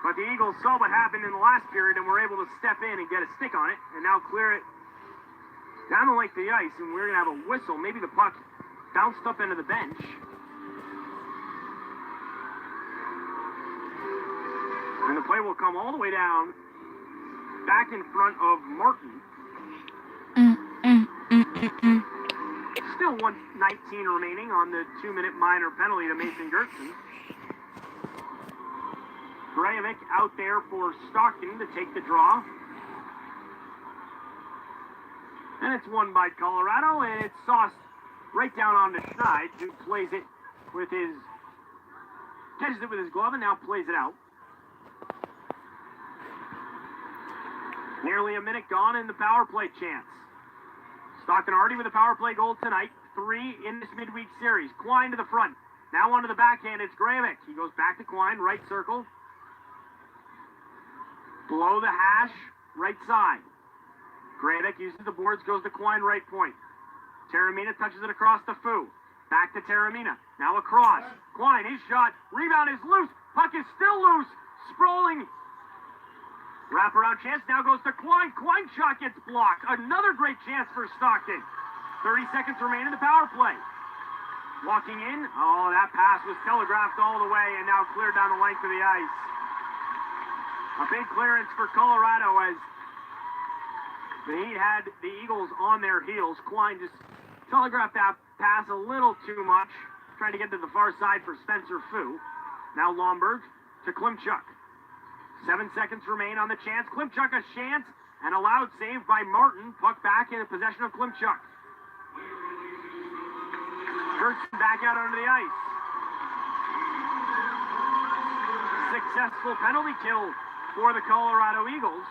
A: but the Eagles saw what happened in the last period and were able to step in and get a stick on it and now clear it down the length of the ice, and we're going to have a whistle. Maybe the puck bounced up into the bench. And the play will come all the way down back in front of Martin. Still 1:19 remaining on the 2-minute minor penalty to Mason Gertson. Breivik out there for Stockton to take the draw. And it's won by Colorado, and it's sauced right down onto Schneid, who plays it with his, catches it with his glove and now plays it out. Nearly a minute gone in the power play chance. Stockton already with a power play goal tonight, 3 in this midweek series. Quine to the front. Now onto the backhand, it's Gravick. He goes back to Quine, right circle. Below the hash, right side. Gravick uses the boards, goes to Quine, right point. Taramina touches it across the Foo. Back to Taramina. Now across. Quine, his shot. Rebound is loose. Puck is still loose. Sprawling. Wraparound chance now goes to Quine. Quine shot gets blocked. Another great chance for Stockton. 30 seconds remain in the power play. Walking in. Oh, that pass was telegraphed all the way and now cleared down the length of the ice. A big clearance for Colorado as the Heat had the Eagles on their heels. Quine just telegraphed that pass a little too much. Trying to get to the far side for Spencer Fu. Now Lomberg to Klimchuk. 7 seconds remain on the chance. Klimchuk a chance and a loud save by Martin. Puck back in possession of Klimchuk. Gertson back out onto the ice. Successful penalty kill for the Colorado Eagles.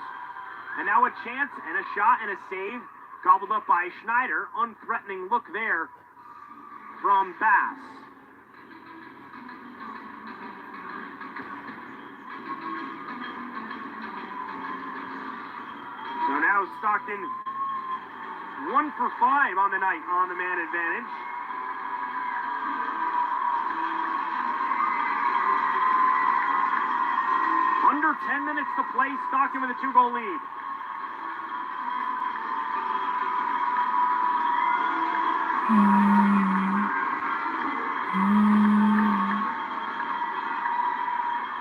A: And now a chance and a shot and a save gobbled up by Schneider. Unthreatening look there from Bass. So now Stockton 1 for 5 on the night on the man advantage. Under 10 minutes to play, Stockton with a 2-goal lead.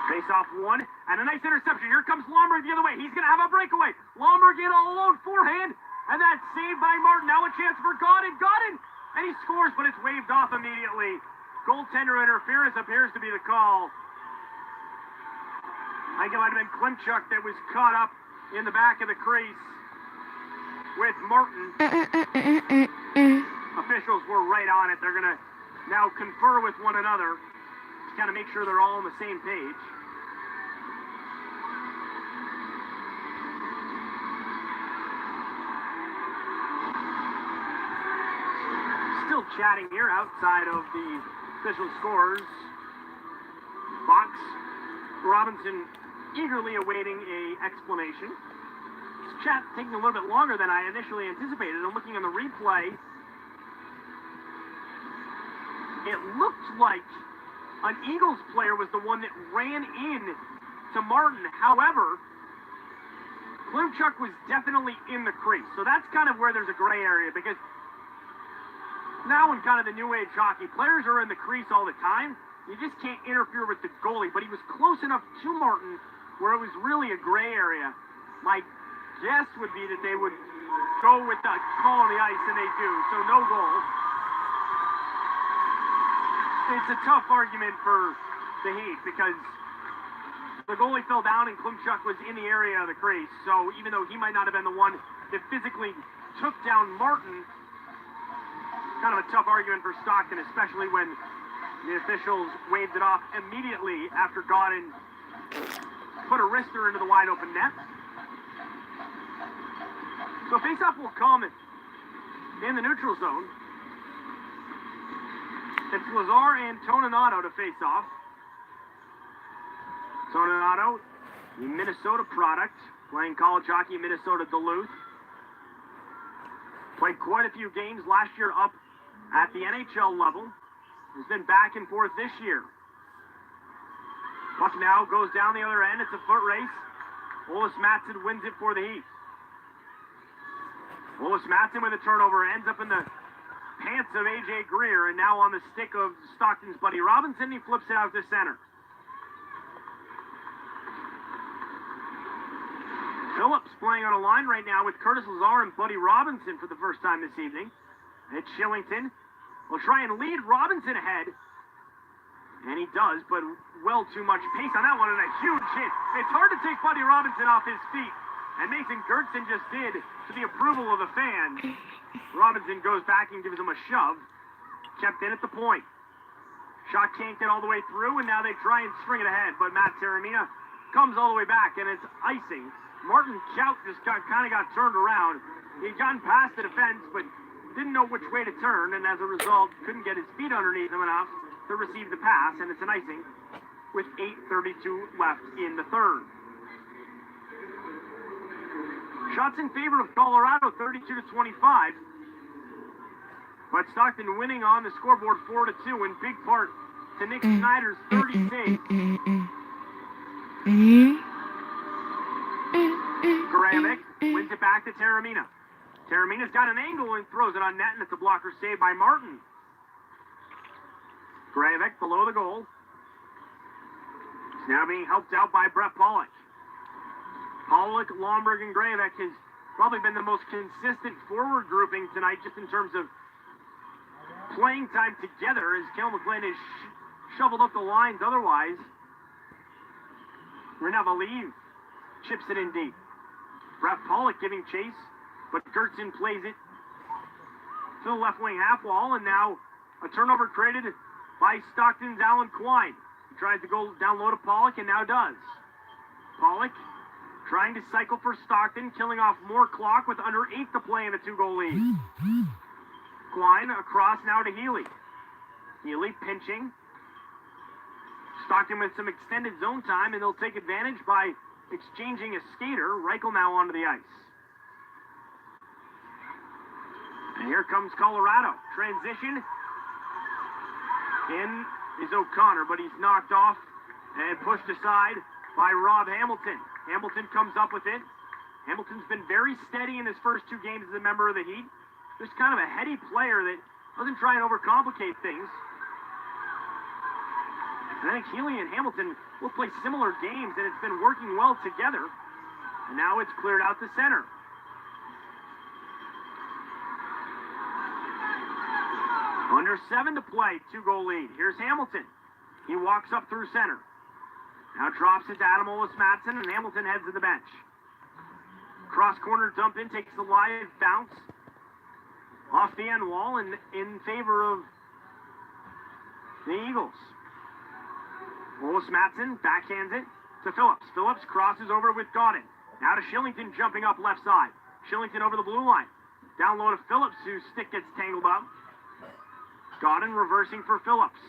A: Face-off 1, and a nice interception. Here comes Lomberg the other way. He's going to have a breakaway. Lomberg in all alone, forehand, and that's saved by Martin. Now a chance for Godin. Godin! And he scores, but it's waved off immediately. Goaltender interference appears to be the call. I think it might have been Klimchuk that was caught up in the back of the crease with Martin. Officials were right on it. They're going to now confer with one another to kind of make sure they're all on the same page. Still chatting here outside of the official scores box. Robinson eagerly awaiting a explanation. This chat taking a little bit longer than I initially anticipated. I'm looking on the replay. It looked like an Eagles player was the one that ran in to Martin. However, Klimchuk was definitely in the crease. So that's kind of where there's a gray area, because now in kind of the new age hockey, players are in the crease all the time. You just can't interfere with the goalie, but he was close enough to Martin where it was really a gray area. My guess would be that they would go with the call on the ice, and they do. So no goal. It's a tough argument for the Heat because the goalie fell down and Klimchuk was in the area of the crease. So even though he might not have been the one that physically took down Martin, kind of a tough argument for Stockton, especially when the officials waved it off immediately after Godin put a wrister into the wide open net. So faceoff will come in the neutral zone. It's Lazar and Toninato to face off. Toninato, the Minnesota product, playing college hockey in Minnesota Duluth. Played quite a few games last year up at the NHL level. Has been back and forth this year. Puck now goes down the other end. It's a foot race. Olis Mattsson wins it for the Heat. Olis Mattsson with a turnover ends up in the pants of A.J. Greer, and now on the stick of Stockton's Buddy Robinson. He flips it out to center. Phillips playing on a line right now with Curtis Lazar and Buddy Robinson for the first time this evening. It's Shillington. Will try and lead Robinson ahead. And he does, but well too much pace on that one, and a huge hit. It's hard to take Buddy Robinson off his feet. And Mason Gertson just did to the approval of the fans. Robinson goes back and gives him a shove. Kept in at the point. Shot can't get all the way through, and now they try and string it ahead, but Matt Taramina comes all the way back, and it's icing. Martin Chout just got turned around. He'd gotten past the defense, but didn't know which way to turn, and as a result, couldn't get his feet underneath him enough to receive the pass, and it's an icing with 8:32 left in the third. Shots in favor of Colorado, 32-25. But Stockton winning on the scoreboard 4-2 in big part to Nick Schneider's 30 saves. Gravic wins it back to Taramina. Taramina's got an angle and throws it on net, and it's a blocker save by Martin. Gravic below the goal. He's now being helped out by Brett Pollock. Pollock, Lomberg, and Gravic has probably been the most consistent forward grouping tonight, just in terms of playing time together, as Kel McLean has shoveled up the lines otherwise. Renavaliv chips it in deep. Brett Pollock giving chase, but Gertson plays it to the left wing half wall, and now a turnover created by Stockton's Alan Quine. He tries to go down low to Pollock, and now does. Pollock trying to cycle for Stockton, killing off more clock with under 8 to play in a 2-goal lead. Quine across now to Healy. Healy pinching. Stockton with some extended zone time, and they'll take advantage by exchanging a skater. Reichel now onto the ice. And here comes Colorado. Transition. In is O'Connor, but he's knocked off and pushed aside by Rob Hamilton. Hamilton comes up with it. Hamilton's been very steady in his first 2 games as a member of the Heat. Just kind of a heady player that doesn't try and overcomplicate things. And I think Healy and Hamilton will play similar games, and it's been working well together. And now it's cleared out to center. Under 7 to play, 2-goal lead. Here's Hamilton. He walks up through center. Now drops it to Adam Ollis-Mattsson, and Hamilton heads to the bench. Cross corner dump in, takes the live bounce off the end wall and in favor of the Eagles. Ollis-Mattsson backhands it to Phillips. Phillips crosses over with Godin. Now to Shillington jumping up left side. Shillington over the blue line. Down low to Phillips, whose stick gets tangled up. Godin reversing for Phillips.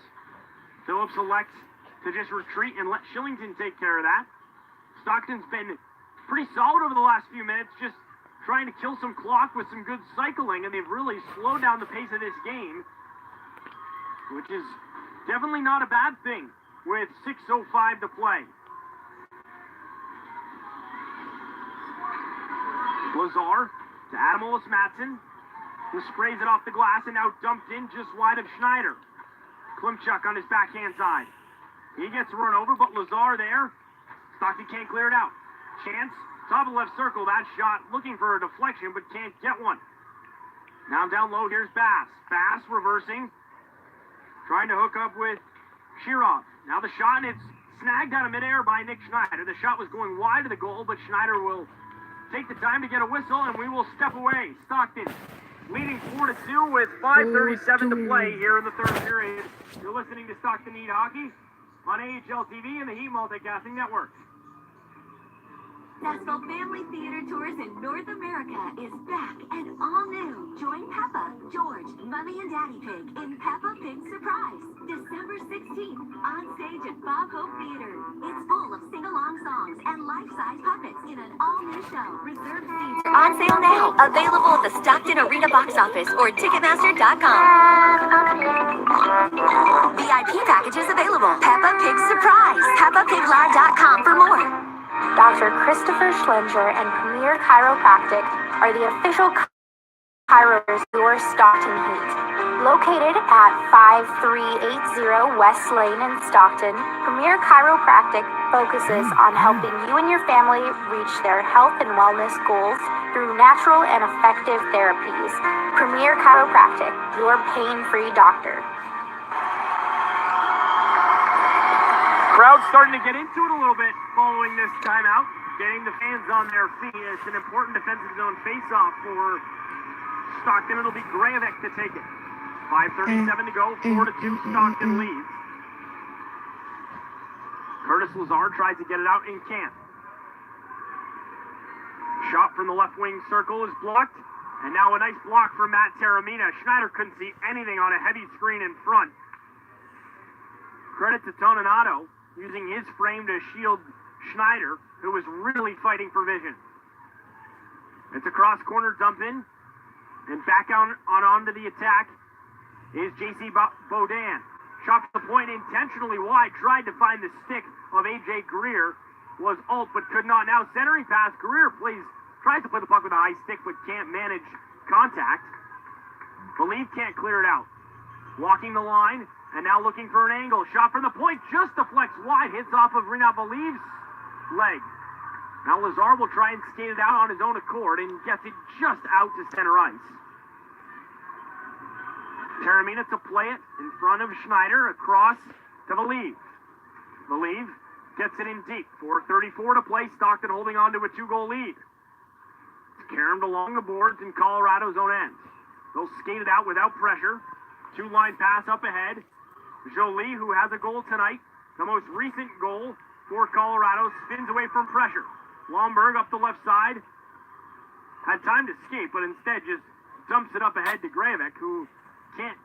A: Phillips elects to just retreat and let Shillington take care of that. Stockton's been pretty solid over the last few minutes, just trying to kill some clock with some good cycling, and they've really slowed down the pace of this game, which is definitely not a bad thing with 6:05 to play. Lazar to Adam Ollis-Mattsson, who sprays it off the glass and now dumped in just wide of Schneider. Klimchuk on his backhand side. He gets run over, but Lazar there. Stockton can't clear it out. Chance, top of the left circle, that shot looking for a deflection, but can't get one. Now down low, here's Bass. Bass reversing, trying to hook up with Shirov. Now the shot, and it's snagged out of midair by Nick Schneider. The shot was going wide of the goal, but Schneider will take the time to get a whistle, and we will step away. Stockton leading 4-2 with 5:37 to play here in the third period. You're listening to Stockton Heat Hockey on AHL TV and the Heat Multicasting Network.
F: Successful Family Theater Tours in North America is back and all new. Join Peppa, George, Mummy and Daddy Pig in Peppa Pig Surprise, December 16th, on stage at Bob Hope Theater. It's full of sing-along songs and life-size puppets in an all-new show. Reserved seats are on sale now. Available at the Stockton Arena box office or Ticketmaster.com. VIP packages available. Peppa Pig Surprise. PeppaPigLive.com for more.
G: Dr. Christopher Schlenger and Premier Chiropractic are the official chiropractors of your Stockton Heat. Located at 5380 West Lane in Stockton, Premier Chiropractic focuses on helping you and your family reach their health and wellness goals through natural and effective therapies. Premier Chiropractic, your pain-free doctor.
A: Crowd's starting to get into it a little bit following this timeout. getting the fans on their feet. It's an important defensive zone face-off for Stockton. It'll be Grayavec to take it. 5:37 to go, 4-2 Stockton leads. Curtis Lazar tries to get it out in camp. Shot from the left wing circle is blocked. And now a nice block from Matt Taramina. Schneider couldn't see anything on a heavy screen in front. Credit to Toninato, using his frame to shield Schneider, who was really fighting for vision. It's a cross-corner dump in. And back onto the attack is J.C. Baudin. Shot to the point intentionally wide. Tried to find the stick of A.J. Greer. Was ult, but could not. Now centering pass. Greer tries to play the puck with a high stick, but can't manage contact. Believe can't clear it out. Walking the line, and now looking for an angle. Shot from the point, just deflects wide. Hits off of Rena Believe's leg. Now Lazar will try and skate it out on his own accord and gets it just out to center ice. Taramina to play it in front of Schneider, across to Believe. Believe gets it in deep. 4:34 to play. Stockton holding on to a 2-goal lead. It's caromed along the boards in Colorado's own end. They'll skate it out without pressure. 2-line pass up ahead. Jolie, who has a goal tonight, the most recent goal for Colorado, spins away from pressure. Lomberg up the left side. Had time to skate, but instead just dumps it up ahead to Grayavec, who can't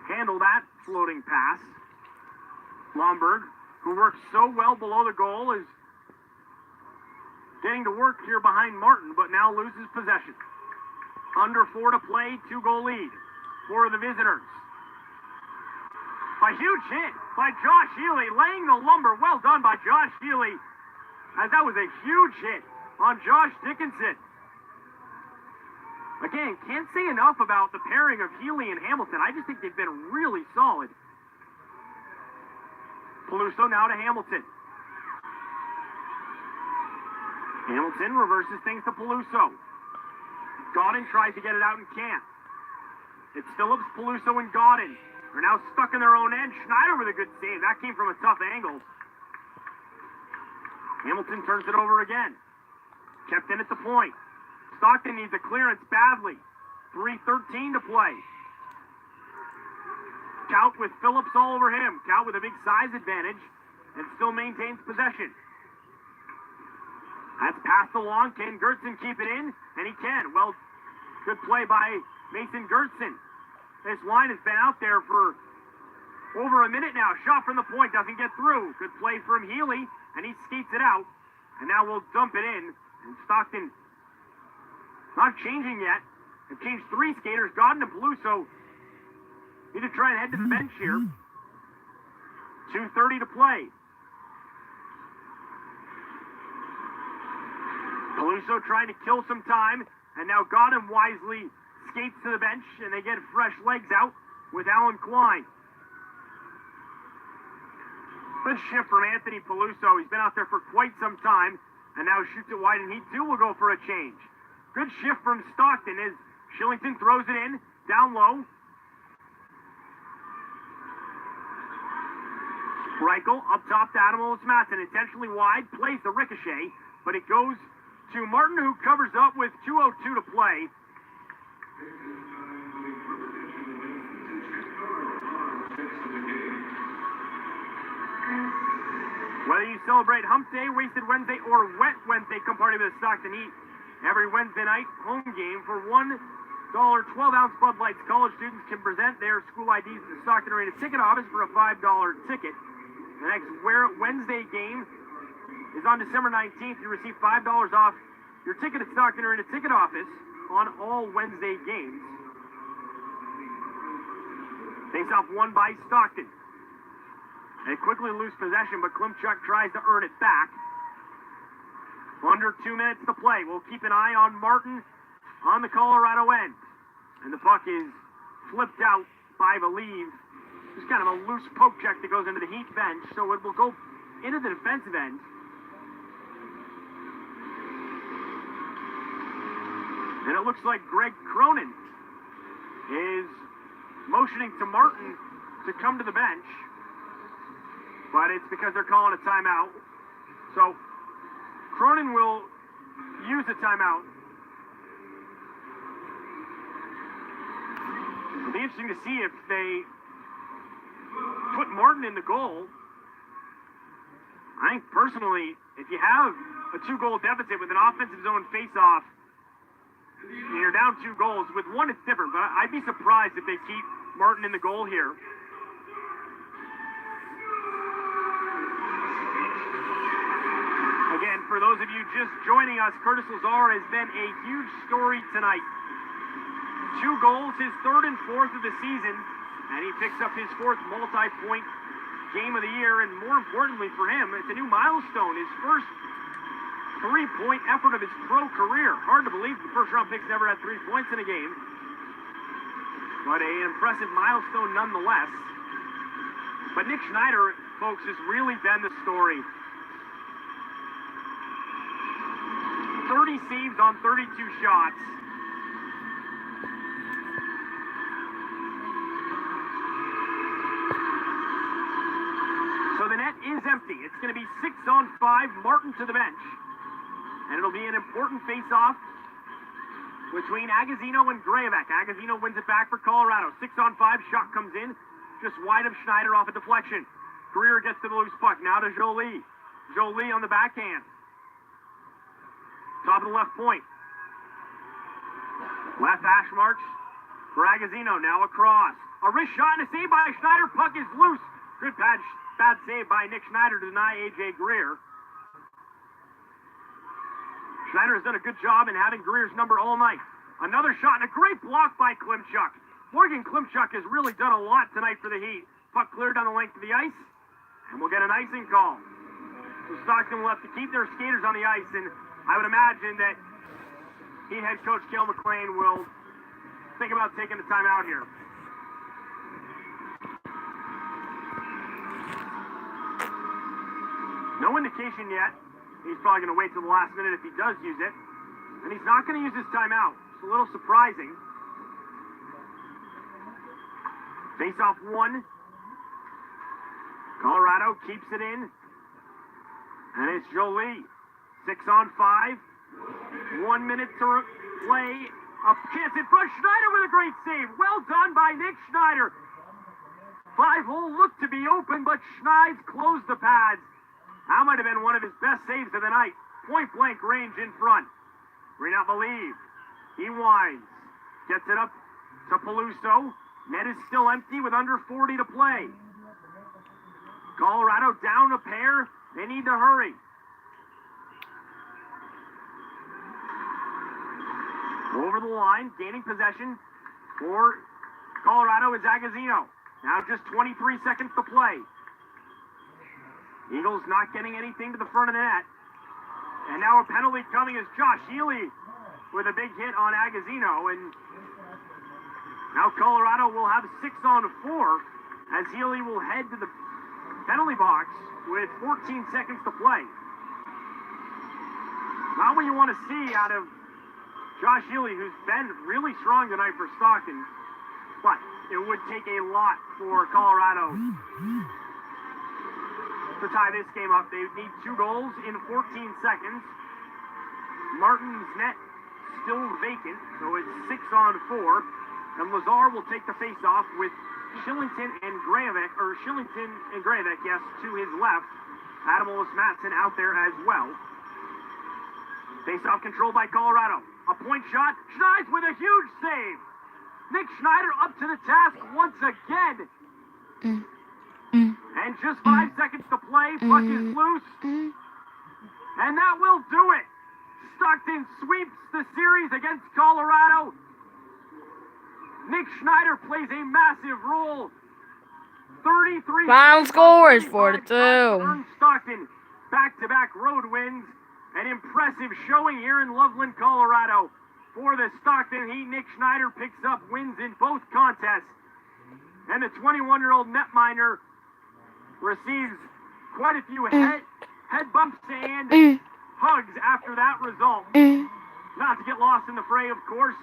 A: handle that floating pass. Lomberg, who works so well below the goal, is getting to work here behind Martin, but now loses possession. Under 4 to play, 2-goal lead for the visitors. A huge hit by Josh Healy, laying the lumber. Well done by Josh Healy, as that was a huge hit on Josh Dickinson. Again, can't say enough about the pairing of Healy and Hamilton. I just think they've been really solid. Peluso now to Hamilton. Hamilton reverses things to Peluso. Godin tries to get it out in camp. It's Phillips, Peluso, and Godin are now stuck in their own end. Schneider with a good save. That came from a tough angle. Hamilton turns it over again. Kept in at the point. Stockton needs a clearance badly. 3:13 to play. Kaut with Phillips all over him. Kaut with a big size advantage and still maintains possession. That's passed along. Can Gertson keep it in? And he can. Well, good play by Mason Gertson. This line has been out there for over a minute now. Shot from the point, doesn't get through. Good play from Healy, and he skates it out. And now we'll dump it in. And Stockton not changing yet. They've changed 3 skaters. Godin and Peluso need to try and head to the bench here. 2:30 to play. Peluso trying to kill some time, and now Godin wisely skates to the bench, and they get fresh legs out with Alan Klein. Good shift from Anthony Peluso. He's been out there for quite some time, and now shoots it wide, and he too will go for a change. Good shift from Stockton as Shillington throws it in, down low. Reichel up top to Adam Matson, intentionally wide, plays the ricochet, but it goes to Martin, who covers up with 2:02 to play. Whether you celebrate Hump Day, Wasted Wednesday, or Wet Wednesday, come party with the Stockton Heat. Every Wednesday night home game for $1 12-ounce Bud Lights. College students can present their school IDs at the Stockton Arena ticket office for a $5 ticket. The next Wednesday game is on December 19th. You receive $5 off your ticket at Stockton Arena ticket office on all Wednesday games. Face-off won by Stockton. They quickly lose possession, but Klimchuk tries to earn it back. Under 2 minutes to play. We'll keep an eye on Martin on the Colorado end. And the puck is flipped out by Believe. Just kind of a loose poke check that goes into the Heat bench, so it will go into the defensive end. And it looks like Greg Cronin is motioning to Martin to come to the bench. But it's because they're calling a timeout. So Cronin will use a timeout. It'll be interesting to see if they put Martin in the goal. I think personally, if you have a 2-goal deficit with an offensive zone face-off, you're down 2 goals. With one, it's different, but I'd be surprised if they keep Martin in the goal here. Again, for those of you just joining us, Curtis Lazar has been a huge story tonight. 2 goals, his 3rd and 4th of the season, and he picks up his 4th multi-point game of the year, and more importantly for him, it's a new milestone, his first 3-point effort of his pro career. Hard to believe the first-round picks never had 3 points in a game, but an impressive milestone nonetheless. But Nick Schneider, folks, has really been the story. 30 saves on 32 shots. So the net is empty. It's going to be 6-on-5, Martin to the bench. And it'll be an important face-off between Agazino and Grajevic. Agazino wins it back for Colorado. 6-on-5, shot comes in, just wide of Schneider off a deflection. Greer gets to the loose puck. Now to Jolie. Jolie on the backhand. Top of the left point. Left hash marks for Agazino. Now across. A wrist shot and a save by Schneider. Puck is loose. Good bad save by Nick Schneider to deny A.J. Greer. Schneider has done a good job in having Greer's number all night. Another shot and a great block by Klimchuk. Morgan Klimchuk has really done a lot tonight for the Heat. Puck cleared down the length of the ice, and we'll get an icing call. So Stockton will have to keep their skaters on the ice, and I would imagine that Heat head coach Cale McLean will think about taking the time out here. No indication yet. He's probably going to wait till the last minute if he does use it. And he's not going to use his timeout. It's a little surprising. Face-off 1. Colorado keeps it in. And it's Jolie. 6-on-5. 1 minute to play. A chance in front. Schneider with a great save. Well done by Nick Schneider. 5-hole looked to be open, but Schneid's closed the pads. That might have been one of his best saves of the night. Point-blank range in front. Renaud Believe. He winds. Gets it up to Peluso. Net is still empty with under 40 to play. Colorado down a pair. They need to hurry. Over the line, gaining possession for Colorado is Agazino. Now just 23 seconds to play. Eagles not getting anything to the front of the net. And now a penalty coming is Josh Healy with a big hit on Agazino. And now Colorado will have 6-on-4 as Healy will head to the penalty box with 14 seconds to play. Not what you want to see out of Josh Healy, who's been really strong tonight for Stockton. But it would take a lot for Colorado to tie this game up. They need 2 goals in 14 seconds. Martin's net still vacant, so it's 6-on-4. And Lazar will take the face-off with Shillington and Grajevic, yes, to his left. Adam Ollis-Matson out there as well. Face-off controlled by Colorado. A point shot. Schneider with a huge save. Nick Schneider up to the task once again. And just 5 seconds to play. Puck is loose. And that will do it. Stockton sweeps the series against Colorado. Nick Schneider plays a massive role. 33.
B: Final score is 4-2.
A: Stockton back-to-back road wins. An impressive showing here in Loveland, Colorado. For the Stockton Heat, Nick Schneider picks up wins in both contests. And the 21-year-old netminder receives quite a few head bumps and hugs after that result. Not to get lost in the fray, of course,